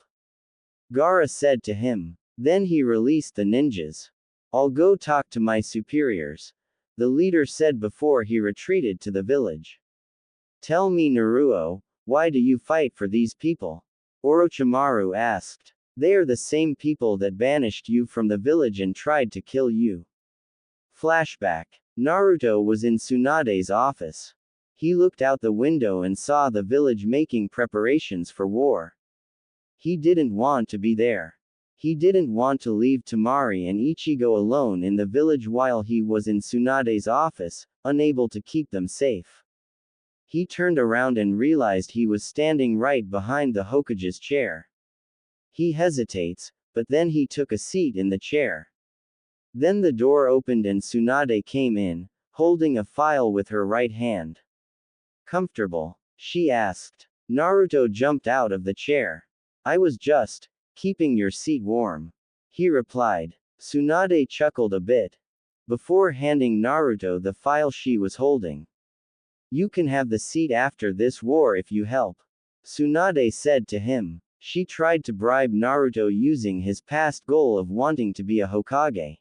Gaara said to him. Then he released the ninjas. I'll go talk to my superiors, the leader said before he retreated to the village. Tell me, Naruto, why do you fight for these people? Orochimaru asked. They are the same people that banished you from the village and tried to kill you. Flashback. Naruto was in Tsunade's office. He looked out the window and saw the village making preparations for war. He didn't want to be there. He didn't want to leave Temari and Ichigo alone in the village while he was in Tsunade's office, unable to keep them safe. He turned around and realized he was standing right behind the Hokage's chair. He hesitates, but then he took a seat in the chair. Then the door opened and Tsunade came in, holding a file with her right hand. Comfortable? She asked. Naruto jumped out of the chair. I was just keeping your seat warm, he replied. Tsunade chuckled a bit before handing Naruto the file she was holding. You can have the seat after this war if you help, Tsunade said to him. She tried to bribe Naruto using his past goal of wanting to be a Hokage.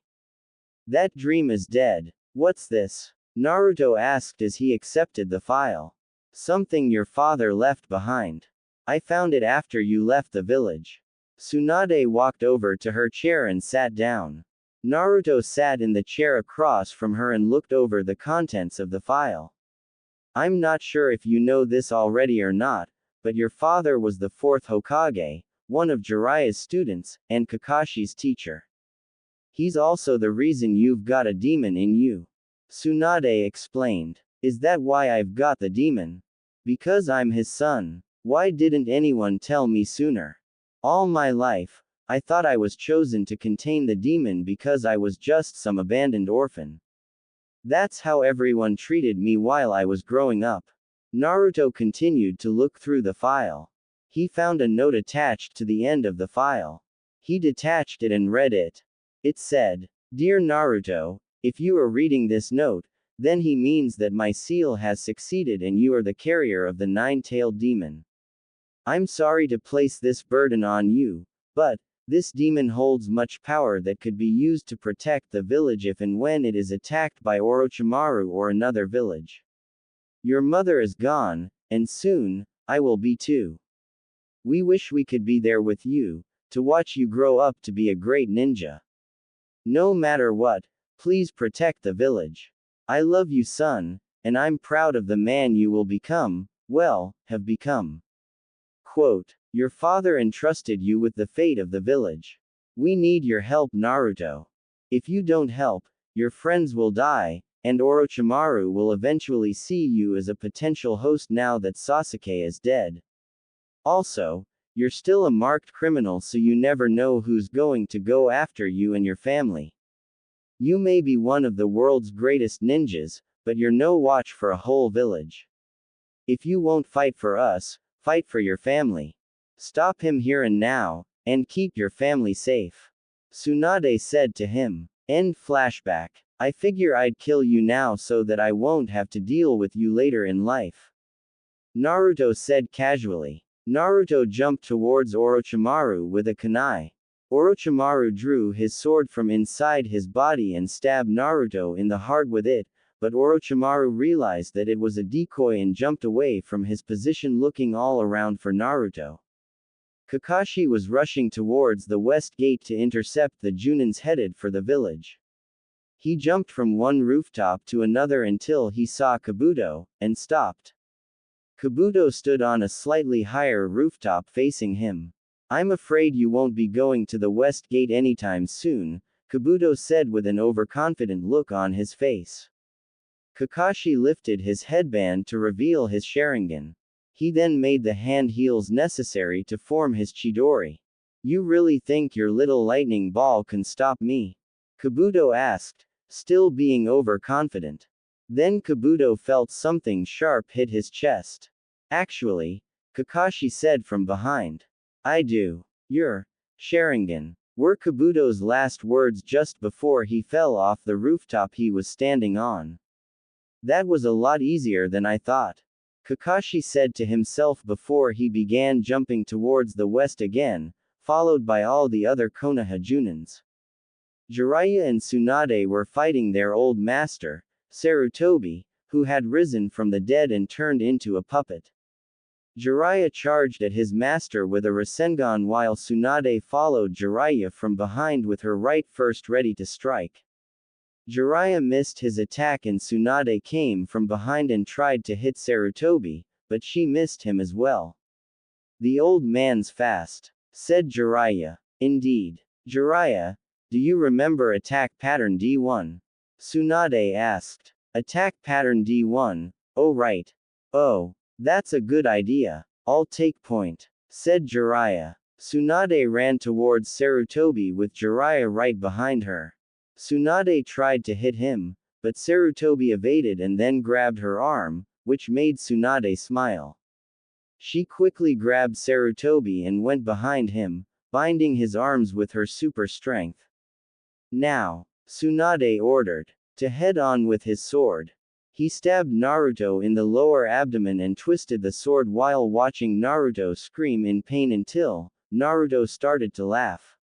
That dream is dead. What's this? Naruto asked as he accepted the file. Something your father left behind. I found it after you left the village. Tsunade walked over to her chair and sat down. Naruto sat in the chair across from her and looked over the contents of the file. I'm not sure if you know this already or not, but your father was the fourth Hokage, one of Jiraiya's students, and Kakashi's teacher. He's also the reason you've got a demon in you. Tsunade explained. Is that why I've got the demon? Because I'm his son. Why didn't anyone tell me sooner? All my life, I thought I was chosen to contain the demon because I was just some abandoned orphan. That's how everyone treated me while I was growing up. Naruto continued to look through the file. He found a note attached to the end of the file. He detached it and read it. It said, "Dear Naruto, if you are reading this note, then he means that my seal has succeeded and you are the carrier of the nine-tailed demon. I'm sorry to place this burden on you, but this demon holds much power that could be used to protect the village if and when it is attacked by Orochimaru or another village. Your mother is gone, and soon, I will be too. We wish we could be there with you, to watch you grow up to be a great ninja. No matter what, please protect the village. I love you, son, and I'm proud of the man you will become, have become." Quote, "Your father entrusted you with the fate of the village. We need your help, Naruto. If you don't help, your friends will die, and Orochimaru will eventually see you as a potential host now that Sasuke is dead. Also, you're still a marked criminal, so you never know who's going to go after you and your family. You may be one of the world's greatest ninjas, but you're no watch for a whole village. If you won't fight for us, fight for your family. Stop him here and now, and keep your family safe." Tsunade said to him. End flashback. I figure I'd kill you now so that I won't have to deal with you later in life. Naruto said casually. Naruto jumped towards Orochimaru with a kunai. Orochimaru drew his sword from inside his body and stabbed Naruto in the heart with it, but Orochimaru realized that it was a decoy and jumped away from his position, looking all around for Naruto. Kakashi was rushing towards the west gate to intercept the Junins headed for the village. He jumped from one rooftop to another until he saw Kabuto, and stopped. Kabuto stood on a slightly higher rooftop facing him. I'm afraid you won't be going to the west gate anytime soon, Kabuto said with an overconfident look on his face. Kakashi lifted his headband to reveal his Sharingan. He then made the hand heals necessary to form his Chidori. You really think your little lightning ball can stop me? Kabuto asked, still being overconfident. Then Kabuto felt something sharp hit his chest. Actually, Kakashi said from behind. I do. Your Sharingan were Kabuto's last words just before he fell off the rooftop he was standing on. That was a lot easier than I thought, Kakashi said to himself before he began jumping towards the west again, followed by all the other Konoha Junins. Jiraiya and Tsunade were fighting their old master, Sarutobi, who had risen from the dead and turned into a puppet. Jiraiya charged at his master with a Rasengan while Tsunade followed Jiraiya from behind with her right first ready to strike. Jiraiya missed his attack and Tsunade came from behind and tried to hit Sarutobi, but she missed him as well. The old man's fast, said Jiraiya. Indeed. Jiraiya, do you remember attack pattern D1? Tsunade asked. Attack pattern D1, oh right. Oh, that's a good idea. I'll take point, said Jiraiya. Tsunade ran towards Sarutobi with Jiraiya right behind her. Tsunade tried to hit him, but Sarutobi evaded and then grabbed her arm, which made Tsunade smile. She quickly grabbed Sarutobi and went behind him, binding his arms with her super strength. Now, Tsunade ordered, to head on with his sword. He stabbed Naruto in the lower abdomen and twisted the sword while watching Naruto scream in pain until Naruto started to laugh.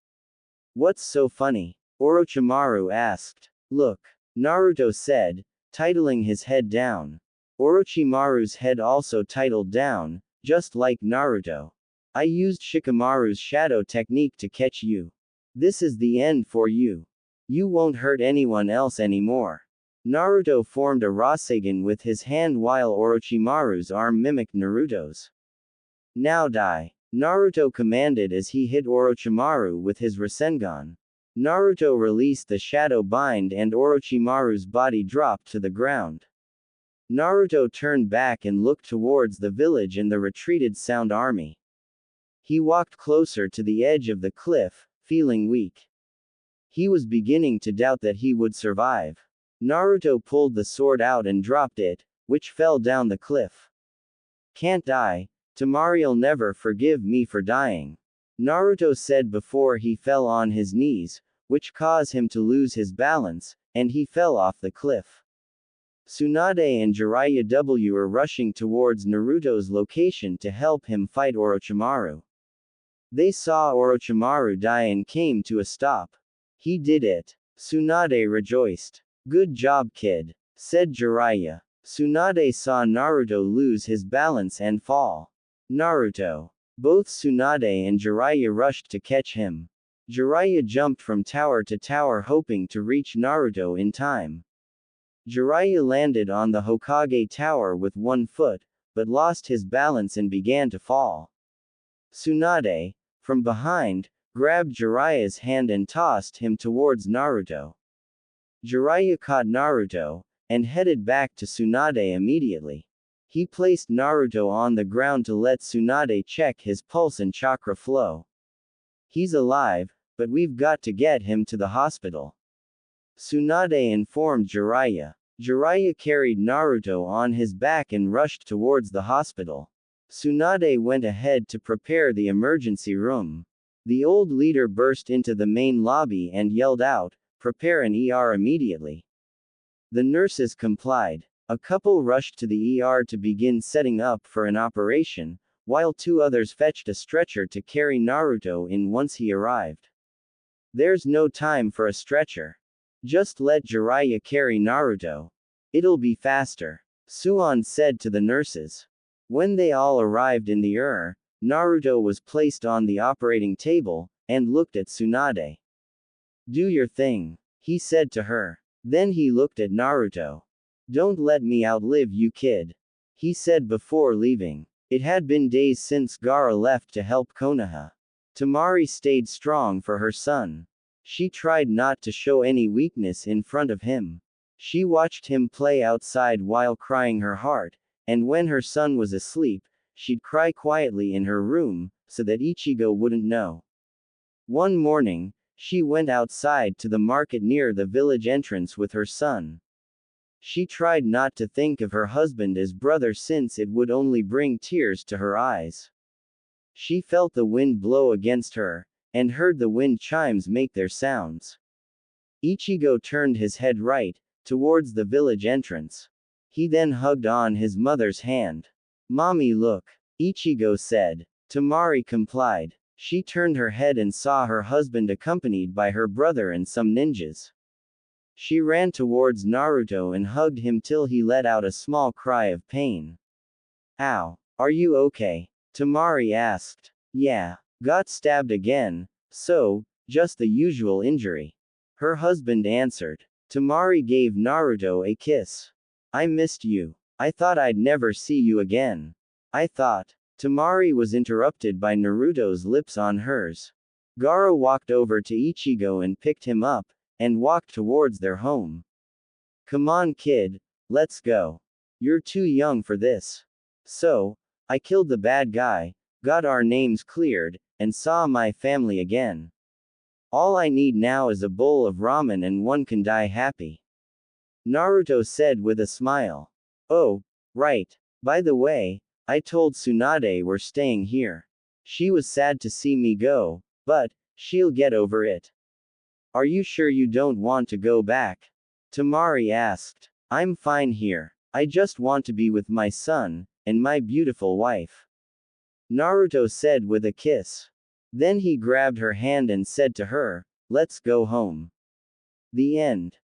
What's so funny? Orochimaru asked. Look, Naruto said, titling his head down. Orochimaru's head also titled down, just like Naruto. I used Shikamaru's shadow technique to catch you. This is the end for you. You won't hurt anyone else anymore. Naruto formed a Rasengan with his hand while Orochimaru's arm mimicked Naruto's. Now die. Naruto commanded as he hit Orochimaru with his Rasengan. Naruto released the shadow bind and Orochimaru's body dropped to the ground. Naruto turned back and looked towards the village and the retreated Sound Army. He walked closer to the edge of the cliff, feeling weak. He was beginning to doubt that he would survive. Naruto pulled the sword out and dropped it, which fell down the cliff. Can't die. Temari'll never forgive me for dying. Naruto said before he fell on his knees, which caused him to lose his balance, and he fell off the cliff. Tsunade and Jiraiya were rushing towards Naruto's location to help him fight Orochimaru. They saw Orochimaru die and came to a stop. He did it. Tsunade rejoiced. Good job, kid, said Jiraiya. Tsunade saw Naruto lose his balance and fall. Naruto. Both Tsunade and Jiraiya rushed to catch him. Jiraiya jumped from tower to tower hoping to reach Naruto in time. Jiraiya landed on the Hokage tower with one foot, but lost his balance and began to fall. Tsunade, from behind, grabbed Jiraiya's hand and tossed him towards Naruto. Jiraiya caught Naruto, and headed back to Tsunade immediately. He placed Naruto on the ground to let Tsunade check his pulse and chakra flow. He's alive, but we've got to get him to the hospital. Tsunade informed Jiraiya. Jiraiya carried Naruto on his back and rushed towards the hospital. Tsunade went ahead to prepare the emergency room. The old leader burst into the main lobby and yelled out, "Prepare an ER immediately." The nurses complied. A couple rushed to the ER to begin setting up for an operation, while two others fetched a stretcher to carry Naruto in once he arrived. There's no time for a stretcher. Just let Jiraiya carry Naruto. It'll be faster, Suan said to the nurses. When they all arrived in the ER, Naruto was placed on the operating table, and looked at Tsunade. Do your thing, he said to her. Then he looked at Naruto. Don't let me outlive you, kid, he said before leaving. It had been days since Gaara left to help Konoha. Temari stayed strong for her son. She tried not to show any weakness in front of him. She watched him play outside while crying her heart, and when her son was asleep, she'd cry quietly in her room, so that Ichigo wouldn't know. One morning, she went outside to the market near the village entrance with her son. She tried not to think of her husband as brother since it would only bring tears to her eyes. She felt the wind blow against her, and heard the wind chimes make their sounds. Ichigo turned his head right, towards the village entrance. He then hugged on his mother's hand. Mommy, look, Ichigo said. Temari complied. She turned her head and saw her husband accompanied by her brother and some ninjas. She ran towards Naruto and hugged him till he let out a small cry of pain. Ow, are you okay? Temari asked. Yeah, got stabbed again, so, just the usual injury. Her husband answered. Temari gave Naruto a kiss. I missed you. I thought I'd never see you again. I thought. Temari was interrupted by Naruto's lips on hers. Gaara walked over to Ichigo and picked him up, and walked towards their home. Come on, kid, let's go. You're too young for this. So, I killed the bad guy, got our names cleared, and saw my family again. All I need now is a bowl of ramen and one can die happy. Naruto said with a smile. Oh, right. By the way, I told Tsunade we're staying here. She was sad to see me go, but she'll get over it. Are you sure you don't want to go back? Temari asked. I'm fine here. I just want to be with my son, and my beautiful wife. Naruto said with a kiss. Then he grabbed her hand and said to her, let's go home. The end.